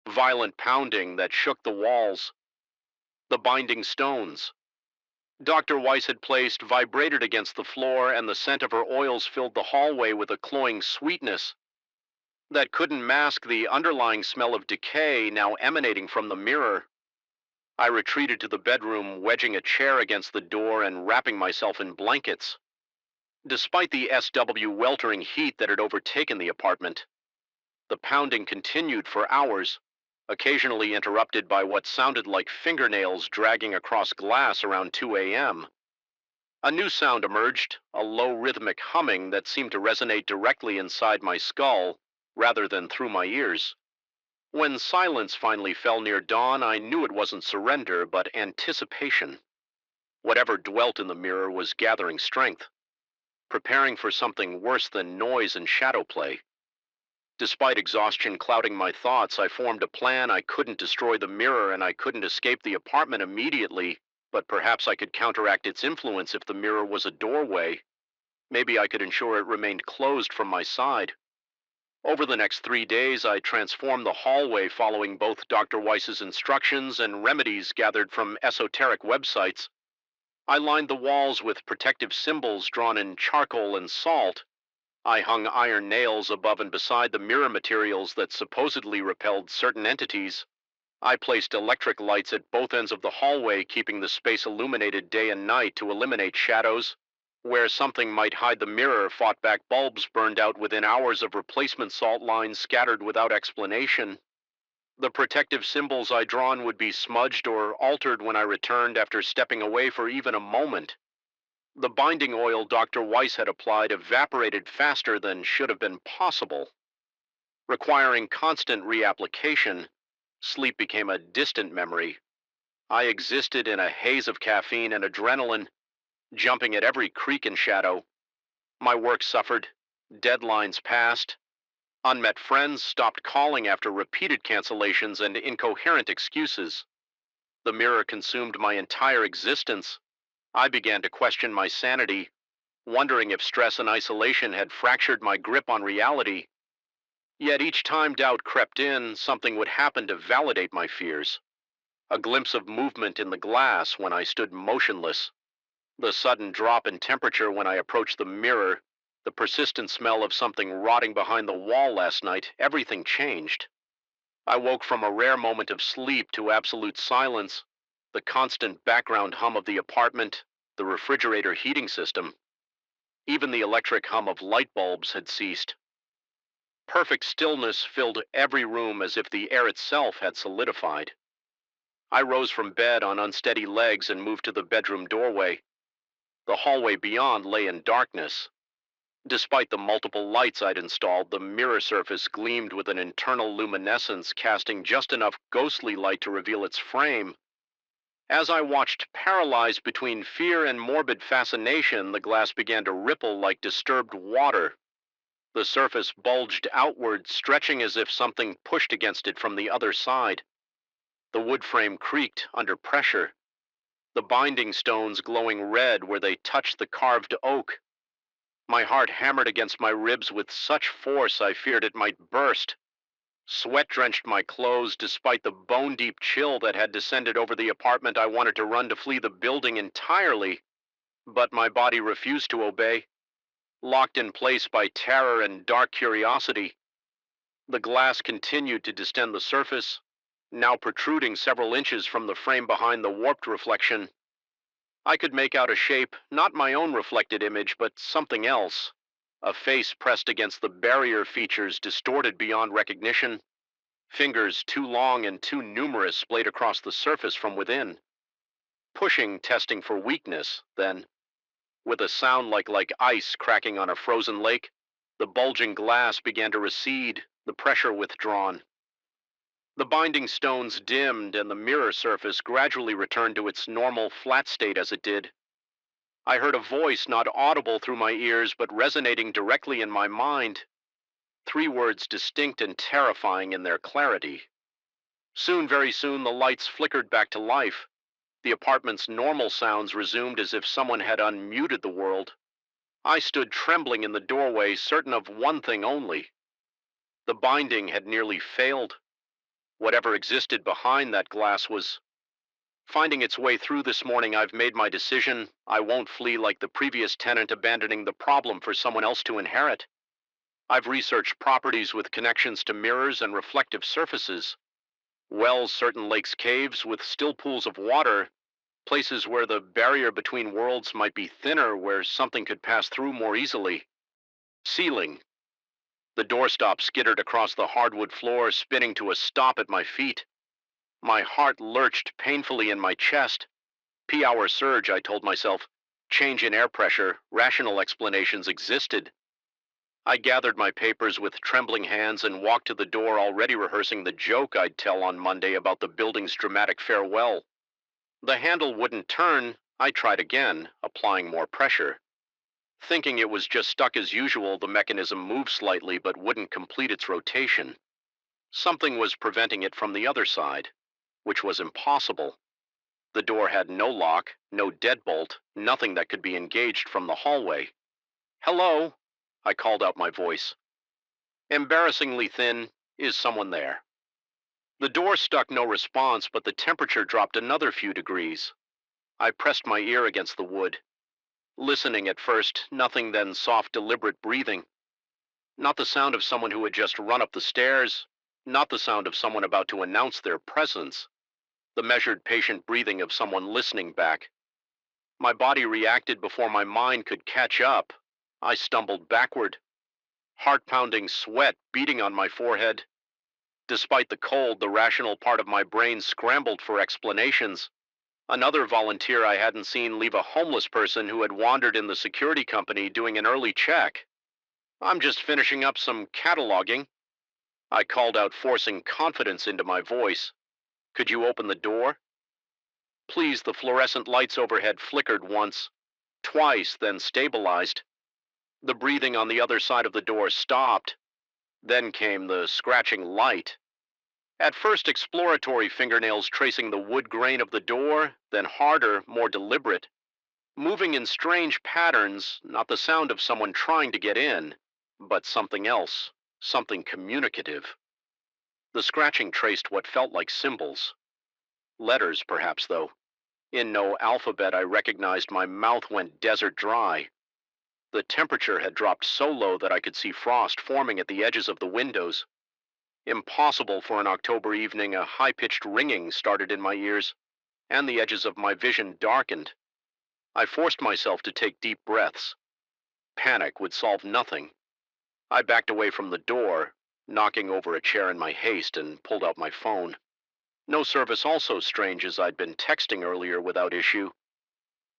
violent pounding that shook the walls. The binding stones Dr. Weiss had placed vibrated against the floor, and the scent of her oils filled the hallway with a cloying sweetness that couldn't mask the underlying smell of decay now emanating from the mirror. I retreated to the bedroom, wedging a chair against the door and wrapping myself in blankets. Despite the SW weltering heat that had overtaken the apartment, the pounding continued for hours, occasionally interrupted by what sounded like fingernails dragging across glass around 2 a.m. A new sound emerged, a low rhythmic humming that seemed to resonate directly inside my skull rather than through my ears. When silence finally fell near dawn, I knew it wasn't surrender, but anticipation. Whatever dwelt in the mirror was gathering strength, preparing for something worse than noise and shadow play. Despite exhaustion clouding my thoughts, I formed a plan. I couldn't destroy the mirror, and I couldn't escape the apartment immediately, but perhaps I could counteract its influence if the mirror was a doorway. Maybe I could ensure it remained closed from my side. Over the next 3 days, I transformed the hallway, following both Dr. Weiss's instructions and remedies gathered from esoteric websites. I lined the walls with protective symbols drawn in charcoal and salt. I hung iron nails above and beside the mirror materials that supposedly repelled certain entities. I placed electric lights at both ends of the hallway, keeping the space illuminated day and night to eliminate shadows. Where something might hide the mirror, fought back bulbs burned out within hours of replacement salt lines scattered without explanation. The protective symbols I'd drawn would be smudged or altered when I returned after stepping away for even a moment. The binding oil Dr. Weiss had applied evaporated faster than should have been possible. Requiring constant reapplication, sleep became a distant memory. I existed in a haze of caffeine and adrenaline, jumping at every creak and shadow. My work suffered, deadlines passed, unmet friends stopped calling after repeated cancellations and incoherent excuses. The mirror consumed my entire existence. I began to question my sanity, wondering if stress and isolation had fractured my grip on reality. Yet each time doubt crept in, something would happen to validate my fears. A glimpse of movement in the glass when I stood motionless, the sudden drop in temperature when I approached the mirror, The persistent smell of something rotting behind the wall last night, everything changed. I woke from a rare moment of sleep to absolute silence, the constant background hum of the apartment, the refrigerator heating system. Even the electric hum of light bulbs had ceased. Perfect stillness filled every room as if the air itself had solidified. I rose from bed on unsteady legs and moved to the bedroom doorway. The hallway beyond lay in darkness. Despite the multiple lights I'd installed, the mirror surface gleamed with an internal luminescence, casting just enough ghostly light to reveal its frame. As I watched, paralyzed between fear and morbid fascination, the glass began to ripple like disturbed water. The surface bulged outward, stretching as if something pushed against it from the other side. The wood frame creaked under pressure, the binding stones glowing red where they touched the carved oak. My heart hammered against my ribs with such force I feared it might burst. Sweat drenched my clothes despite the bone-deep chill that had descended over the apartment. I wanted to run to flee the building entirely, but my body refused to obey, locked in place by terror and dark curiosity. The glass continued to distend the surface, now protruding several inches from the frame behind the warped reflection. I could make out a shape, not my own reflected image, but something else. A face pressed against the barrier features, distorted beyond recognition. Fingers too long and too numerous splayed across the surface from within. Pushing, testing for weakness, then, with a sound like ice cracking on a frozen lake, the bulging glass began to recede, the pressure withdrawn. The binding stones dimmed and the mirror surface gradually returned to its normal flat state as it did. I heard a voice not audible through my ears but resonating directly in my mind. 3 words distinct and terrifying in their clarity. Soon, very soon, the lights flickered back to life. The apartment's normal sounds resumed as if someone had unmuted the world. I stood trembling in the doorway, certain of one thing only. The binding had nearly failed. Whatever existed behind that glass was finding its way through this morning. I've made my decision. I won't flee like the previous tenant, abandoning the problem for someone else to inherit. I've researched properties with connections to mirrors and reflective surfaces. Wells, certain lakes, caves with still pools of water, places where the barrier between worlds might be thinner, where something could pass through more easily. Ceiling. The doorstop skittered across the hardwood floor, spinning to a stop at my feet. My heart lurched painfully in my chest. P-hour surge, I told myself. Change in air pressure, rational explanations existed. I gathered my papers with trembling hands and walked to the door, already rehearsing the joke I'd tell on Monday about the building's dramatic farewell. The handle wouldn't turn. I tried again, applying more pressure. Thinking it was just stuck as usual, the mechanism moved slightly but wouldn't complete its rotation. Something was preventing it from the other side, which was impossible. The door had no lock, no deadbolt, nothing that could be engaged from the hallway. "Hello?" I called out my voice. Embarrassingly thin. "Is someone there?" The door stuck no response, but the temperature dropped another few degrees. I pressed my ear against the wood. Listening at first, nothing, then soft, deliberate breathing. Not the sound of someone who had just run up the stairs, not the sound of someone about to announce their presence. The measured, patient breathing of someone listening back. My body reacted before my mind could catch up. I stumbled backward, heart-pounding sweat beating on my forehead. Despite the cold, the rational part of my brain scrambled for explanations. Another volunteer I hadn't seen leave a homeless person who had wandered in the security company doing an early check. "I'm just finishing up some cataloging," I called out, forcing confidence into my voice. "Could you open the door?" Please, the fluorescent lights overhead flickered once, twice, then stabilized. The breathing on the other side of the door stopped. Then came the scratching light. At first, exploratory fingernails tracing the wood grain of the door, then harder, more deliberate. Moving in strange patterns, not the sound of someone trying to get in, but something else, something communicative. The scratching traced what felt like symbols. Letters, perhaps, though. In no alphabet I recognized. My mouth went desert dry. The temperature had dropped so low that I could see frost forming at the edges of the windows. Impossible for an October evening, a high-pitched ringing started in my ears, and the edges of my vision darkened. I forced myself to take deep breaths. Panic would solve nothing. I backed away from the door, knocking over a chair in my haste, and pulled out my phone. No service, also strange, as I'd been texting earlier without issue.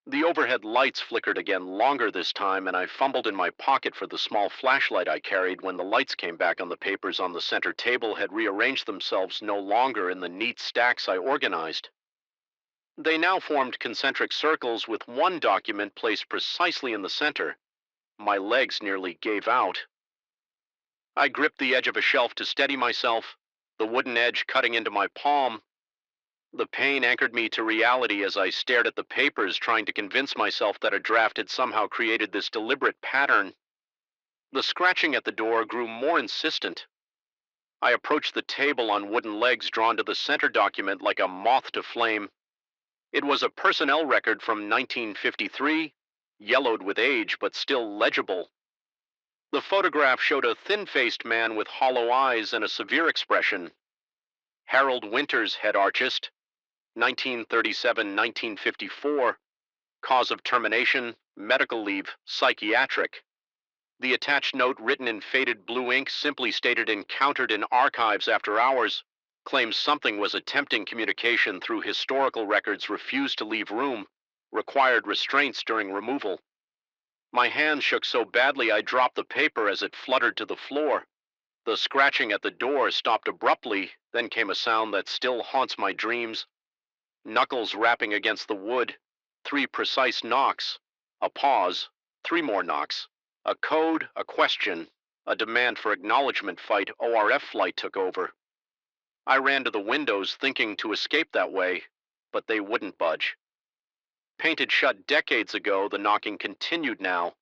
The overhead lights flickered again, longer this time, and I fumbled in my pocket for the small flashlight I carried when the lights came back on the papers on the center table had rearranged themselves no longer in the neat stacks I organized. They now formed concentric circles with one document placed precisely in the center. My legs nearly gave out. I gripped the edge of a shelf to steady myself, the wooden edge cutting into my palm. The pain anchored me to reality as I stared at the papers, trying to convince myself that a draft had somehow created this deliberate pattern. The scratching at the door grew more insistent. I approached the table on wooden legs drawn to the center document like a moth to flame. It was a personnel record from 1953, yellowed with age but still legible. The photograph showed a thin-faced man with hollow eyes and a severe expression. Harold Winters, head archist, 1937-1954, cause of termination, medical leave, psychiatric. The attached note, written in faded blue ink, simply stated encountered in archives after hours, claims something was attempting communication through historical records, refused to leave room, required restraints during removal. My hand shook so badly I dropped the paper as it fluttered to the floor. The scratching at the door stopped abruptly, then came a sound that still haunts my dreams. Knuckles rapping against the wood, 3 precise knocks, a pause, 3 more knocks, a code, a question, a demand for acknowledgement fight. ORF flight took over. I ran to the windows thinking to escape that way, but they wouldn't budge. Painted shut decades ago, the knocking continued now.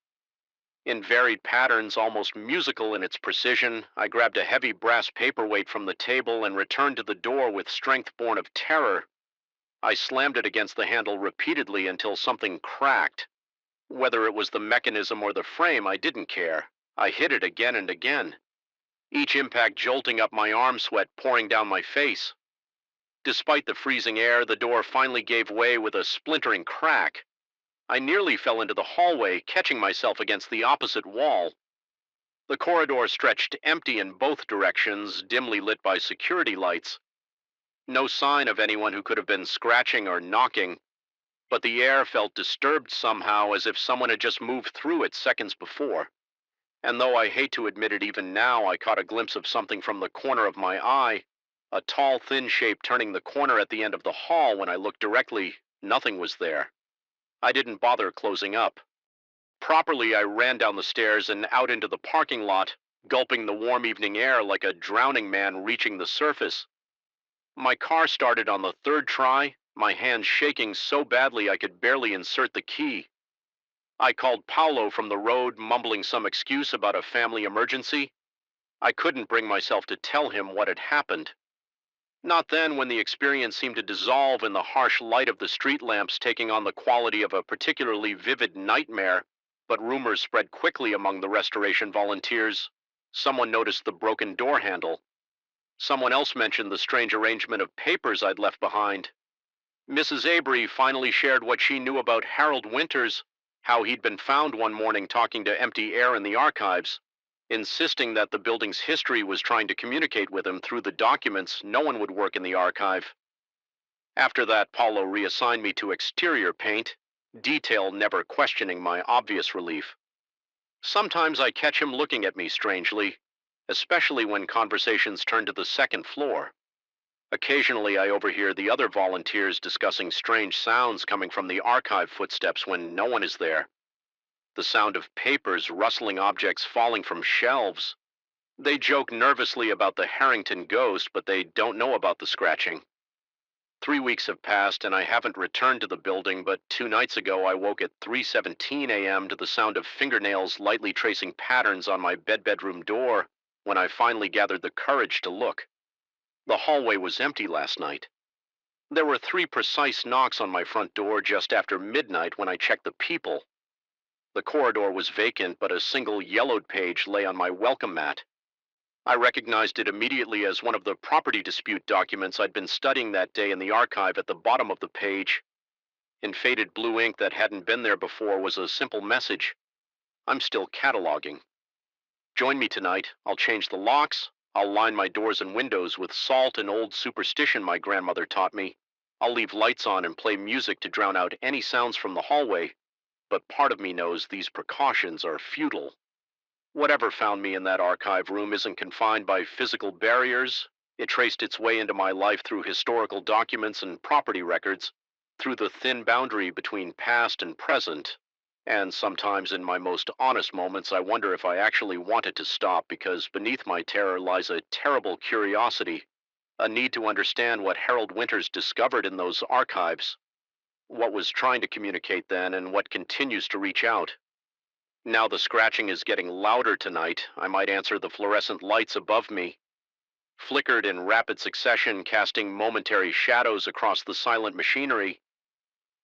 In varied patterns, almost musical in its precision, I grabbed a heavy brass paperweight from the table and returned to the door with strength born of terror. I slammed it against the handle repeatedly until something cracked. Whether it was the mechanism or the frame, I didn't care. I hit it again and again, each impact jolting up my arm, sweat pouring down my face. Despite the freezing air, the door finally gave way with a splintering crack. I nearly fell into the hallway, catching myself against the opposite wall. The corridor stretched empty in both directions, dimly lit by security lights. No sign of anyone who could have been scratching or knocking, but the air felt disturbed somehow, as if someone had just moved through it seconds before. And though I hate to admit it even now, I caught a glimpse of something from the corner of my eye, a tall, thin shape turning the corner at the end of the hall. When I looked directly, nothing was there. I didn't bother closing up. Properly, I ran down the stairs and out into the parking lot, gulping the warm evening air like a drowning man reaching the surface. My car started on the 3rd try, my hands shaking so badly I could barely insert the key. I called Paolo from the road, mumbling some excuse about a family emergency. I couldn't bring myself to tell him what had happened. Not then, when the experience seemed to dissolve in the harsh light of the street lamps, taking on the quality of a particularly vivid nightmare, but rumors spread quickly among the restoration volunteers. Someone noticed the broken door handle. Someone else mentioned the strange arrangement of papers I'd left behind. Mrs. Avery finally shared what she knew about Harold Winters, how he'd been found one morning talking to empty air in the archives, insisting that the building's history was trying to communicate with him through the documents. No one would work in the archive. After that, Paulo reassigned me to exterior paint, detail never questioning my obvious relief. Sometimes I catch him looking at me strangely, especially when conversations turn to the 2nd floor. Occasionally, I overhear the other volunteers discussing strange sounds coming from the archive footsteps when no one is there. The sound of papers, rustling objects falling from shelves. They joke nervously about the Harrington ghost, but they don't know about the scratching. 3 weeks have passed and I haven't returned to the building, but 2 nights ago I woke at 3:17 a.m. to the sound of fingernails lightly tracing patterns on my bedroom door when I finally gathered the courage to look. The hallway was empty last night. There were 3 precise knocks on my front door just after midnight when I checked the people. The corridor was vacant, but a single yellowed page lay on my welcome mat. I recognized it immediately as one of the property dispute documents I'd been studying that day in the archive. At the bottom of the page, in faded blue ink that hadn't been there before, was a simple message: I'm still cataloging. Join me tonight. I'll change the locks. I'll line my doors and windows with salt and old superstition my grandmother taught me. I'll leave lights on and play music to drown out any sounds from the hallway, but part of me knows these precautions are futile. Whatever found me in that archive room isn't confined by physical barriers. It traced its way into my life through historical documents and property records, through the thin boundary between past and present. And sometimes in my most honest moments, I wonder if I actually want it to stop, because beneath my terror lies a terrible curiosity, a need to understand what Harold Winters discovered in those archives, what was trying to communicate then and what continues to reach out. Now the scratching is getting louder tonight. I might answer the fluorescent lights above me, flickered in rapid succession, casting momentary shadows across the silent machinery.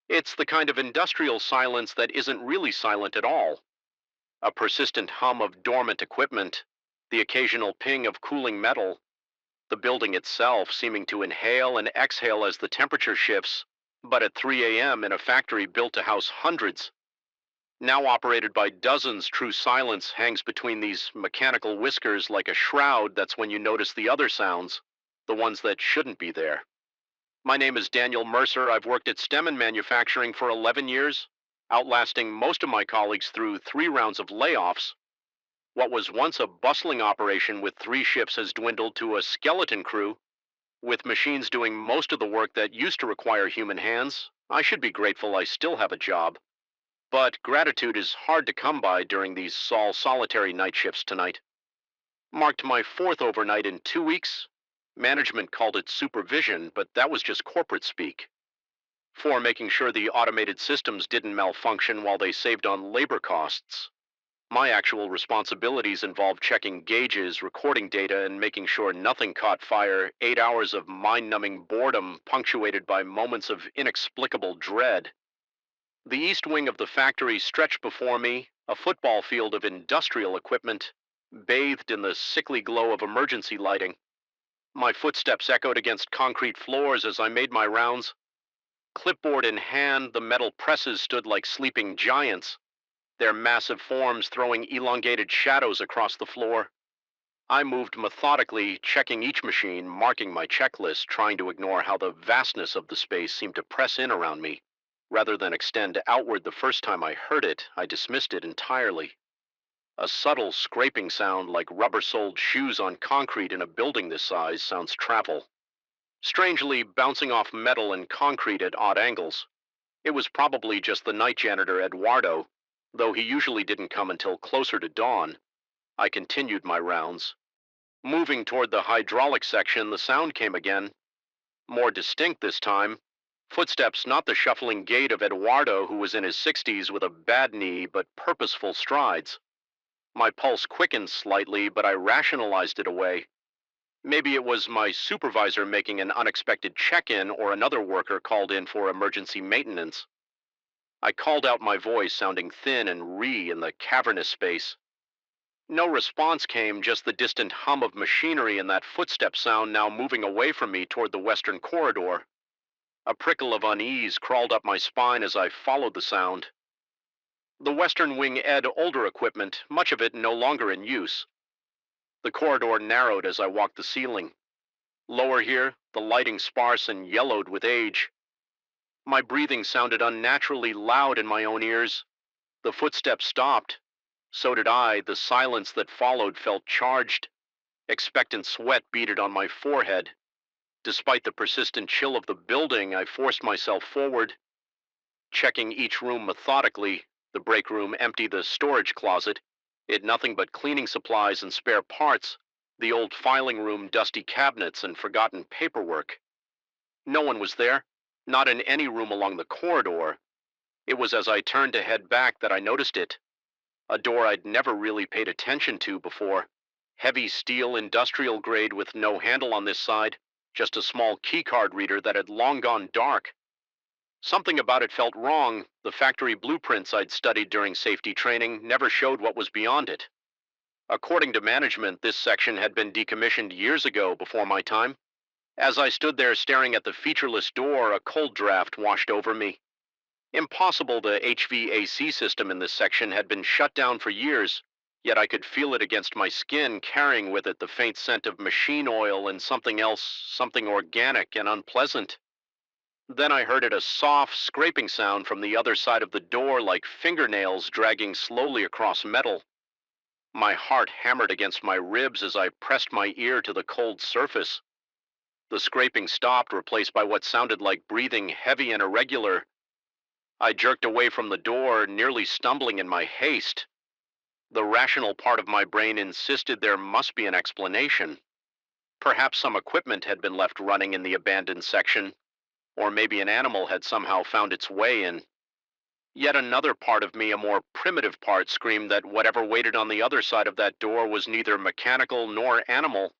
It's the kind of industrial silence that isn't really silent at all. A persistent hum of dormant equipment, the occasional ping of cooling metal, the building itself seeming to inhale and exhale as the temperature shifts, but at 3 a.m. in a factory built to house hundreds, now operated by dozens. True silence hangs between these mechanical whiskers like a shroud. That's when you notice the other sounds, the ones that shouldn't be there. My name is Daniel Mercer. I've worked at Stemman Manufacturing for 11 years, outlasting most of my colleagues through 3 rounds of layoffs. What was once a bustling operation with 3 shifts has dwindled to a skeleton crew, with machines doing most of the work that used to require human hands. I should be grateful I still have a job. But gratitude is hard to come by during these solitary night shifts tonight. Marked my 4th overnight in 2 weeks. Management called it supervision, but that was just corporate speak for making sure the automated systems didn't malfunction while they saved on labor costs. My actual responsibilities involved checking gauges, recording data, and making sure nothing caught fire. 8 hours of mind-numbing boredom punctuated by moments of inexplicable dread. The east wing of the factory stretched before me, a football field of industrial equipment, bathed in the sickly glow of emergency lighting. My footsteps echoed against concrete floors as I made my rounds. Clipboard in hand, the metal presses stood like sleeping giants, their massive forms throwing elongated shadows across the floor. I moved methodically, checking each machine, marking my checklist, trying to ignore how the vastness of the space seemed to press in around me. Rather than extend outward. The first time I heard it, I dismissed it entirely. A subtle scraping sound, like rubber-soled shoes on concrete in a building this size, sounds travel, strangely bouncing off metal and concrete at odd angles. It was probably just the night janitor, Eduardo, though he usually didn't come until closer to dawn. I continued my rounds. Moving toward the hydraulic section, the sound came again, more distinct this time. Footsteps, not the shuffling gait of Eduardo, who was in his 60s with a bad knee, but purposeful strides. My pulse quickened slightly, but I rationalized it away. Maybe it was my supervisor making an unexpected check-in, or another worker called in for emergency maintenance. I called out my voice, sounding thin and in the cavernous space. No response came, just the distant hum of machinery and that footstep sound now moving away from me toward the western corridor. A prickle of unease crawled up my spine as I followed the sound. The western wing older equipment, much of it no longer in use. The corridor narrowed as I walked the ceiling. Lower here, the lighting sparse and yellowed with age. My breathing sounded unnaturally loud in my own ears. The footsteps stopped. So did I. The silence that followed felt charged. Expectant sweat beaded on my forehead. Despite the persistent chill of the building, I forced myself forward, checking each room methodically. The break room empty, the storage closet, it nothing but cleaning supplies and spare parts, the old filing room, dusty cabinets and forgotten paperwork. No one was there, not in any room along the corridor. It was as I turned to head back that I noticed it. A door I'd never really paid attention to before. Heavy steel, industrial grade, with no handle on this side. Just a small keycard reader that had long gone dark. Something about it felt wrong. The factory blueprints I'd studied during safety training never showed what was beyond it. According to management, this section had been decommissioned years ago before my time. As I stood there staring at the featureless door, a cold draft washed over me. Impossible, the HVAC system in this section had been shut down for years, yet I could feel it against my skin, carrying with it the faint scent of machine oil and something else, something organic and unpleasant. Then I heard a soft, scraping sound from the other side of the door, like fingernails dragging slowly across metal. My heart hammered against my ribs as I pressed my ear to the cold surface. The scraping stopped, replaced by what sounded like breathing, heavy and irregular. I jerked away from the door, nearly stumbling in my haste. The rational part of my brain insisted there must be an explanation. Perhaps some equipment had been left running in the abandoned section, or maybe an animal had somehow found its way in. Yet another part of me, a more primitive part, screamed that whatever waited on the other side of that door was neither mechanical nor animal.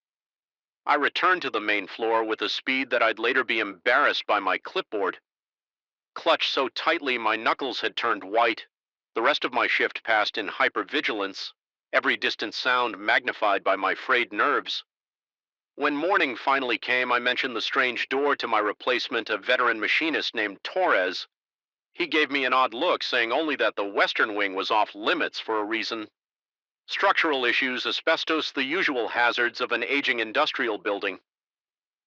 I returned to the main floor with a speed that I'd later be embarrassed by my clipboard. Clutched so tightly my knuckles had turned white. The rest of my shift passed in hypervigilance, every distant sound magnified by my frayed nerves. When morning finally came, I mentioned the strange door to my replacement, a veteran machinist named Torres. He gave me an odd look, saying only that the western wing was off limits for a reason. Structural issues, asbestos, the usual hazards of an aging industrial building.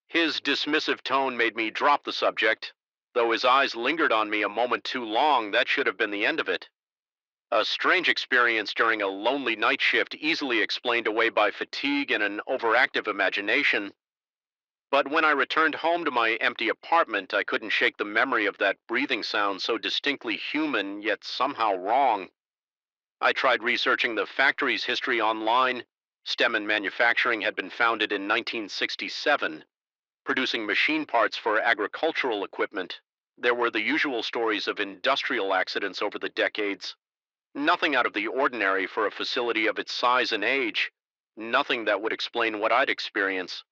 His dismissive tone made me drop the subject. Though his eyes lingered on me a moment too long, that should have been the end of it. A strange experience during a lonely night shift, easily explained away by fatigue and an overactive imagination. But when I returned home to my empty apartment, I couldn't shake the memory of that breathing sound, so distinctly human, yet somehow wrong. I tried researching the factory's history online. Stemman Manufacturing had been founded in 1967, producing machine parts for agricultural equipment. There were the usual stories of industrial accidents over the decades. Nothing out of the ordinary for a facility of its size and age. Nothing that would explain what I'd experience.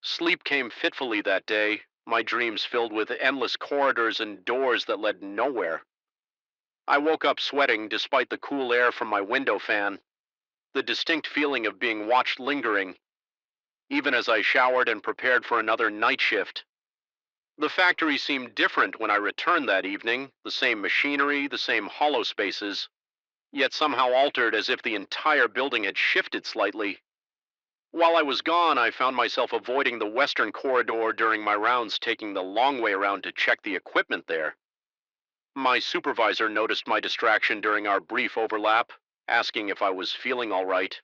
Sleep came fitfully that day, my dreams filled with endless corridors and doors that led nowhere. I woke up sweating despite the cool air from my window fan, the distinct feeling of being watched lingering, even as I showered and prepared for another night shift. The factory seemed different when I returned that evening, the same machinery, the same hollow spaces, yet somehow altered, as if the entire building had shifted slightly. While I was gone, I found myself avoiding the western corridor during my rounds, taking the long way around to check the equipment there. My supervisor noticed my distraction during our brief overlap, asking if I was feeling all right.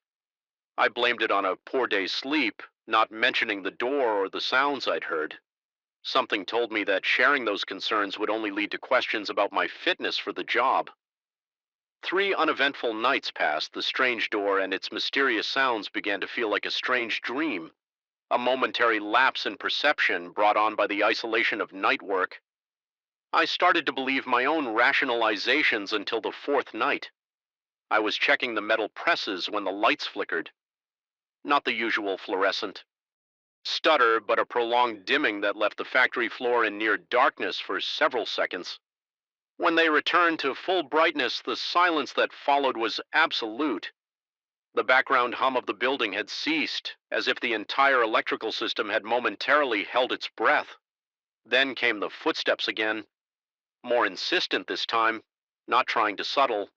I blamed it on a poor day's sleep, not mentioning the door or the sounds I'd heard. Something told me that sharing those concerns would only lead to questions about my fitness for the job. 3 uneventful nights passed. The strange door and its mysterious sounds began to feel like a strange dream, a momentary lapse in perception brought on by the isolation of night work. I started to believe my own rationalizations until the fourth night. I was checking the metal presses when the lights flickered. Not the usual fluorescent stutter, but a prolonged dimming that left the factory floor in near darkness for several seconds. When they returned to full brightness, the silence that followed was absolute. The background hum of the building had ceased, as if the entire electrical system had momentarily held its breath. Then came the footsteps again, more insistent this time, not trying to settle,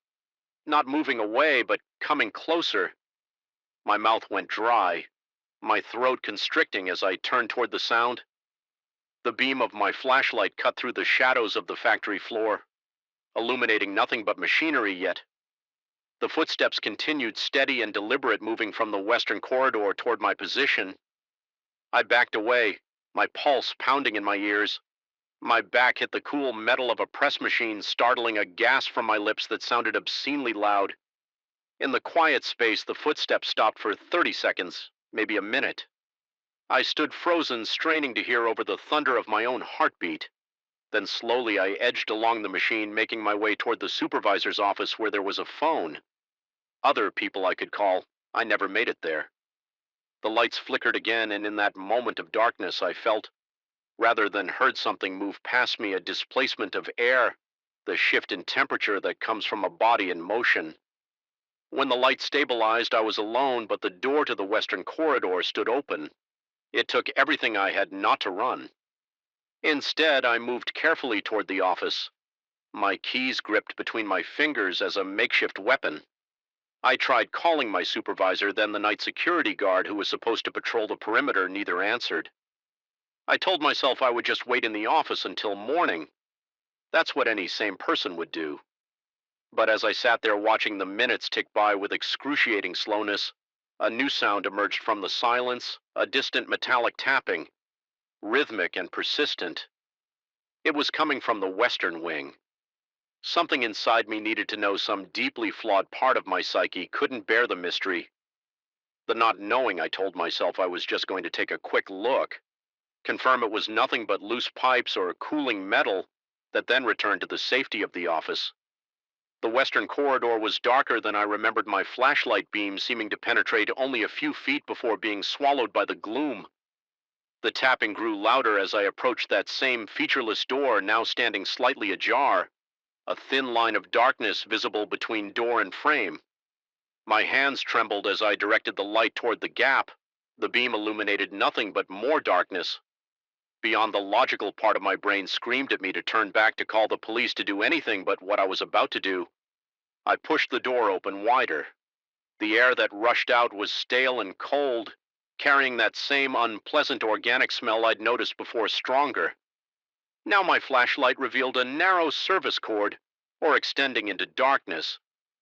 not moving away, but coming closer. My mouth went dry, my throat constricting as I turned toward the sound. The beam of my flashlight cut through the shadows of the factory floor, illuminating nothing but machinery yet. The footsteps continued, steady and deliberate, moving from the western corridor toward my position. I backed away, my pulse pounding in my ears. My back hit the cool metal of a press machine, startling a gasp from my lips that sounded obscenely loud. In the quiet space, the footsteps stopped for 30 seconds, maybe a minute. I stood frozen, straining to hear over the thunder of my own heartbeat. Then slowly I edged along the machine, making my way toward the supervisor's office where there was a phone. Other people I could call. I never made it there. The lights flickered again, and in that moment of darkness I felt rather than heard something move past me, a displacement of air, the shift in temperature that comes from a body in motion. When the light stabilized, I was alone, but the door to the western corridor stood open. It took everything I had not to run. Instead, I moved carefully toward the office, my keys gripped between my fingers as a makeshift weapon. I tried calling my supervisor, then the night security guard who was supposed to patrol the perimeter neither answered. I told myself I would just wait in the office until morning. That's what any sane person would do. But as I sat there watching the minutes tick by with excruciating slowness, a new sound emerged from the silence, a distant metallic tapping, rhythmic and persistent. It was coming from the western wing. Something inside me needed to know some deeply flawed part of my psyche couldn't bear the mystery. The not knowing, I told myself I was just going to take a quick look, confirm it was nothing but loose pipes or cooling metal, that then returned to the safety of the office. The western corridor was darker than I remembered, my flashlight beam seeming to penetrate only a few feet before being swallowed by the gloom. The tapping grew louder as I approached that same featureless door, now standing slightly ajar, a thin line of darkness visible between door and frame. My hands trembled as I directed the light toward the gap. The beam illuminated nothing but more darkness. Beyond, the logical part of my brain screamed at me to turn back, to call the police, to do anything but what I was about to do. I pushed the door open wider. The air that rushed out was stale and cold, carrying that same unpleasant organic smell I'd noticed before, stronger. Now my flashlight revealed a narrow service cord, or extending into darkness,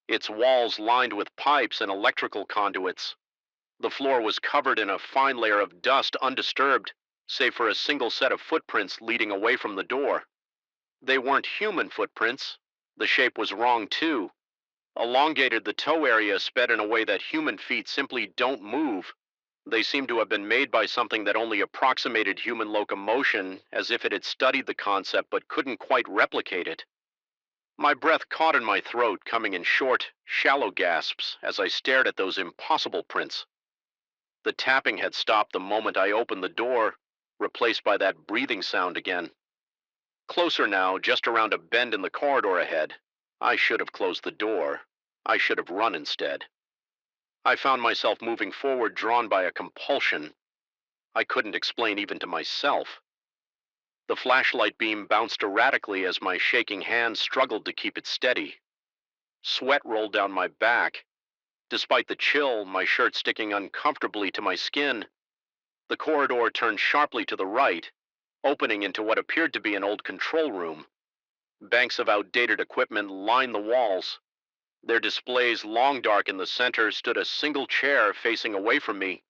its walls lined with pipes and electrical conduits. The floor was covered in a fine layer of dust, undisturbed, save for a single set of footprints leading away from the door. They weren't human footprints. The shape was wrong, too. Elongated, the toe area sped in a way that human feet simply don't move. They seemed to have been made by something that only approximated human locomotion, as if it had studied the concept but couldn't quite replicate it. My breath caught in my throat, coming in short, shallow gasps as I stared at those impossible prints. The tapping had stopped the moment I opened the door, replaced by that breathing sound again. Closer now, just around a bend in the corridor ahead. I should have closed the door. I should have run instead. I found myself moving forward, drawn by a compulsion I couldn't explain even to myself. The flashlight beam bounced erratically as my shaking hands struggled to keep it steady. Sweat rolled down my back. Despite the chill, my shirt sticking uncomfortably to my skin, the corridor turned sharply to the right, opening into what appeared to be an old control room. Banks of outdated equipment lined the walls. Their displays long dark in the center stood a single chair facing away from me.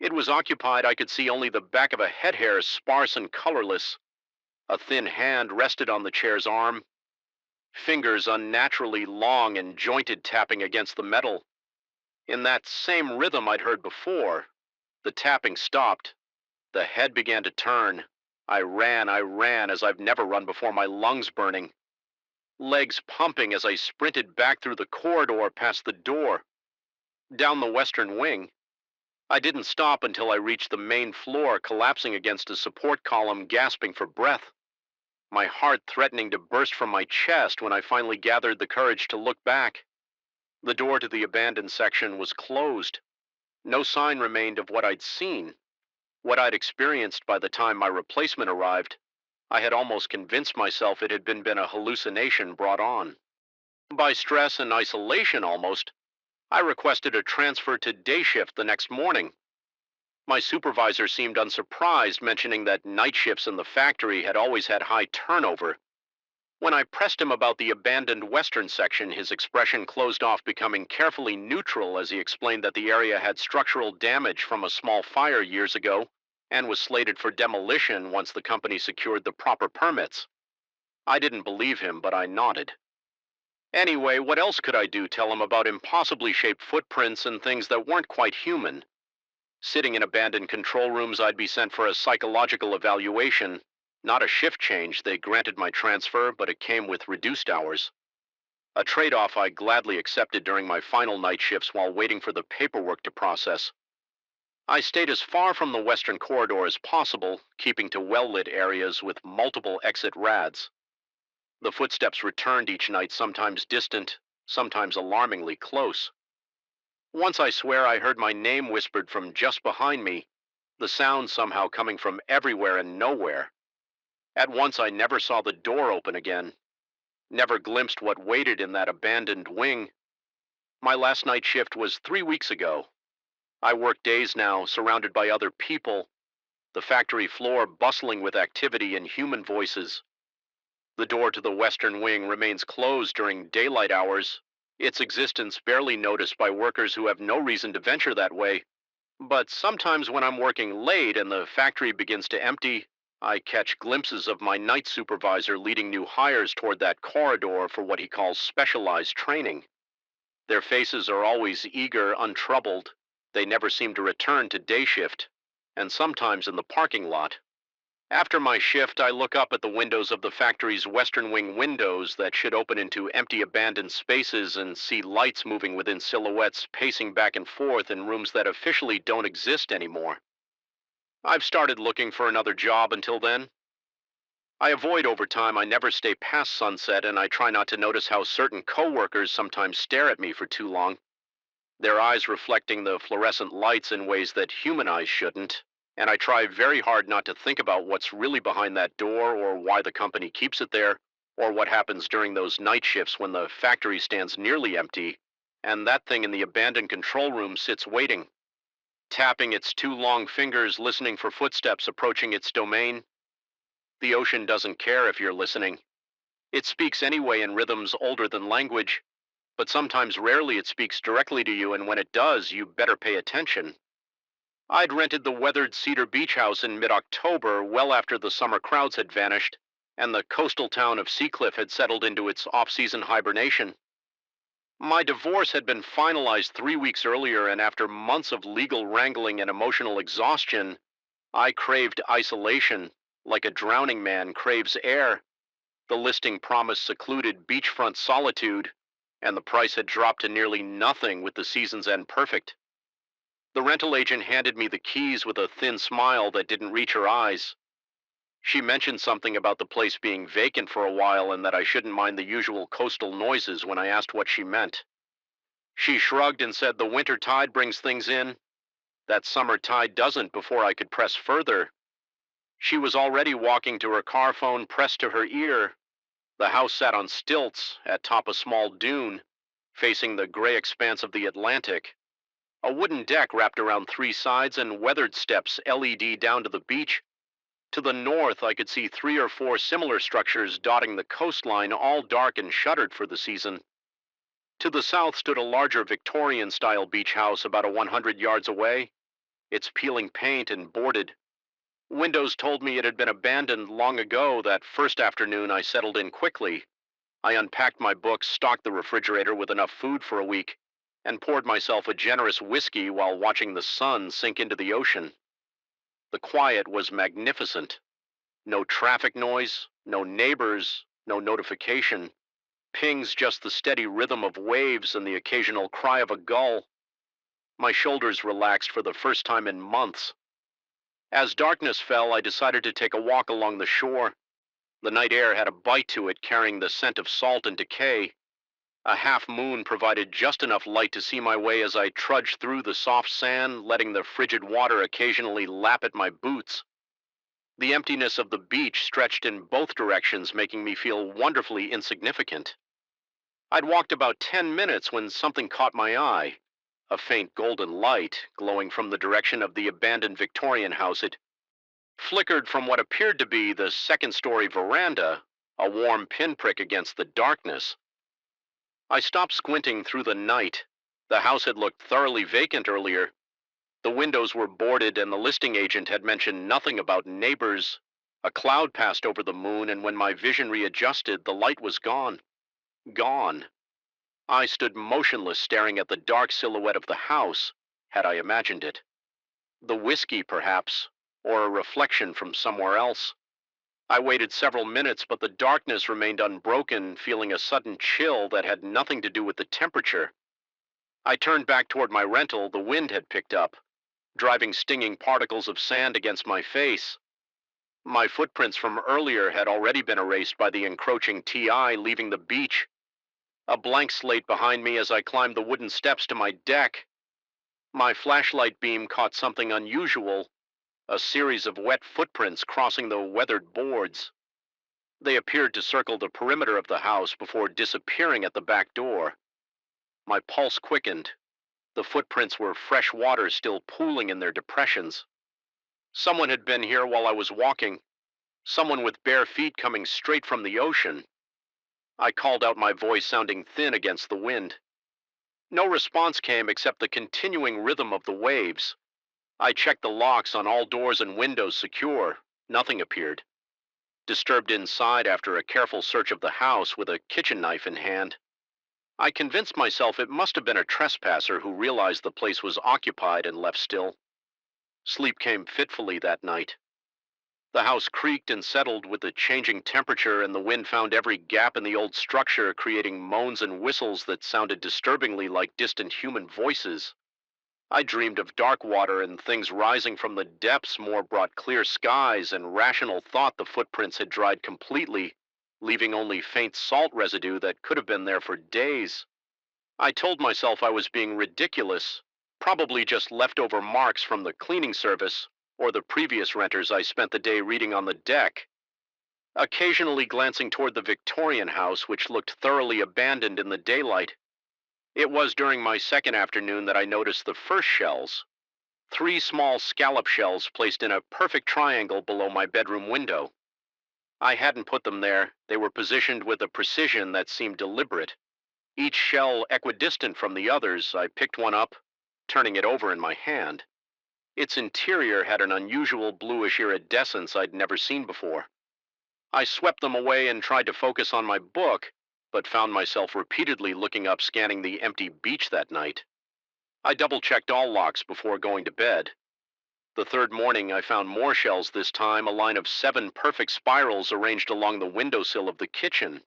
It was occupied. I could see only the back of a head hair, sparse and colorless. A thin hand rested on the chair's arm, fingers unnaturally long and jointed tapping against the metal. In that same rhythm I'd heard before. The tapping stopped. The head began to turn. I ran as I've never run before, my lungs burning. Legs pumping as I sprinted back through the corridor, past the door, down the western wing. I didn't stop until I reached the main floor, collapsing against a support column, gasping for breath. My heart threatening to burst from my chest when I finally gathered the courage to look back. The door to the abandoned section was closed. No sign remained of what I'd seen, what I'd experienced by the time my replacement arrived. I had almost convinced myself it had been a hallucination brought on by stress and isolation almost. I requested a transfer to day shift the next morning. My supervisor seemed unsurprised, mentioning that night shifts in the factory had always had high turnover. When I pressed him about the abandoned western section, his expression closed off, becoming carefully neutral as he explained that the area had structural damage from a small fire years ago and was slated for demolition once the company secured the proper permits. I didn't believe him, but I nodded. Anyway, what else could I do? Tell him about impossibly shaped footprints and things that weren't quite human? Sitting in abandoned control rooms, I'd be sent for a psychological evaluation. Not a shift change. They granted my transfer, but it came with reduced hours. A trade-off I gladly accepted during my final night shifts while waiting for the paperwork to process. I stayed as far from the western corridor as possible, keeping to well-lit areas with multiple exit rads. The footsteps returned each night, sometimes distant, sometimes alarmingly close. Once I swear I heard my name whispered from just behind me, the sound somehow coming from everywhere and nowhere. At once I never saw the door open again, never glimpsed what waited in that abandoned wing. My last night shift was 3 weeks ago. I work days now, surrounded by other people, the factory floor bustling with activity and human voices. The door to the western wing remains closed during daylight hours, its existence barely noticed by workers who have no reason to venture that way. But sometimes when I'm working late and the factory begins to empty, I catch glimpses of my night supervisor leading new hires toward that corridor for what he calls specialized training. Their faces are always eager, untroubled. They never seem to return to day shift, and sometimes in the parking lot. After my shift, I look up at the windows of the factory's western wing windows that should open into empty abandoned spaces and see lights moving within silhouettes pacing back and forth in rooms that officially don't exist anymore. I've started looking for another job until then. I avoid overtime, I never stay past sunset, and I try not to notice how certain coworkers sometimes stare at me for too long, their eyes reflecting the fluorescent lights in ways that human eyes shouldn't. And I try very hard not to think about what's really behind that door or why the company keeps it there, or what happens during those night shifts when the factory stands nearly empty, and that thing in the abandoned control room sits waiting, tapping its two long fingers, listening for footsteps approaching its domain. The ocean doesn't care if you're listening. It speaks anyway in rhythms older than language, but sometimes rarely it speaks directly to you, and when it does, you better pay attention. I'd rented the weathered cedar beach house in mid-October, well after the summer crowds had vanished, and the coastal town of Seacliff had settled into its off-season hibernation. My divorce had been finalized 3 weeks earlier, and after months of legal wrangling and emotional exhaustion, I craved isolation, like a drowning man craves air. The listing promised secluded beachfront solitude, and the price had dropped to nearly nothing with the season's end perfect. The rental agent handed me the keys with a thin smile that didn't reach her eyes. She mentioned something about the place being vacant for a while and that I shouldn't mind the usual coastal noises when I asked what she meant. She shrugged and said the winter tide brings things in. That summer tide doesn't before I could press further. She was already walking to her car phone pressed to her ear. The house sat on stilts atop a small dune, facing the gray expanse of the Atlantic. A wooden deck wrapped around three sides and weathered steps LED down to the beach. To the north, I could see 3 or 4 similar structures dotting the coastline, all dark and shuttered for the season. To the south stood a larger Victorian-style beach house about 100 yards away, its peeling paint and boarded. Windows told me it had been abandoned long ago. That first afternoon, I settled in quickly. I unpacked my books, stocked the refrigerator with enough food for a week, and poured myself a generous whiskey while watching the sun sink into the ocean. The quiet was magnificent. No traffic noise, no neighbors, no notification. Pings, just the steady rhythm of waves and the occasional cry of a gull. My shoulders relaxed for the first time in months. As darkness fell, I decided to take a walk along the shore. The night air had a bite to it, carrying the scent of salt and decay. A half moon provided just enough light to see my way as I trudged through the soft sand, letting the frigid water occasionally lap at my boots. The emptiness of the beach stretched in both directions, making me feel wonderfully insignificant. I'd walked about 10 minutes when something caught my eye. A faint golden light, glowing from the direction of the abandoned Victorian house. It flickered from what appeared to be the second-story veranda, a warm pinprick against the darkness. I stopped squinting through the night. The house had looked thoroughly vacant earlier. The windows were boarded, and the listing agent had mentioned nothing about neighbors. A cloud passed over the moon, and when my vision readjusted, the light was gone. Gone. I stood motionless, staring at the dark silhouette of the house, had I imagined it. The whiskey, perhaps, or a reflection from somewhere else. I waited several minutes, but the darkness remained unbroken, feeling a sudden chill that had nothing to do with the temperature. I turned back toward my rental. The wind had picked up. driving stinging particles of sand against my face. My footprints from earlier had already been erased by the encroaching TI leaving the beach. A blank slate behind me as I climbed the wooden steps to my deck. My flashlight beam caught something unusual, a series of wet footprints crossing the weathered boards. They appeared to circle the perimeter of the house before disappearing at the back door. My pulse quickened. The footprints were fresh water still pooling in their depressions. Someone had been here while I was walking, someone with bare feet coming straight from the ocean. I called out, my voice sounding thin against the wind. No response came except the continuing rhythm of the waves. I checked the locks on all doors and windows secure. Nothing appeared. Disturbed inside after a careful search of the house with a kitchen knife in hand, I convinced myself it must have been a trespasser who realized the place was occupied and left still. Sleep came fitfully that night. The house creaked and settled with the changing temperature, and the wind found every gap in the old structure, creating moans and whistles that sounded disturbingly like distant human voices. I dreamed of dark water and things rising from the depths. More brought clear skies, and rational thought the footprints had dried completely, leaving only faint salt residue that could have been there for days. I told myself I was being ridiculous, probably just leftover marks from the cleaning service or the previous renters I spent the day reading on the deck, occasionally glancing toward the Victorian house, which looked thoroughly abandoned in the daylight. It was during my second afternoon that I noticed the first shells, three small scallop shells placed in a perfect triangle below my bedroom window. I hadn't put them there. They were positioned with a precision that seemed deliberate. Each shell equidistant from the others. I picked one up, turning it over in my hand. Its interior had an unusual bluish iridescence I'd never seen before. I swept them away and tried to focus on my book, but found myself repeatedly looking up, scanning the empty beach that night. I double-checked all locks before going to bed. The third morning, I found more shells, this time a line of 7 perfect spirals arranged along the windowsill of the kitchen.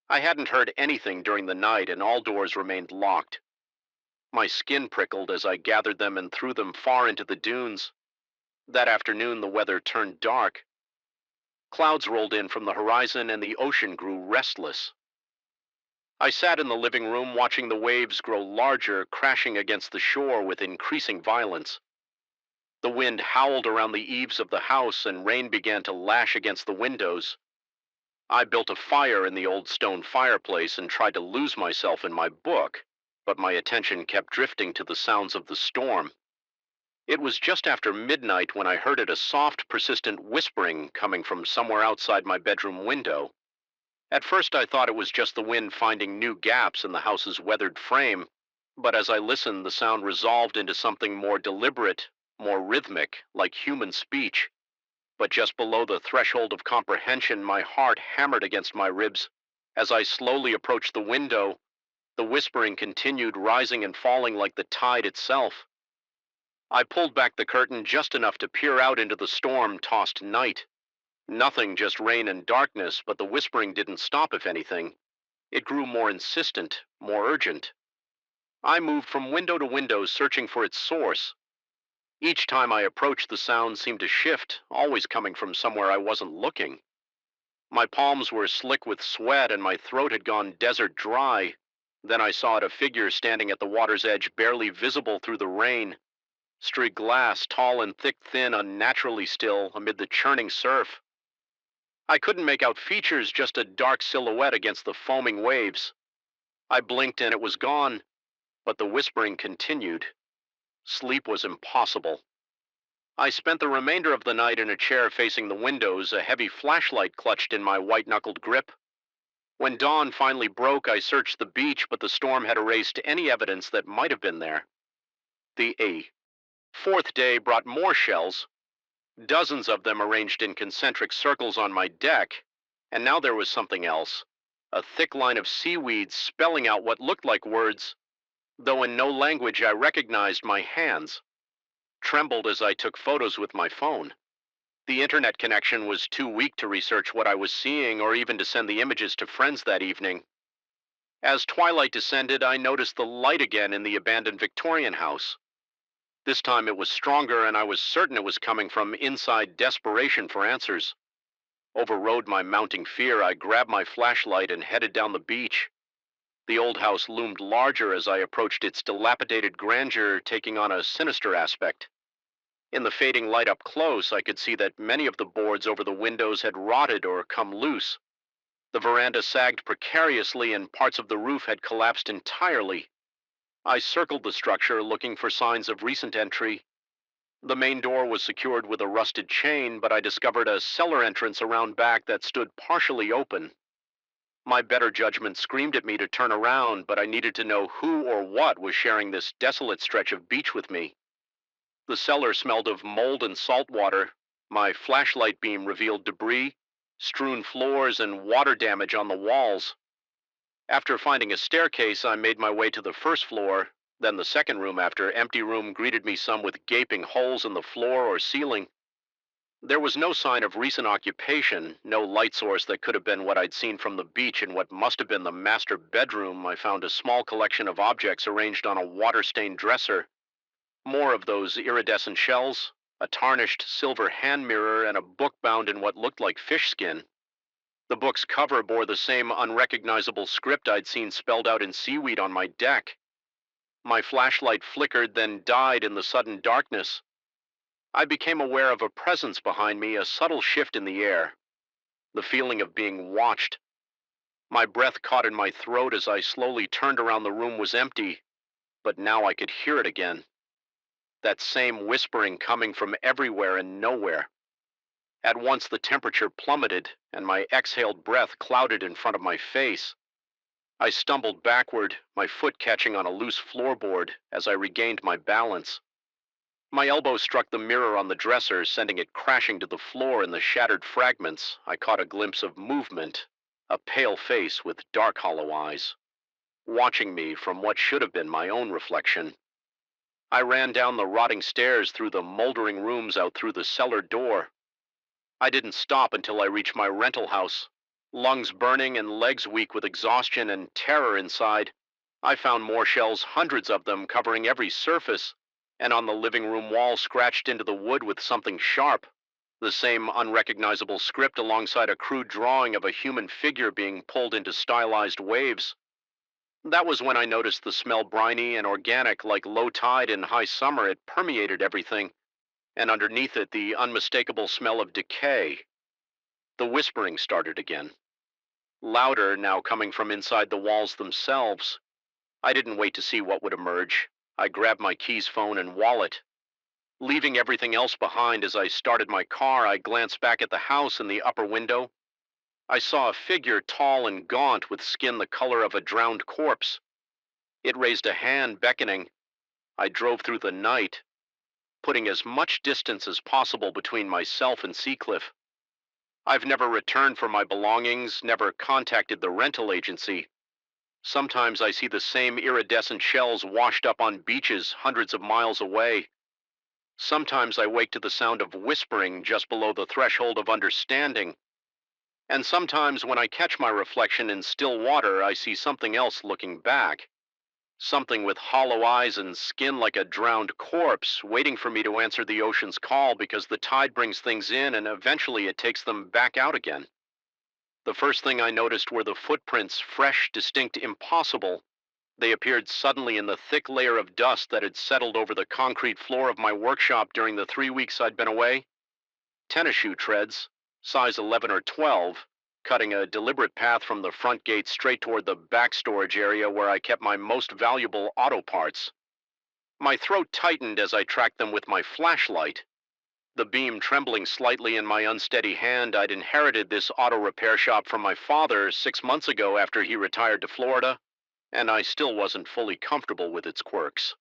I hadn't heard anything during the night, and all doors remained locked. My skin prickled as I gathered them and threw them far into the dunes. That afternoon, the weather turned dark. Clouds rolled in from the horizon, and the ocean grew restless. I sat in the living room watching the waves grow larger, crashing against the shore with increasing violence. The wind howled around the eaves of the house, and rain began to lash against the windows. I built a fire in the old stone fireplace and tried to lose myself in my book, but my attention kept drifting to the sounds of the storm. It was just after midnight when I heard a soft, persistent whispering coming from somewhere outside my bedroom window. At first I thought it was just the wind finding new gaps in the house's weathered frame, but as I listened, the sound resolved into something more deliberate, more rhythmic, like human speech. But just below the threshold of comprehension, my heart hammered against my ribs. As I slowly approached the window, the whispering continued, rising and falling like the tide itself. I pulled back the curtain just enough to peer out into the storm-tossed night. Nothing, just rain and darkness, but the whispering didn't stop. If anything, it grew more insistent, more urgent. I moved from window to window, searching for its source. Each time I approached, the sound seemed to shift, always coming from somewhere I wasn't looking. My palms were slick with sweat, and my throat had gone desert dry. Then I saw a figure standing at the water's edge, barely visible through the rain. Streaked glass, tall and thick, thin, unnaturally still, amid the churning surf. I couldn't make out features, just a dark silhouette against the foaming waves. I blinked and it was gone, but the whispering continued. Sleep was impossible. I spent the remainder of the night in a chair facing the windows, a heavy flashlight clutched in my white-knuckled grip. When dawn finally broke, I searched the beach, but the storm had erased any evidence that might have been there. The fourth day brought more shells, dozens of them arranged in concentric circles on my deck, and now there was something else, a thick line of seaweeds spelling out what looked like words, though in no language I recognized. My hands trembled as I took photos with my phone. The internet connection was too weak to research what I was seeing or even to send the images to friends that evening. As twilight descended, I noticed the light again in the abandoned Victorian house. This time it was stronger, and I was certain it was coming from inside desperation for answers. Overrode my mounting fear, I grabbed my flashlight and headed down the beach. The old house loomed larger as I approached its dilapidated grandeur, taking on a sinister aspect. In the fading light up close, I could see that many of the boards over the windows had rotted or come loose. The veranda sagged precariously, and parts of the roof had collapsed entirely. I circled the structure, looking for signs of recent entry. The main door was secured with a rusted chain, but I discovered a cellar entrance around back that stood partially open. My better judgment screamed at me to turn around, but I needed to know who or what was sharing this desolate stretch of beach with me. The cellar smelled of mold and salt water. My flashlight beam revealed debris, strewn floors, and water damage on the walls. After finding a staircase, I made my way to the first floor. Then the second room after empty room greeted me, some with gaping holes in the floor or ceiling. There was no sign of recent occupation, no light source that could have been what I'd seen from the beach. In what must have been the master bedroom, I found a small collection of objects arranged on a water-stained dresser. More of those iridescent shells, a tarnished silver hand mirror, and a book bound in what looked like fish skin. The book's cover bore the same unrecognizable script I'd seen spelled out in seaweed on my deck. My flashlight flickered, then died in the sudden darkness. I became aware of a presence behind me, a subtle shift in the air. The feeling of being watched. My breath caught in my throat as I slowly turned around. The room was empty, but now I could hear it again. That same whispering coming from everywhere and nowhere. At once the temperature plummeted, and my exhaled breath clouded in front of my face. I stumbled backward, my foot catching on a loose floorboard as I regained my balance. My elbow struck the mirror on the dresser, sending it crashing to the floor. In the shattered fragments, I caught a glimpse of movement, a pale face with dark hollow eyes, watching me from what should have been my own reflection. I ran down the rotting stairs, through the moldering rooms, out through the cellar door. I didn't stop until I reached my rental house. Lungs burning and legs weak with exhaustion and terror inside, I found more shells, hundreds of them, covering every surface, and on the living room wall, scratched into the wood with something sharp. The same unrecognizable script alongside a crude drawing of a human figure being pulled into stylized waves. That was when I noticed the smell, briny and organic like low tide in high summer. It permeated everything, and underneath it, the unmistakable smell of decay. The whispering started again, louder now, coming from inside the walls themselves. I didn't wait to see what would emerge. I grabbed my keys, phone, and wallet. Leaving everything else behind, as I started my car, I glanced back at the house. In the upper window, I saw a figure, tall and gaunt, with skin the color of a drowned corpse. It raised a hand, beckoning. I drove through the night, putting as much distance as possible between myself and Seacliff. I've never returned for my belongings, never contacted the rental agency. Sometimes I see the same iridescent shells washed up on beaches hundreds of miles away. Sometimes I wake to the sound of whispering just below the threshold of understanding. And sometimes when I catch my reflection in still water, I see something else looking back. Something with hollow eyes and skin like a drowned corpse, waiting for me to answer the ocean's call, because the tide brings things in and eventually it takes them back out again. The first thing I noticed were the footprints, fresh, distinct, impossible. They appeared suddenly in the thick layer of dust that had settled over the concrete floor of my workshop during the 3 weeks I'd been away. Tennis shoe treads, size 11 or 12, cutting a deliberate path from the front gate straight toward the back storage area where I kept my most valuable auto parts. My throat tightened as I tracked them with my flashlight. The beam trembling slightly in my unsteady hand. I'd inherited this auto repair shop from my father 6 months ago after he retired to Florida, and I still wasn't fully comfortable with its quirks.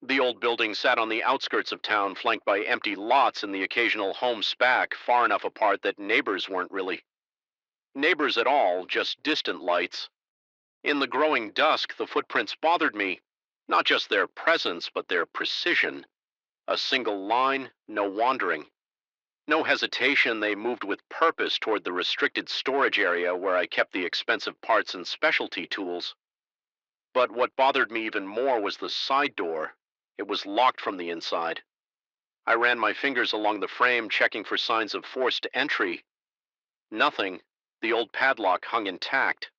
The old building sat on the outskirts of town, flanked by empty lots and the occasional home spac, far enough apart that neighbors weren't really neighbors at all, just distant lights. In the growing dusk, the footprints bothered me, not just their presence, but their precision. A single line, no wandering. No hesitation, they moved with purpose toward the restricted storage area where I kept the expensive parts and specialty tools. But what bothered me even more was the side door. It was locked from the inside. I ran my fingers along the frame, checking for signs of forced entry. Nothing. The old padlock hung intact.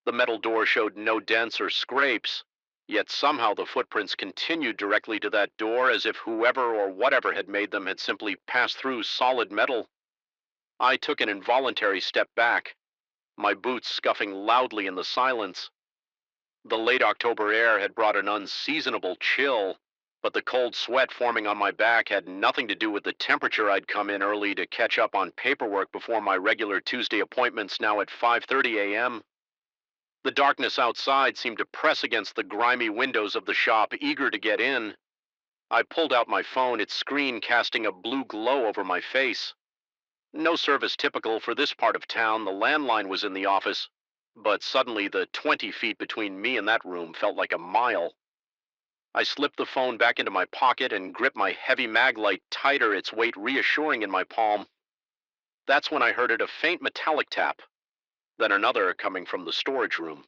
The metal door showed no dents or scrapes, yet somehow the footprints continued directly to that door as if whoever or whatever had made them had simply passed through solid metal. I took an involuntary step back, my boots scuffing loudly in the silence. The late October air had brought an unseasonable chill, but the cold sweat forming on my back had nothing to do with the temperature. I'd come in early to catch up on paperwork before my regular Tuesday appointments now at 5:30 a.m. The darkness outside seemed to press against the grimy windows of the shop, eager to get in. I pulled out my phone, its screen casting a blue glow over my face. No service typical for this part of town. The landline was in the office, but suddenly the 20 feet between me and that room felt like a mile. I slipped the phone back into my pocket and gripped my heavy mag light tighter, its weight reassuring in my palm. That's when I heard a faint metallic tap, then another coming from the storage room.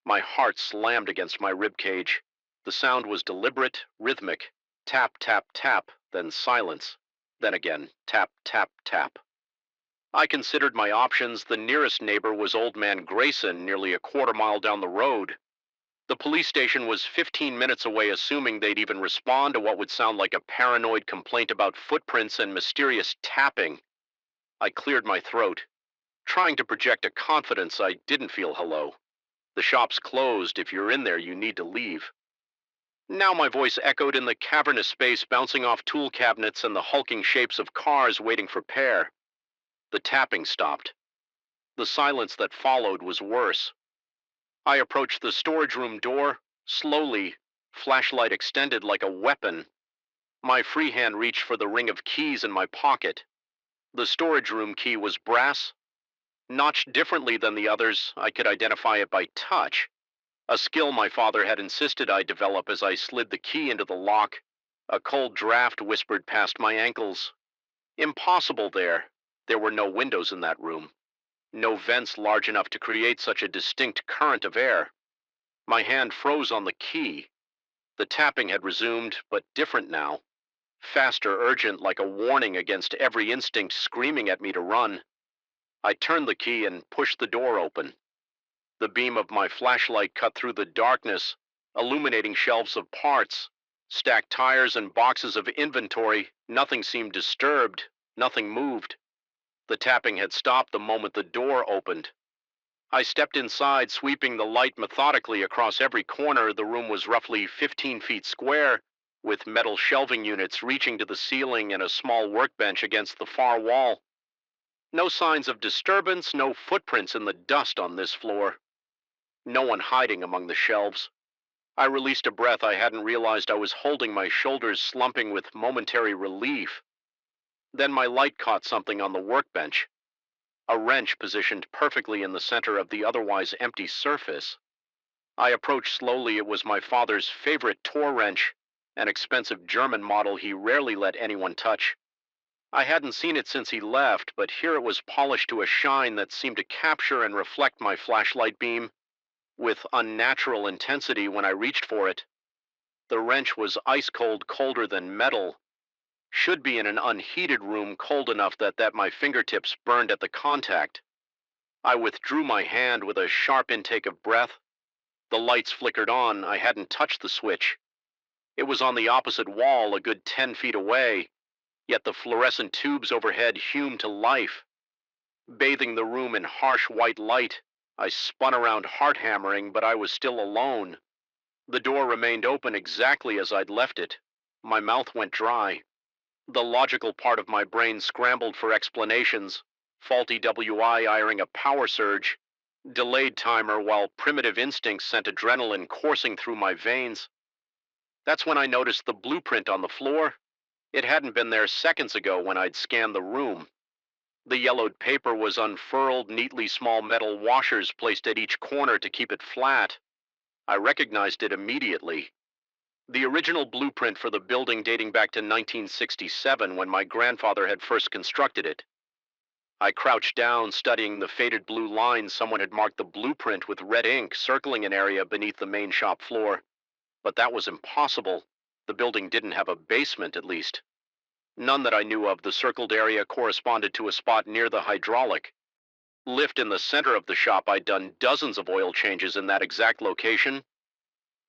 My heart slammed against my rib cage. The sound was deliberate, rhythmic. Tap, tap, tap, then silence. Then again, tap, tap, tap. I considered my options. The nearest neighbor was Old Man Grayson, nearly a quarter mile down the road. The police station was 15 minutes away, assuming they'd even respond to what would sound like a paranoid complaint about footprints and mysterious tapping. I cleared my throat, trying to project a confidence I didn't feel. Hello. The shop's closed. If you're in there, you need to leave. Now my voice echoed in the cavernous space, bouncing off tool cabinets and the hulking shapes of cars waiting for repair. The tapping stopped. The silence that followed was worse. I approached the storage room door, slowly, flashlight extended like a weapon. My free hand reached for the ring of keys in my pocket. The storage room key was brass, notched differently than the others. I could identify it by touch, a skill my father had insisted I develop. As I slid the key into the lock, a cold draft whispered past my ankles. Impossible there. There were no windows in that room. No vents large enough to create such a distinct current of air. My hand froze on the key. The tapping had resumed, but different now. Faster, urgent, like a warning against every instinct screaming at me to run. I turned the key and pushed the door open. The beam of my flashlight cut through the darkness, illuminating shelves of parts, stacked tires and boxes of inventory. Nothing seemed disturbed. Nothing moved. The tapping had stopped the moment the door opened. I stepped inside, sweeping the light methodically across every corner. The room was roughly 15 feet square, with metal shelving units reaching to the ceiling and a small workbench against the far wall. No signs of disturbance, no footprints in the dust on this floor. No one hiding among the shelves. I released a breath. I hadn't realized I was holding my shoulders, slumping with momentary relief. Then my light caught something on the workbench. A wrench positioned perfectly in the center of the otherwise empty surface. I approached slowly. It was my father's favorite Tor wrench, an expensive German model he rarely let anyone touch. I hadn't seen it since he left, but here it was, polished to a shine that seemed to capture and reflect my flashlight beam with unnatural intensity. When I reached for it, the wrench was ice cold, colder than metal. Should be in an unheated room, cold enough that my fingertips burned at the contact. I withdrew my hand with a sharp intake of breath. The lights flickered on. I hadn't touched the switch. It was on the opposite wall, a good 10 feet away, yet the fluorescent tubes overhead hummed to life, bathing the room in harsh white light. I spun around, heart hammering, but I was still alone. The door remained open exactly as I'd left it. My mouth went dry. The logical part of my brain scrambled for explanations. Faulty WI airing a power surge, delayed timer, while primitive instincts sent adrenaline coursing through my veins. That's when I noticed the blueprint on the floor. It hadn't been there seconds ago when I'd scanned the room. The yellowed paper was unfurled, neatly, small metal washers placed at each corner to keep it flat. I recognized it immediately. The original blueprint for the building, dating back to 1967, when my grandfather had first constructed it. I crouched down, studying the faded blue lines. Someone had marked the blueprint with red ink, circling an area beneath the main shop floor. But that was impossible. The building didn't have a basement, at least. None that I knew of. The circled area corresponded to a spot near the hydraulic lift in the center of the shop. I'd done dozens of oil changes in that exact location.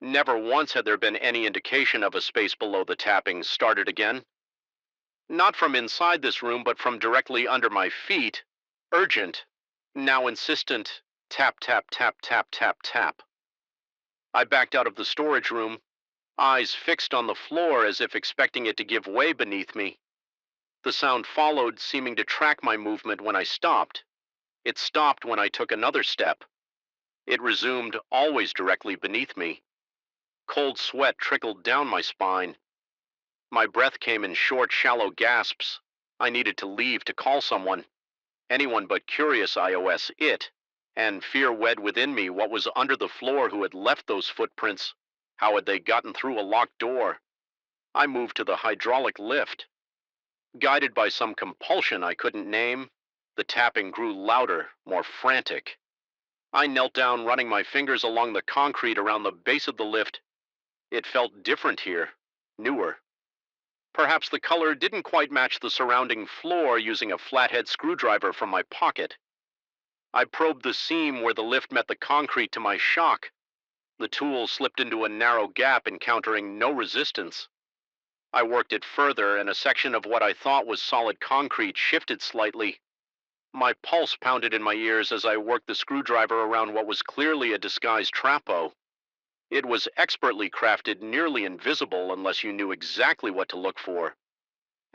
Never once had there been any indication of a space below the tapping started again. Not from inside this room, but from directly under my feet. Urgent, now insistent, tap, tap, tap, tap, tap, tap. I backed out of the storage room, eyes fixed on the floor as if expecting it to give way beneath me. The sound followed, seeming to track my movement when I stopped. It stopped when I took another step. It resumed, always directly beneath me. Cold sweat trickled down my spine. My breath came in short, shallow gasps. I needed to leave, to call someone. Anyone but curious iOS, it. And fear wed within me what was under the floor, who had left those footprints. How had they gotten through a locked door? I moved to the hydraulic lift. Guided by some compulsion I couldn't name, the tapping grew louder, more frantic. I knelt down, running my fingers along the concrete around the base of the lift. It felt different here, newer. Perhaps the color didn't quite match the surrounding floor. Using a flathead screwdriver from my pocket, I probed the seam where the lift met the concrete. To my shock, the tool slipped into a narrow gap, encountering no resistance. I worked it further, and a section of what I thought was solid concrete shifted slightly. My pulse pounded in my ears as I worked the screwdriver around what was clearly a disguised trapdoor. It was expertly crafted, nearly invisible unless you knew exactly what to look for.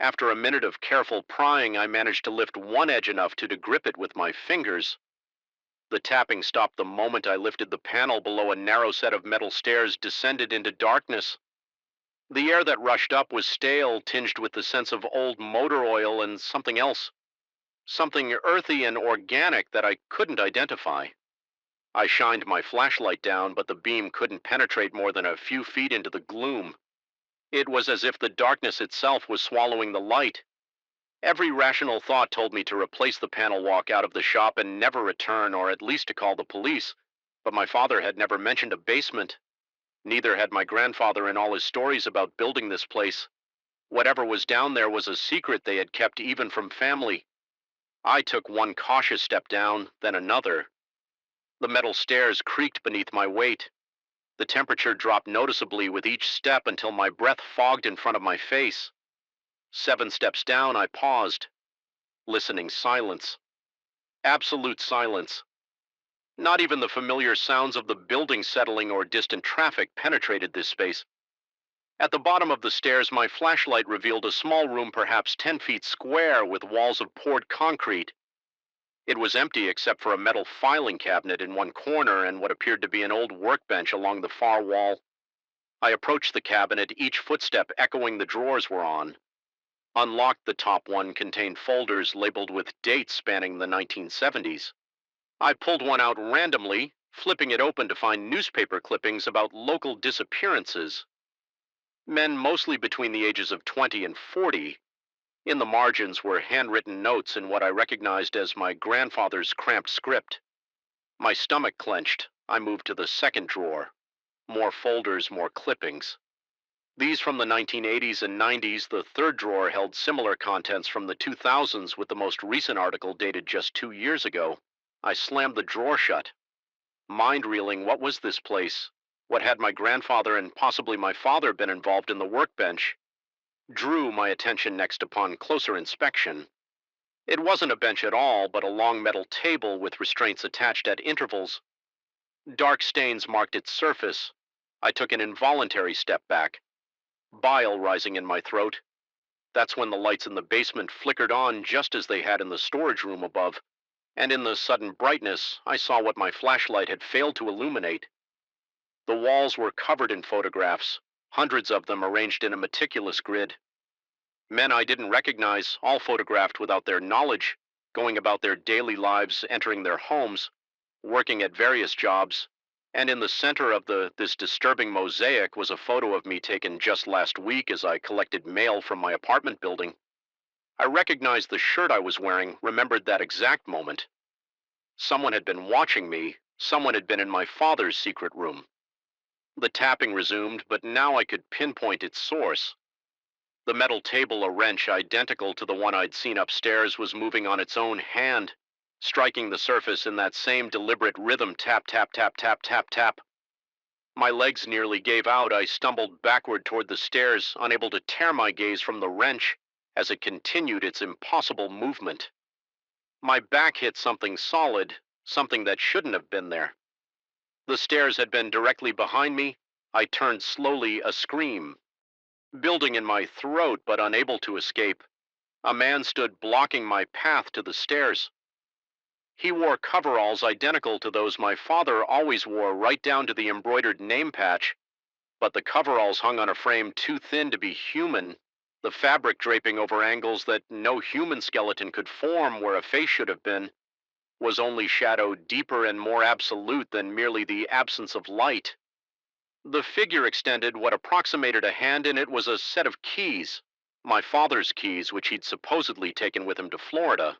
After a minute of careful prying, I managed to lift one edge enough to grip it with my fingers. The tapping stopped the moment I lifted the panel. Below, a narrow set of metal stairs descended into darkness. The air that rushed up was stale, tinged with the sense of old motor oil and something else. Something earthy and organic that I couldn't identify. I shined my flashlight down, but the beam couldn't penetrate more than a few feet into the gloom. It was as if the darkness itself was swallowing the light. Every rational thought told me to replace the panel, walk out of the shop, and never return, or at least to call the police. But my father had never mentioned a basement. Neither had my grandfather in all his stories about building this place. Whatever was down there was a secret they had kept even from family. I took one cautious step down, then another. The metal stairs creaked beneath my weight. The temperature dropped noticeably with each step until my breath fogged in front of my face. 7 steps down, I paused. Listening silence. Absolute silence. Not even the familiar sounds of the building settling or distant traffic penetrated this space. At the bottom of the stairs, my flashlight revealed a small room, perhaps 10 feet square, with walls of poured concrete. It was empty except for a metal filing cabinet in one corner and what appeared to be an old workbench along the far wall. I approached the cabinet, each footstep echoing the drawers were on. Unlocked the top one, contained folders labeled with dates spanning the 1970s. I pulled one out randomly, flipping it open to find newspaper clippings about local disappearances. Men mostly between the ages of 20 and 40. In the margins were handwritten notes in what I recognized as my grandfather's cramped script. My stomach clenched. I moved to the second drawer. More folders, more clippings. These from the 1980s and 90s. The third drawer held similar contents from the 2000s, with the most recent article dated just 2 years ago. I slammed the drawer shut. Mind reeling, what was this place? What had my grandfather and possibly my father been involved in the workbench? Drew my attention next upon closer inspection. It wasn't a bench at all, but a long metal table with restraints attached at intervals. Dark stains marked its surface. I took an involuntary step back, bile rising in my throat. That's when the lights in the basement flickered on, just as they had in the storage room above, and in the sudden brightness, I saw what my flashlight had failed to illuminate. The walls were covered in photographs, hundreds of them arranged in a meticulous grid. Men I didn't recognize, all photographed without their knowledge, going about their daily lives, entering their homes, working at various jobs, and in the center of this disturbing mosaic was a photo of me taken just last week as I collected mail from my apartment building. I recognized the shirt I was wearing, remembered that exact moment. Someone had been watching me. Someone had been in my father's secret room. The tapping resumed, but now I could pinpoint its source. The metal table, a wrench identical to the one I'd seen upstairs, was moving on its own hand, striking the surface in that same deliberate rhythm: tap, tap, tap, tap, tap, tap. My legs nearly gave out. I stumbled backward toward the stairs, unable to tear my gaze from the wrench as it continued its impossible movement. My back hit something solid, something that shouldn't have been there. The stairs had been directly behind me. I turned slowly, a scream building in my throat but unable to escape. A man stood blocking my path to the stairs. He wore coveralls identical to those my father always wore, right down to the embroidered name patch, but the coveralls hung on a frame too thin to be human, the fabric draping over angles that no human skeleton could form where a face should have been, was only shadow deeper and more absolute than merely the absence of light. The figure extended what approximated a hand, and it was a set of keys, my father's keys, which he'd supposedly taken with him to Florida.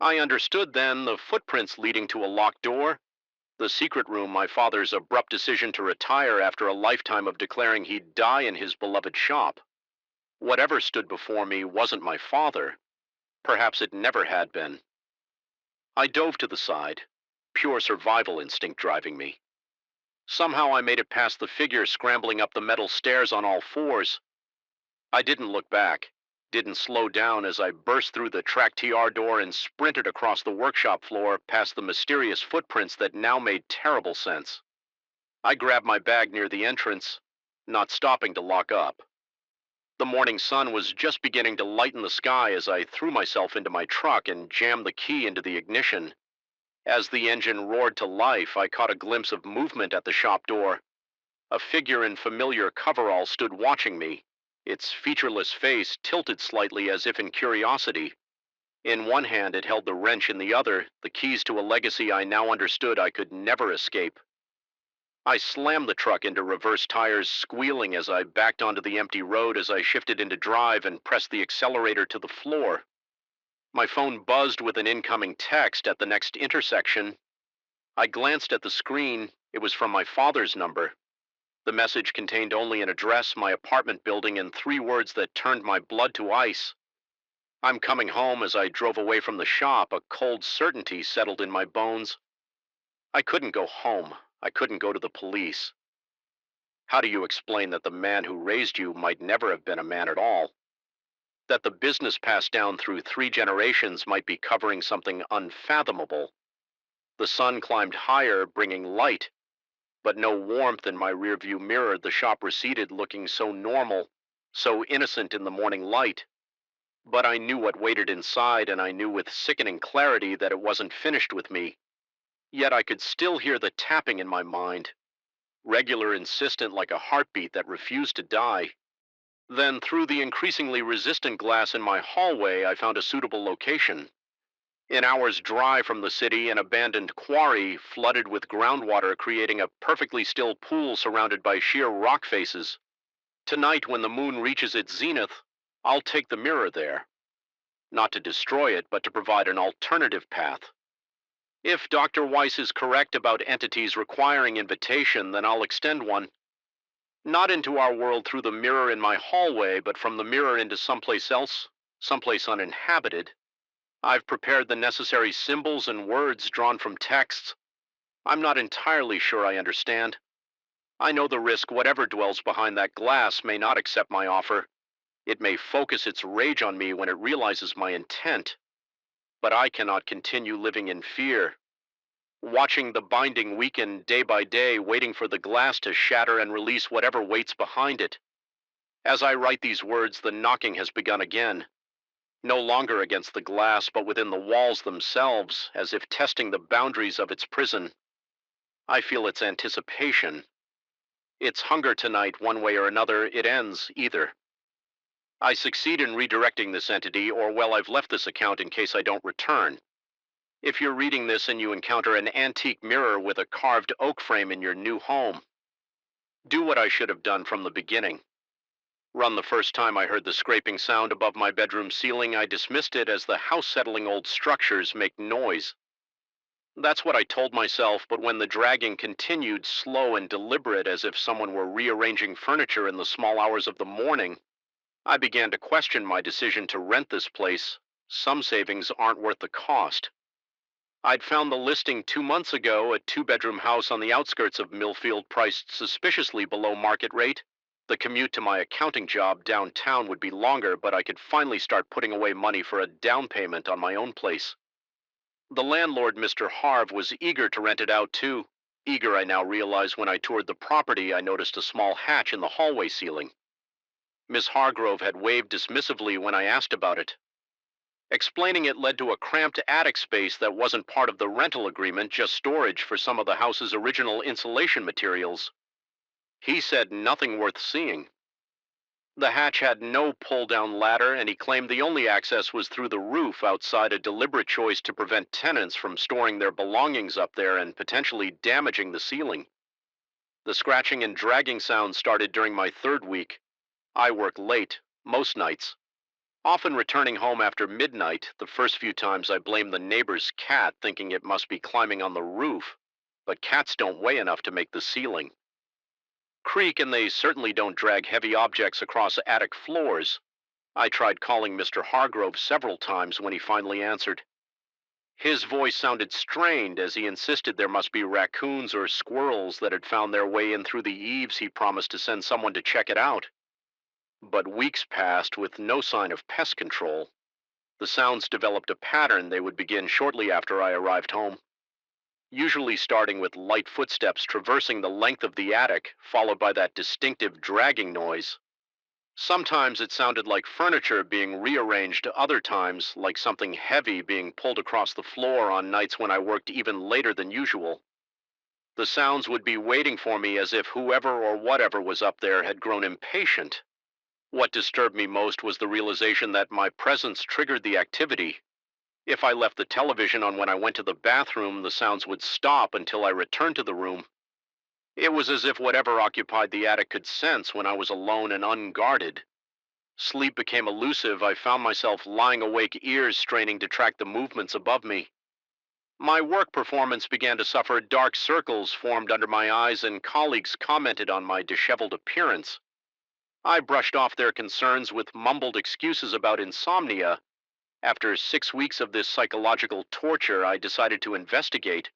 I understood then: the footprints leading to a locked door, the secret room, my father's abrupt decision to retire after a lifetime of declaring he'd die in his beloved shop. Whatever stood before me wasn't my father. Perhaps it never had been. I dove to the side, pure survival instinct driving me. Somehow I made it past the figure scrambling up the metal stairs on all fours. I didn't look back, didn't slow down as I burst through the track TR door and sprinted across the workshop floor past the mysterious footprints that now made terrible sense. I grabbed my bag near the entrance, not stopping to lock up. The morning sun was just beginning to lighten the sky as I threw myself into my truck and jammed the key into the ignition. As the engine roared to life, I caught a glimpse of movement at the shop door. A figure in familiar coveralls stood watching me, its featureless face tilted slightly as if in curiosity. In one hand it held the wrench, in the other the keys to a legacy I now understood I could never escape. I slammed the truck into reverse tires, squealing as I backed onto the empty road as I shifted into drive and pressed the accelerator to the floor. My phone buzzed with an incoming text at the next intersection. I glanced at the screen. It was from my father's number. The message contained only an address, my apartment building, and 3 words that turned my blood to ice. I'm coming home. As I drove away from the shop, a cold certainty settled in my bones. I couldn't go home. I couldn't go to the police. How do you explain that the man who raised you might never have been a man at all? That the business passed down through 3 generations might be covering something unfathomable? The sun climbed higher, bringing light, but no warmth in my rearview mirror. The shop receded, looking so normal, so innocent in the morning light. But I knew what waited inside, and I knew with sickening clarity that it wasn't finished with me. Yet I could still hear the tapping in my mind, regular, insistent, like a heartbeat that refused to die. Then, through the increasingly resistant glass in my hallway, I found a suitable location. An hour's drive from the city, an abandoned quarry flooded with groundwater, creating a perfectly still pool surrounded by sheer rock faces. Tonight, when the moon reaches its zenith, I'll take the mirror there. Not to destroy it, but to provide an alternative path. If Dr. Weiss is correct about entities requiring invitation, then I'll extend one. Not into our world through the mirror in my hallway, but from the mirror into someplace else, someplace uninhabited. I've prepared the necessary symbols and words drawn from texts. I'm not entirely sure I understand. I know the risk: whatever dwells behind that glass may not accept my offer. It may focus its rage on me when it realizes my intent. But I cannot continue living in fear, watching the binding weaken day by day, waiting for the glass to shatter and release whatever waits behind it. As I write these words, the knocking has begun again. No longer against the glass, but within the walls themselves, as if testing the boundaries of its prison. I feel its anticipation. Its hunger tonight, one way or another, it ends either. I succeed in redirecting this entity, or well, I've left this account in case I don't return. If you're reading this and you encounter an antique mirror with a carved oak frame in your new home, do what I should have done from the beginning. Run. The first time I heard the scraping sound above my bedroom ceiling, I dismissed it as the house-settling old structures make noise. That's what I told myself, but when the dragging continued, slow and deliberate as if someone were rearranging furniture in the small hours of the morning, I began to question my decision to rent this place. Some savings aren't worth the cost. I'd found the listing 2 months ago, a two-bedroom house on the outskirts of Millfield priced suspiciously below market rate. The commute to my accounting job downtown would be longer, but I could finally start putting away money for a down payment on my own place. The landlord, Mr. Harv, was eager to rent it out too. Eager, I now realize when I toured the property, I noticed a small hatch in the hallway ceiling. Miss Hargrove had waved dismissively when I asked about it. Explaining it led to a cramped attic space that wasn't part of the rental agreement, just storage for some of the house's original insulation materials. He said nothing worth seeing. The hatch had no pull-down ladder, and he claimed the only access was through the roof outside, a deliberate choice to prevent tenants from storing their belongings up there and potentially damaging the ceiling. The scratching and dragging sounds started during my third week. I work late, most nights. Often returning home after midnight, the first few times I blamed the neighbor's cat, thinking it must be climbing on the roof. But cats don't weigh enough to make the ceiling creak, and they certainly don't drag heavy objects across attic floors. I tried calling Mr. Hargrove several times when he finally answered. His voice sounded strained as he insisted there must be raccoons or squirrels that had found their way in through the eaves. He promised to send someone to check it out. But weeks passed with no sign of pest control. The sounds developed a pattern. They would begin shortly after I arrived home, usually starting with light footsteps traversing the length of the attic, followed by that distinctive dragging noise. Sometimes it sounded like furniture being rearranged, other times like something heavy being pulled across the floor on nights when I worked even later than usual. The sounds would be waiting for me as if whoever or whatever was up there had grown impatient. What disturbed me most was the realization that my presence triggered the activity. If I left the television on when I went to the bathroom, the sounds would stop until I returned to the room. It was as if whatever occupied the attic could sense when I was alone and unguarded. Sleep became elusive. I found myself lying awake, ears straining to track the movements above me. My work performance began to suffer. Dark circles formed under my eyes, and colleagues commented on my disheveled appearance. I brushed off their concerns with mumbled excuses about insomnia. After 6 weeks of this psychological torture, I decided to investigate.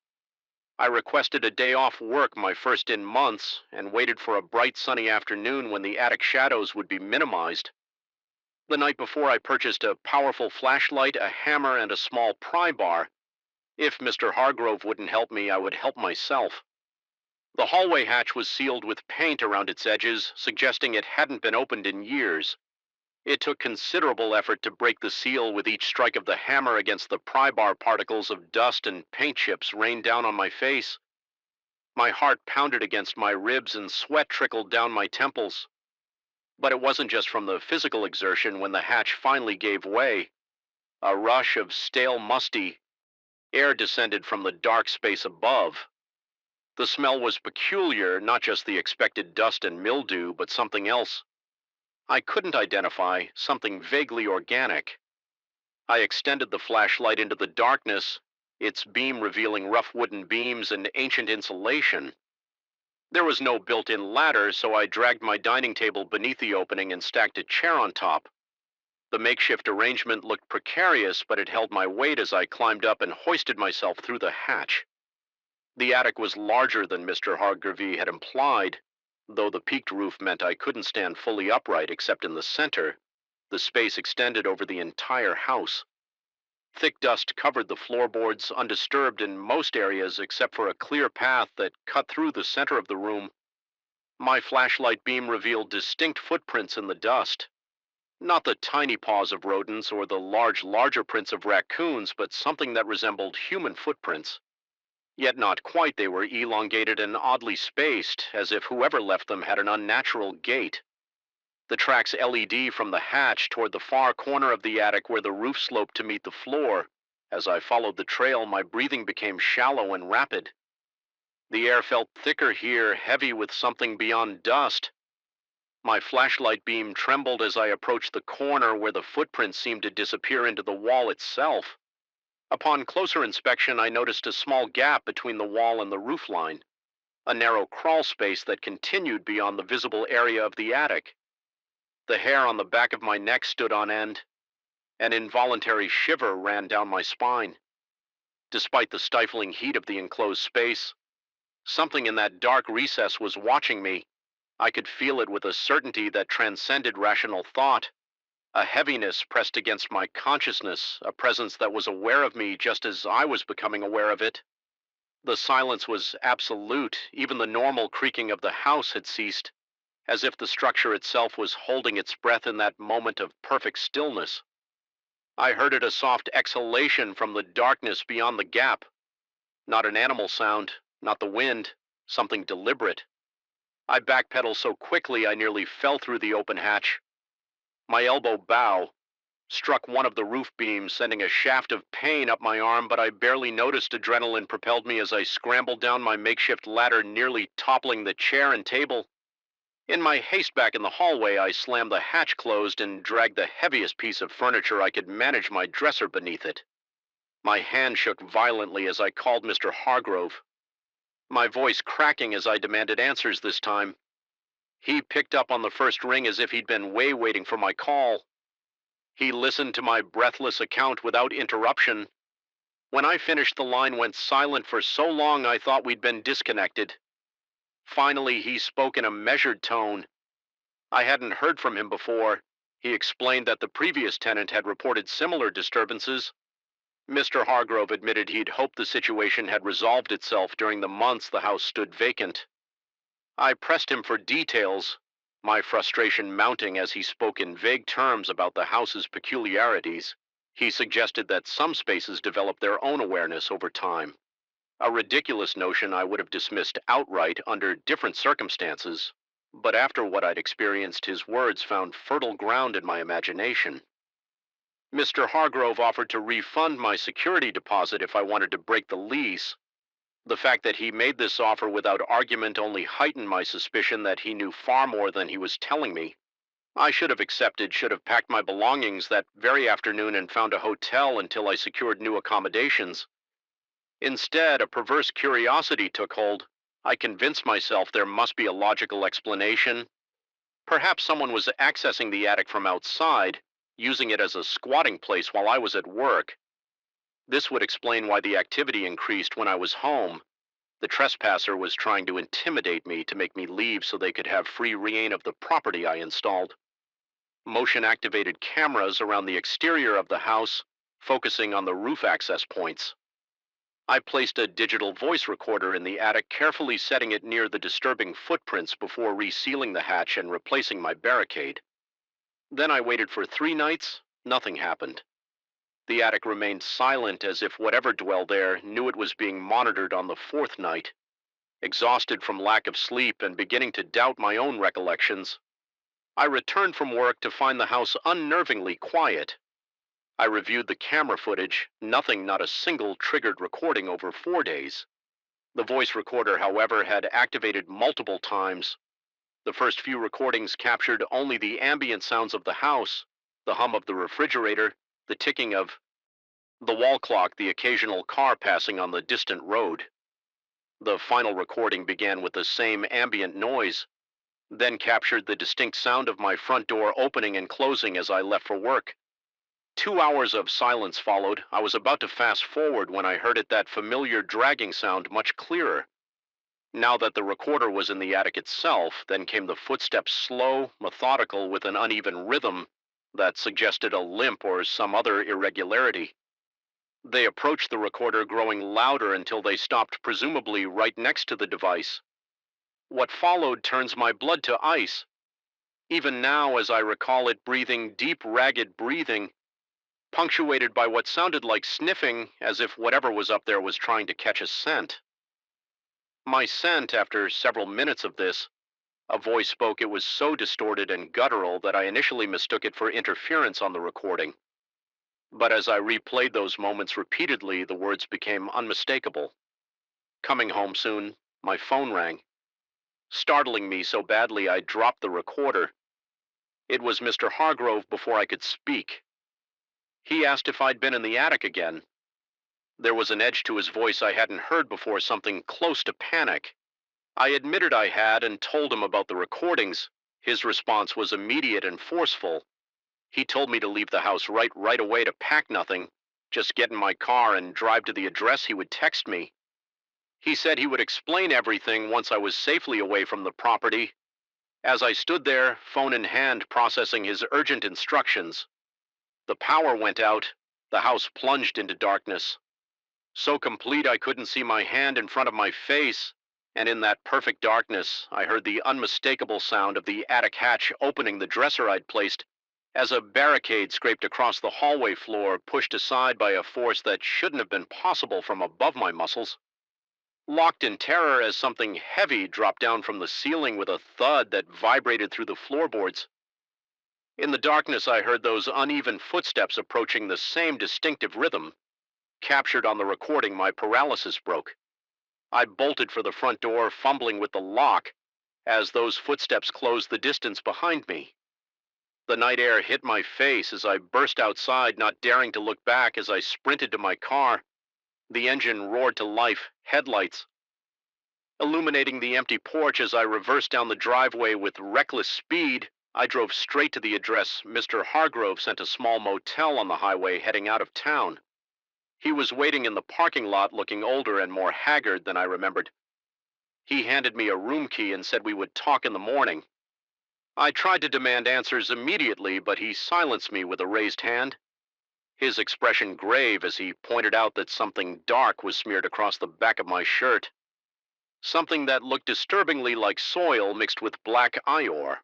I requested a day off work, my first in months, and waited for a bright sunny afternoon when the attic shadows would be minimized. The night before, I purchased a powerful flashlight, a hammer, and a small pry bar. If Mr. Hargrove wouldn't help me, I would help myself. The hallway hatch was sealed with paint around its edges, suggesting it hadn't been opened in years. It took considerable effort to break the seal. With each strike of the hammer against the pry bar, particles of dust and paint chips rained down on my face. My heart pounded against my ribs and sweat trickled down my temples. But it wasn't just from the physical exertion. When the hatch finally gave way, a rush of stale, musty air descended from the dark space above. The smell was peculiar, not just the expected dust and mildew, but something else I couldn't identify, something vaguely organic. I extended the flashlight into the darkness, its beam revealing rough wooden beams and ancient insulation. There was no built-in ladder, so I dragged my dining table beneath the opening and stacked a chair on top. The makeshift arrangement looked precarious, but it held my weight as I climbed up and hoisted myself through the hatch. The attic was larger than Mr. Hargreavy had implied, though the peaked roof meant I couldn't stand fully upright except in the center. The space extended over the entire house. Thick dust covered the floorboards, undisturbed in most areas except for a clear path that cut through the center of the room. My flashlight beam revealed distinct footprints in the dust. Not the tiny paws of rodents or the larger prints of raccoons, but something that resembled human footprints. Yet not quite. They were elongated and oddly spaced, as if whoever left them had an unnatural gait. The tracks LED from the hatch toward the far corner of the attic where the roof sloped to meet the floor. As I followed the trail, my breathing became shallow and rapid. The air felt thicker here, heavy with something beyond dust. My flashlight beam trembled as I approached the corner where the footprints seemed to disappear into the wall itself. Upon closer inspection, I noticed a small gap between the wall and the roof line, a narrow crawl space that continued beyond the visible area of the attic. The hair on the back of my neck stood on end. An involuntary shiver ran down my spine. Despite the stifling heat of the enclosed space, something in that dark recess was watching me. I could feel it with a certainty that transcended rational thought. A heaviness pressed against my consciousness, a presence that was aware of me just as I was becoming aware of it. The silence was absolute. Even the normal creaking of the house had ceased, as if the structure itself was holding its breath in that moment of perfect stillness. I heard it, a soft exhalation from the darkness beyond the gap. Not an animal sound, not the wind, something deliberate. I backpedaled so quickly I nearly fell through the open hatch. My elbow bow struck one of the roof beams, sending a shaft of pain up my arm, but I barely noticed adrenaline propelled me as I scrambled down my makeshift ladder, nearly toppling the chair and table. In my haste back in the hallway, I slammed the hatch closed and dragged the heaviest piece of furniture I could manage, my dresser, beneath it. My hand shook violently as I called Mr. Hargrove, my voice cracking as I demanded answers this time. He picked up on the first ring as if he'd been waiting for my call. He listened to my breathless account without interruption. When I finished, the line went silent for so long I thought we'd been disconnected. Finally, he spoke in a measured tone. I hadn't heard from him before. He explained that the previous tenant had reported similar disturbances. Mr. Hargrove admitted he'd hoped the situation had resolved itself during the months the house stood vacant. I pressed him for details, my frustration mounting as he spoke in vague terms about the house's peculiarities. He suggested that some spaces develop their own awareness over time, a ridiculous notion I would have dismissed outright under different circumstances, but after what I'd experienced, his words found fertile ground in my imagination. Mr. Hargrove offered to refund my security deposit if I wanted to break the lease. The fact that he made this offer without argument only heightened my suspicion that he knew far more than he was telling me. I should have accepted, should have packed my belongings that very afternoon and found a hotel until I secured new accommodations. Instead, a perverse curiosity took hold. I convinced myself there must be a logical explanation. Perhaps someone was accessing the attic from outside, using it as a squatting place while I was at work. This would explain why the activity increased when I was home. The trespasser was trying to intimidate me to make me leave so they could have free reign of the property I installed. Motion-activated cameras around the exterior of the house, focusing on the roof access points. I placed a digital voice recorder in the attic, carefully setting it near the disturbing footprints before resealing the hatch and replacing my barricade. Then I waited for 3 nights. Nothing happened. The attic remained silent, as if whatever dwelled there knew it was being monitored on the 4th night. Exhausted from lack of sleep and beginning to doubt my own recollections, I returned from work to find the house unnervingly quiet. I reviewed the camera footage, nothing, not a single triggered recording over 4 days. The voice recorder, however, had activated multiple times. The first few recordings captured only the ambient sounds of the house, the hum of the refrigerator, the ticking of the wall clock, the occasional car passing on the distant road. The final recording began with the same ambient noise, then captured the distinct sound of my front door opening and closing as I left for work. 2 hours of silence followed. I was about to fast forward when I heard that familiar dragging sound much clearer. Now that the recorder was in the attic itself, then came the footsteps, slow, methodical, with an uneven rhythm that suggested a limp or some other irregularity. They approached the recorder, growing louder until they stopped, presumably right next to the device. What followed turns my blood to ice. Even now, as I recall it, breathing deep, ragged breathing, punctuated by what sounded like sniffing, as if whatever was up there was trying to catch a scent. My scent, after several minutes of this, a voice spoke. It was so distorted and guttural that I initially mistook it for interference on the recording. But as I replayed those moments repeatedly, the words became unmistakable. Coming home soon, my phone rang, startling me so badly I dropped the recorder. It was Mr. Hargrove before I could speak. He asked if I'd been in the attic again. There was an edge to his voice I hadn't heard before, something close to panic. I admitted I had and told him about the recordings. His response was immediate and forceful. He told me to leave the house right away, to pack nothing, just get in my car and drive to the address he would text me. He said he would explain everything once I was safely away from the property. As I stood there, phone in hand, processing his urgent instructions, the power went out. The house plunged into darkness, so complete I couldn't see my hand in front of my face, and in that perfect darkness, I heard the unmistakable sound of the attic hatch opening the dresser I'd placed, as a barricade scraped across the hallway floor, pushed aside by a force that shouldn't have been possible from above my muscles. Locked in terror as something heavy dropped down from the ceiling with a thud that vibrated through the floorboards. In the darkness, I heard those uneven footsteps approaching the same distinctive rhythm. Captured on the recording, my paralysis broke. I bolted for the front door, fumbling with the lock, as those footsteps closed the distance behind me. The night air hit my face as I burst outside, not daring to look back as I sprinted to my car. The engine roared to life, headlights illuminating the empty porch. As I reversed down the driveway with reckless speed, I drove straight to the address Mr. Hargrove sent a small motel on the highway heading out of town. He was waiting in the parking lot, looking older and more haggard than I remembered. He handed me a room key and said we would talk in the morning. I tried to demand answers immediately, but he silenced me with a raised hand, his expression grave as he pointed out that something dark was smeared across the back of my shirt. Something that looked disturbingly like soil mixed with black iron.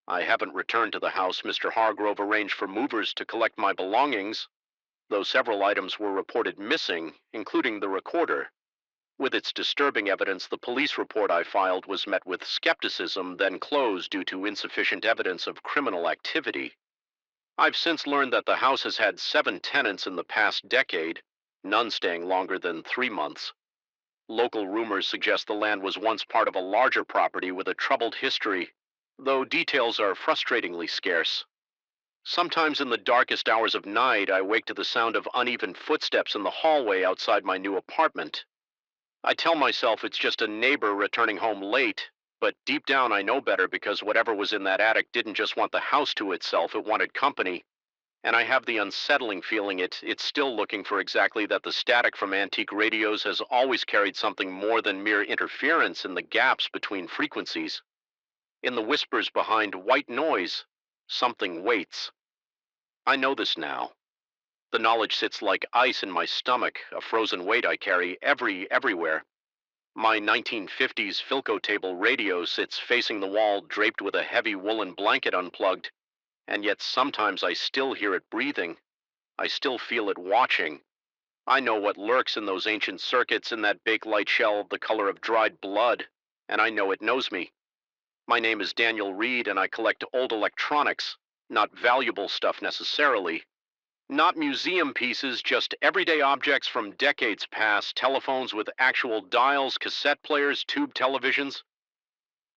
I haven't returned to the house. Mr. Hargrove arranged for movers to collect my belongings, though several items were reported missing, including the recorder. With its disturbing evidence, the police report I filed was met with skepticism, then closed due to insufficient evidence of criminal activity. I've since learned that the house has had 7 tenants in the past decade, none staying longer than 3 months. Local rumors suggest the land was once part of a larger property with a troubled history, though details are frustratingly scarce. Sometimes in the darkest hours of night, I wake to the sound of uneven footsteps in the hallway outside my new apartment. I tell myself it's just a neighbor returning home late, but deep down I know better, because whatever was in that attic didn't just want the house to itself, it wanted company. And I have the unsettling feeling it's still looking for exactly that. The static from antique radios has always carried something more than mere interference in the gaps between frequencies. In the whispers behind white noise, something waits. I know this now. The knowledge sits like ice in my stomach, a frozen weight I carry everywhere. My 1950s Philco table radio sits facing the wall, draped with a heavy woolen blanket unplugged, and yet sometimes I still hear it breathing. I still feel it watching. I know what lurks in those ancient circuits, in that big light shell the color of dried blood, and I know it knows me. My name is Daniel Reed, and I collect old electronics, not valuable stuff necessarily. Not museum pieces, just everyday objects from decades past, telephones with actual dials, cassette players, tube televisions.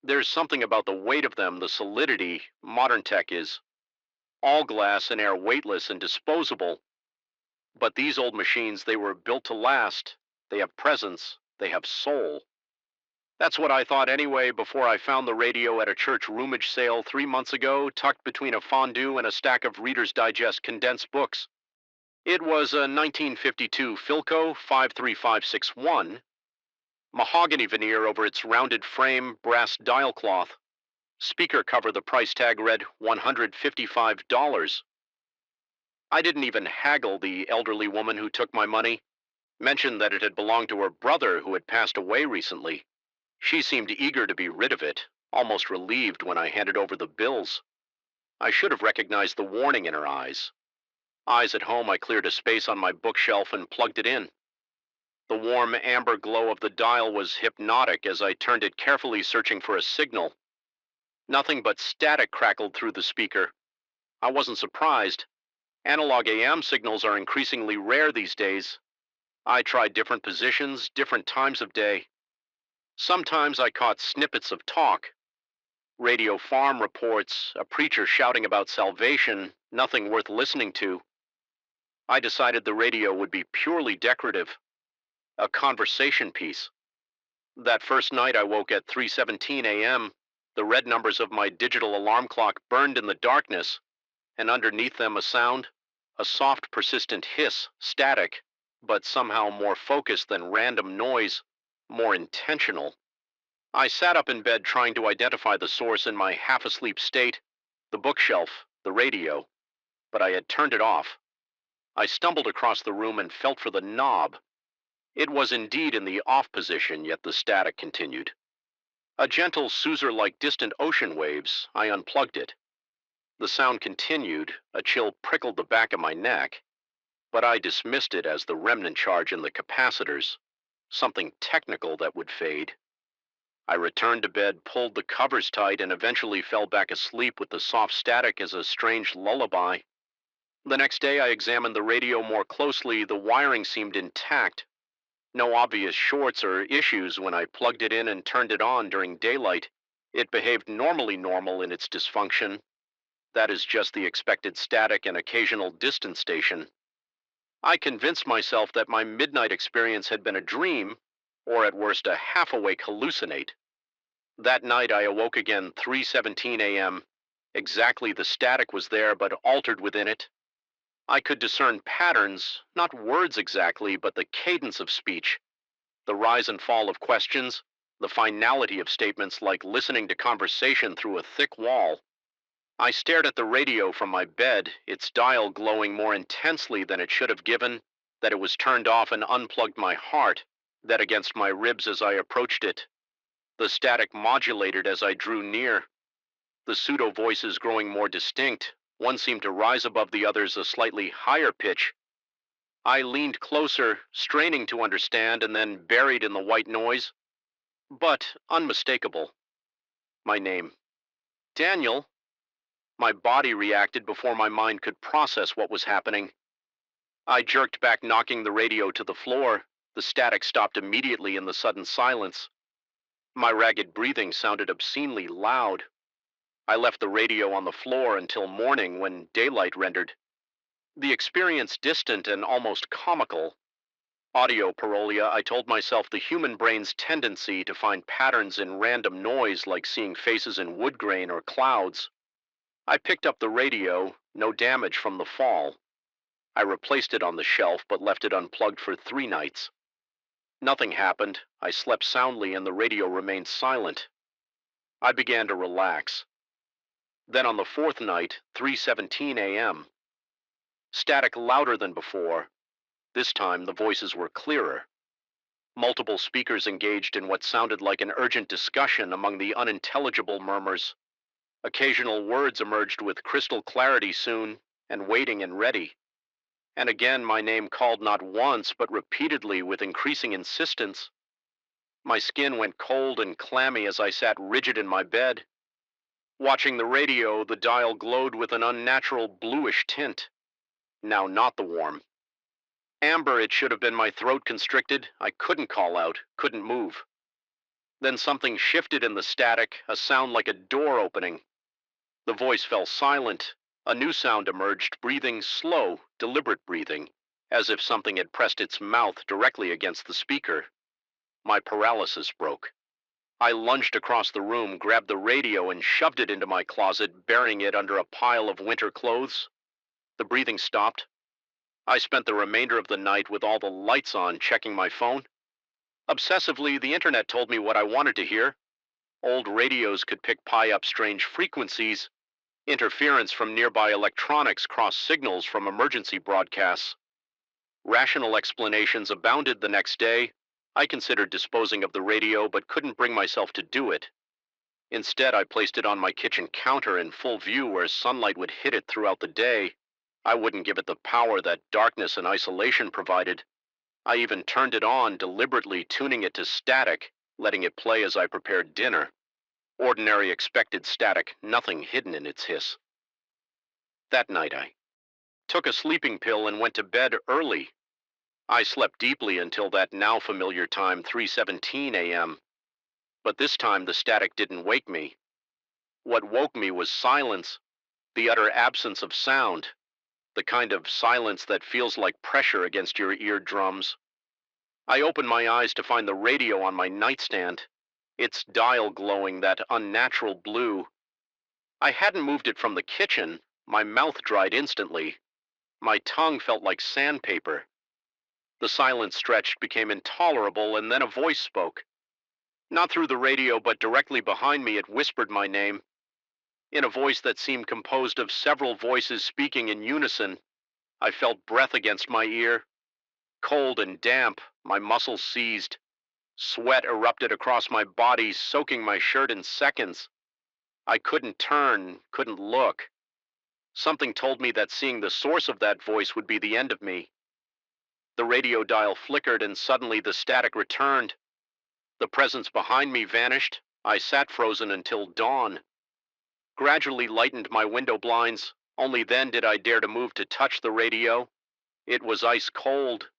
There's something about the weight of them, the solidity. Modern tech is all glass and air, weightless and disposable. But these old machines, they were built to last. They have presence. They have soul. That's what I thought anyway, before I found the radio at a church roomage sale 3 months ago, tucked between a fondue and a stack of Reader's Digest condensed books. It was a 1952 Philco 53561, mahogany veneer over its rounded frame, brass dial cloth. Speaker cover, the price tag read $155. I didn't even haggle. The elderly woman who took my money mentioned that it had belonged to her brother who had passed away recently. She seemed eager to be rid of it, almost relieved when I handed over the bills. I should have recognized the warning in her eyes. Eyes at home, I cleared a space on my bookshelf and plugged it in. The warm amber glow of the dial was hypnotic as I turned it carefully, searching for a signal. Nothing but static crackled through the speaker. I wasn't surprised. Analog AM signals are increasingly rare these days. I tried different positions, different times of day. Sometimes I caught snippets of talk. Radio farm reports, a preacher shouting about salvation, nothing worth listening to. I decided the radio would be purely decorative, a conversation piece. That first night I woke at 3:17 a.m. The red numbers of my digital alarm clock burned in the darkness, and underneath them a soft, persistent hiss, static, but somehow more focused than random noise, more intentional. I sat up in bed trying to identify the source in my half-asleep state, the bookshelf, the radio, but I had turned it off. I stumbled across the room and felt for the knob. It was indeed in the off position, yet the static continued. A gentle soother like distant ocean waves, I unplugged it. The sound continued, a chill prickled the back of my neck, but I dismissed it as the remnant charge in the capacitors, something technical that would fade. I returned to bed, pulled the covers tight, and eventually fell back asleep with the soft static as a strange lullaby. The next day I examined the radio more closely. The wiring seemed intact. No obvious shorts or issues when I plugged it in and turned it on during daylight. It behaved normally normal in its dysfunction. That is just the expected static and occasional distant station. I convinced myself that my midnight experience had been a dream, or at worst a half-awake hallucinate. That night I awoke again 3:17 a.m. Exactly the static was there, but altered within it. I could discern patterns, not words exactly, but the cadence of speech, the rise and fall of questions, the finality of statements like listening to conversation through a thick wall. I stared at the radio from my bed, its dial glowing more intensely than it should have given, that it was turned off, and unplugged my heart, that against my ribs as I approached it. The static modulated as I drew near, the pseudo voices growing more distinct. One seemed to rise above the others a slightly higher pitch. I leaned closer, straining to understand, and then buried in the white noise, but unmistakable. My name. Daniel. My body reacted before my mind could process what was happening. I jerked back, knocking the radio to the floor. The static stopped immediately in the sudden silence. My ragged breathing sounded obscenely loud. I left the radio on the floor until morning, when daylight rendered the experience distant and almost comical. Audio parolia, I told myself, the human brain's tendency to find patterns in random noise, like seeing faces in wood grain or clouds. I picked up the radio, no damage from the fall. I replaced it on the shelf, but left it unplugged for 3 nights. Nothing happened. I slept soundly and the radio remained silent. I began to relax. Then on the 4th night, 3:17 a.m., static louder than before. This time the voices were clearer. Multiple speakers engaged in what sounded like an urgent discussion among the unintelligible murmurs. Occasional words emerged with crystal clarity soon, and waiting and ready. And again my name called, not once, but repeatedly with increasing insistence. My skin went cold and clammy as I sat rigid in my bed. Watching the radio, the dial glowed with an unnatural bluish tint. Now not the warm amber it should have been. My throat constricted. I couldn't call out, couldn't move. Then something shifted in the static, a sound like a door opening. The voice fell silent. A new sound emerged, breathing slow, deliberate breathing, as if something had pressed its mouth directly against the speaker. My paralysis broke. I lunged across the room, grabbed the radio, and shoved it into my closet, burying it under a pile of winter clothes. The breathing stopped. I spent the remainder of the night with all the lights on, checking my phone. Obsessively, the internet told me what I wanted to hear. Old radios could pick up strange frequencies. Interference from nearby electronics crossed signals from emergency broadcasts. Rational explanations abounded the next day. I considered disposing of the radio, but couldn't bring myself to do it. Instead, I placed it on my kitchen counter in full view where sunlight would hit it throughout the day. I wouldn't give it the power that darkness and isolation provided. I even turned it on, deliberately tuning it to static, letting it play as I prepared dinner. Ordinary expected static, nothing hidden in its hiss. That night I took a sleeping pill and went to bed early. I slept deeply until that now familiar time, 3:17 a.m. But this time the static didn't wake me. What woke me was silence, the utter absence of sound. the kind of silence that feels like pressure against your eardrums. I opened my eyes to find the radio on my nightstand, its dial glowing that unnatural blue. I hadn't moved it from the kitchen. My mouth dried instantly. My tongue felt like sandpaper. The silence stretched, became intolerable, and then a voice spoke. Not through the radio, but directly behind me, it whispered my name. In a voice that seemed composed of several voices speaking in unison, I felt breath against my ear. Cold and damp, my muscles seized. Sweat erupted across my body, soaking my shirt in seconds. I couldn't turn, couldn't look. Something told me that seeing the source of that voice would be the end of me. The radio dial flickered and suddenly the static returned. The presence behind me vanished. I sat frozen until dawn. Gradually lightened my window blinds. Only then did I dare to move to touch the radio. It was ice cold.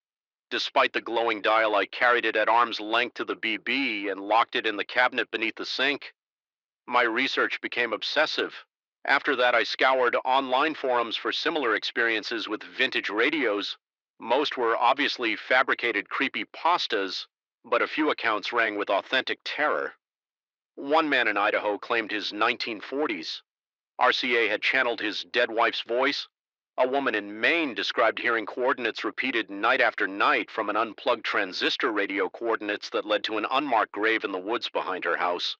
Despite the glowing dial, I carried it at arm's length to the BB and locked it in the cabinet beneath the sink. My research became obsessive. After that, I scoured online forums for similar experiences with vintage radios. Most were obviously fabricated creepypastas, but a few accounts rang with authentic terror. One man in Idaho claimed his 1940s. RCA had channeled his dead wife's voice. A woman in Maine described hearing coordinates repeated night after night from an unplugged transistor radio coordinates that led to an unmarked grave in the woods behind her house.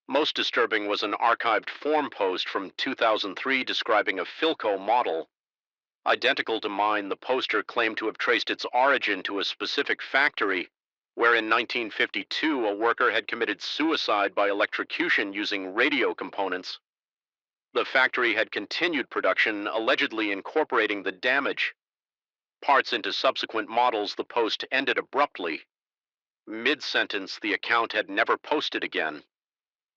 Most disturbing was an archived forum post from 2003 describing a Philco model. Identical to mine, the poster claimed to have traced its origin to a specific factory, where in 1952 a worker had committed suicide by electrocution using radio components. The factory had continued production, allegedly incorporating the damage. Parts into subsequent models, the post ended abruptly. Mid-sentence, the account had never posted again.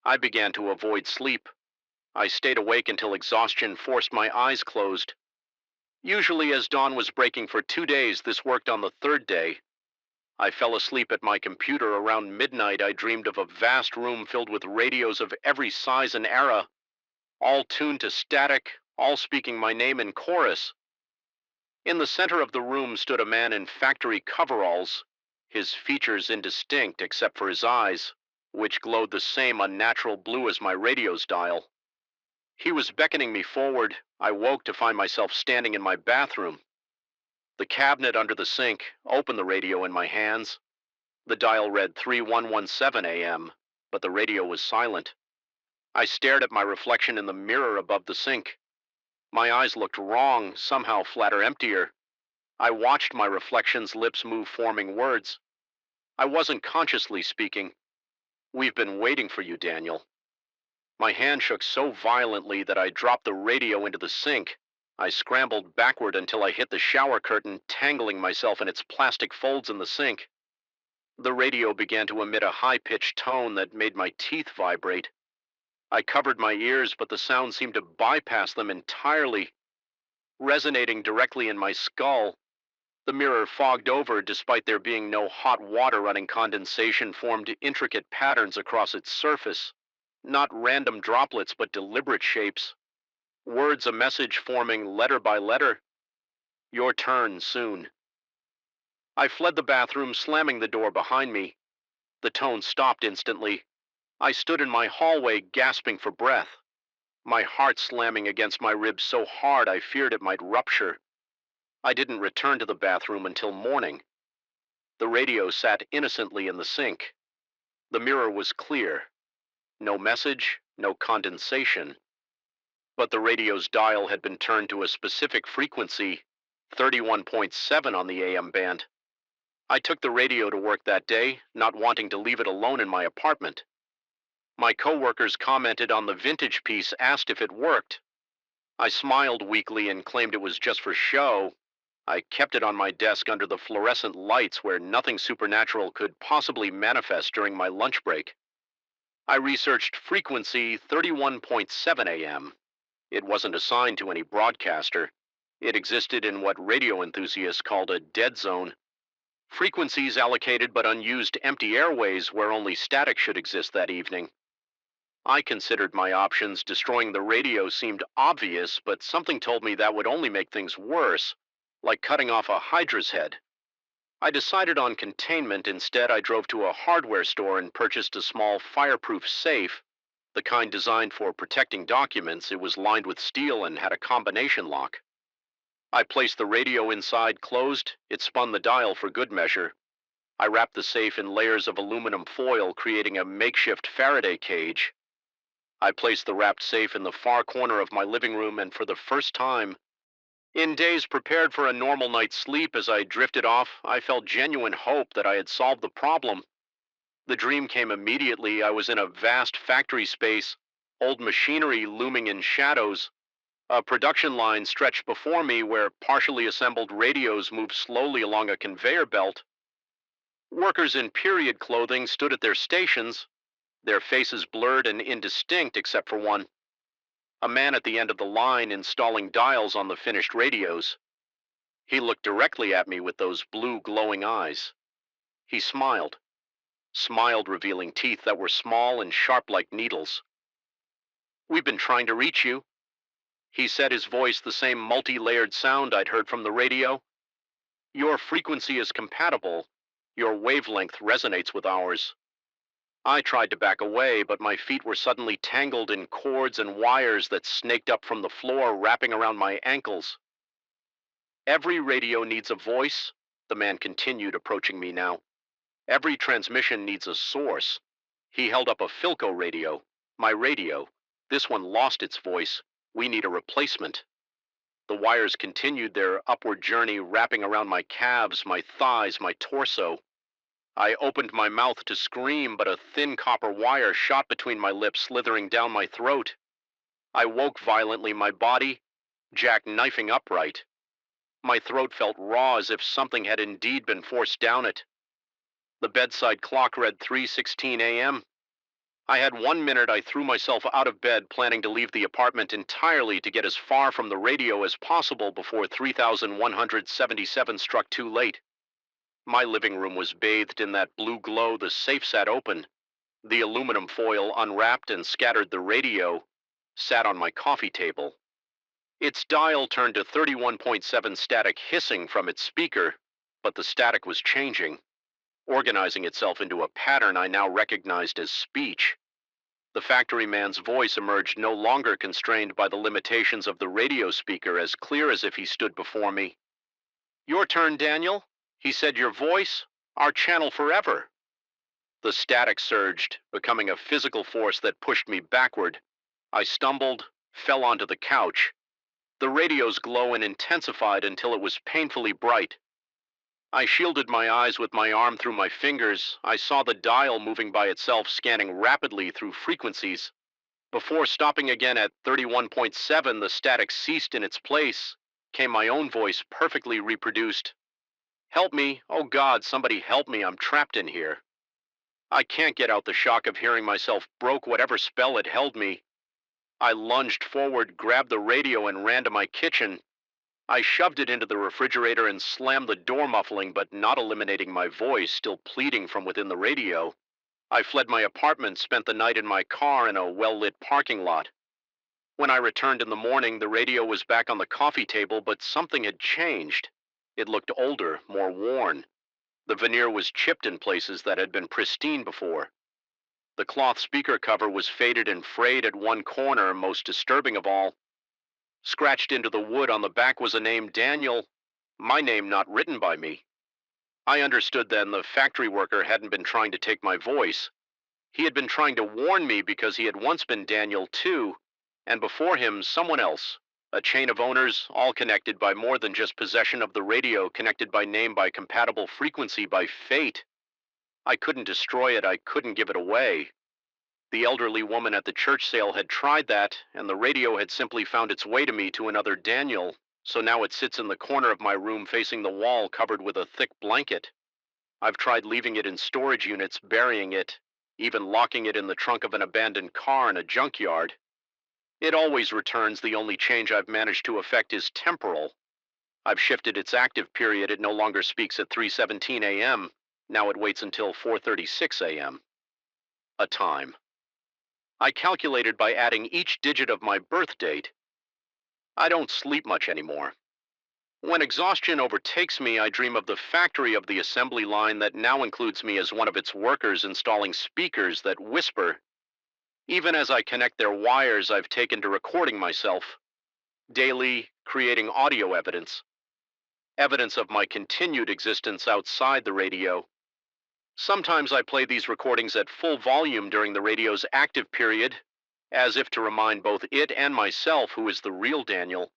I began to avoid sleep. I stayed awake until exhaustion forced my eyes closed. Usually as dawn was breaking for 2 days, this worked on the third day. I fell asleep at my computer around midnight. I dreamed of a vast room filled with radios of every size and era, all tuned to static, all speaking my name in chorus. In the center of the room stood a man in factory coveralls, his features indistinct except for his eyes, which glowed the same unnatural blue as my radio's dial. He was beckoning me forward. I woke to find myself standing in my bathroom. The cabinet under the sink opened, the radio in my hands. The dial read 3117 AM, but the radio was silent. I stared at my reflection in the mirror above the sink. My eyes looked wrong, somehow flatter, emptier. I watched my reflection's lips move, forming words. I wasn't consciously speaking. "We've been waiting for you, Daniel." My hand shook so violently that I dropped the radio into the sink. I scrambled backward until I hit the shower curtain, tangling myself in its plastic folds in the sink. The radio began to emit a high-pitched tone that made my teeth vibrate. I covered my ears, but the sound seemed to bypass them entirely, resonating directly in my skull. The mirror fogged over. Despite there being no hot water running, condensation formed intricate patterns across its surface. Not random droplets, but deliberate shapes. Words, a message forming letter by letter. "Your turn soon." I fled the bathroom, slamming the door behind me. The tone stopped instantly. I stood in my hallway, gasping for breath. My heart slamming against my ribs so hard I feared it might rupture. I didn't return to the bathroom until morning. The radio sat innocently in the sink. The mirror was clear. No message, no condensation. But the radio's dial had been turned to a specific frequency, 31.7 on the AM band. I took the radio to work that day, not wanting to leave it alone in my apartment. My coworkers commented on the vintage piece, asked if it worked. I smiled weakly and claimed it was just for show. I kept it on my desk under the fluorescent lights where nothing supernatural could possibly manifest during my lunch break. I researched frequency 31.7 AM. It wasn't assigned to any broadcaster. It existed in what radio enthusiasts called a dead zone. Frequencies allocated but unused empty airways where only static should exist that evening. I considered my options. Destroying the radio seemed obvious, but something told me that would only make things worse, like cutting off a hydra's head. I decided on containment. Instead, I drove to a hardware store and purchased a small fireproof safe, the kind designed for protecting documents. It was lined with steel and had a combination lock. I placed the radio inside closed. It spun the dial for good measure. I wrapped the safe in layers of aluminum foil, creating a makeshift Faraday cage. I placed the wrapped safe in the far corner of my living room, and for the first time in days prepared for a normal night's sleep. As I drifted off, I felt genuine hope that I had solved the problem. The dream came immediately. I was in a vast factory space, old machinery looming in shadows. A production line stretched before me where partially assembled radios moved slowly along a conveyor belt. Workers in period clothing stood at their stations, their faces blurred and indistinct except for one, a man at the end of the line installing dials on the finished radios. He looked directly at me with those blue glowing eyes. He smiled, revealing teeth that were small and sharp like needles. "We've been trying to reach you," he said, his voice the same multi-layered sound I'd heard from the radio. "Your frequency is compatible. Your wavelength resonates with ours." I tried to back away, but my feet were suddenly tangled in cords and wires that snaked up from the floor, wrapping around my ankles. "Every radio needs a voice," the man continued, approaching me now. "Every transmission needs a source." He held up a Philco radio. "My radio. This one lost its voice. We need a replacement." The wires continued their upward journey, wrapping around my calves, my thighs, my torso. I opened my mouth to scream, but a thin copper wire shot between my lips, slithering down my throat. I woke violently, my body jackknifing upright. My throat felt raw, as if something had indeed been forced down it. The bedside clock read 3:16 a.m. I had 1 minute. I threw myself out of bed, planning to leave the apartment entirely to get as far from the radio as possible before 3177 struck too late. My living room was bathed in that blue glow. The safe sat open. The aluminum foil unwrapped, and scattered the radio sat on my coffee table. Its dial turned to 31.7 static, hissing from its speaker, but the static was changing, organizing itself into a pattern I now recognized as speech. The factory man's voice emerged, no longer constrained by the limitations of the radio speaker, as clear as if he stood before me. "Your turn, Daniel," he said. "Your voice, our channel forever." The static surged, becoming a physical force that pushed me backward. I stumbled, fell onto the couch. The radio's glow intensified until it was painfully bright. I shielded my eyes with my arm through my fingers. I saw the dial moving by itself, scanning rapidly through frequencies. Before stopping again at 31.7, the static ceased. In its place came my own voice, perfectly reproduced. "Help me. Oh God, somebody help me. I'm trapped in here. I can't get out." The shock of hearing myself broke whatever spell had held me. I lunged forward, grabbed the radio, and ran to my kitchen. I shoved it into the refrigerator and slammed the door, muffling but not eliminating my voice, still pleading from within the radio. I fled my apartment, spent the night in my car in a well-lit parking lot. When I returned in the morning, the radio was back on the coffee table, but something had changed. It looked older, more worn. The veneer was chipped in places that had been pristine before. The cloth speaker cover was faded and frayed at one corner. Most disturbing of all, scratched into the wood on the back was a name, Daniel, my name not written by me. I understood then. The factory worker hadn't been trying to take my voice. He had been trying to warn me, because he had once been Daniel too, and before him someone else, a chain of owners, all connected by more than just possession of the radio, connected by name, by compatible frequency, by fate. I couldn't destroy it. I couldn't give it away. The elderly woman at the church sale had tried that, and the radio had simply found its way to me, to another Daniel. So now it sits in the corner of my room, facing the wall, covered with a thick blanket. I've tried leaving it in storage units, burying it, even locking it in the trunk of an abandoned car in a junkyard. It always returns. The only change I've managed to effect is temporal. I've shifted its active period. It no longer speaks at 3:17 a.m. Now it waits until 4:36 a.m. A time. I calculated by adding each digit of my birth date. I don't sleep much anymore. When exhaustion overtakes me, I dream of the factory of the assembly line that now includes me as one of its workers installing speakers that whisper. Even as I connect their wires, I've taken to recording myself, daily creating audio evidence, evidence of my continued existence outside the radio. Sometimes I play these recordings at full volume during the radio's active period, as if to remind both it and myself who is the real Daniel.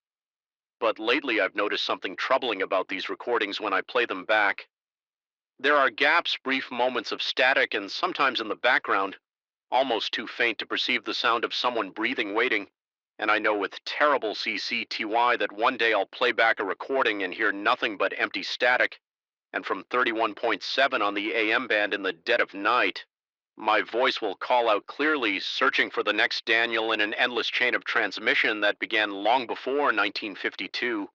But lately I've noticed something troubling about these recordings when I play them back. There are gaps, brief moments of static, and sometimes in the background, almost too faint to perceive the sound of someone breathing waiting. And I know with terrible CCTY that one day I'll play back a recording and hear nothing but empty static. And from 31.7 on the AM band in the dead of night, my voice will call out clearly, searching for the next Daniel in an endless chain of transmission that began long before 1952.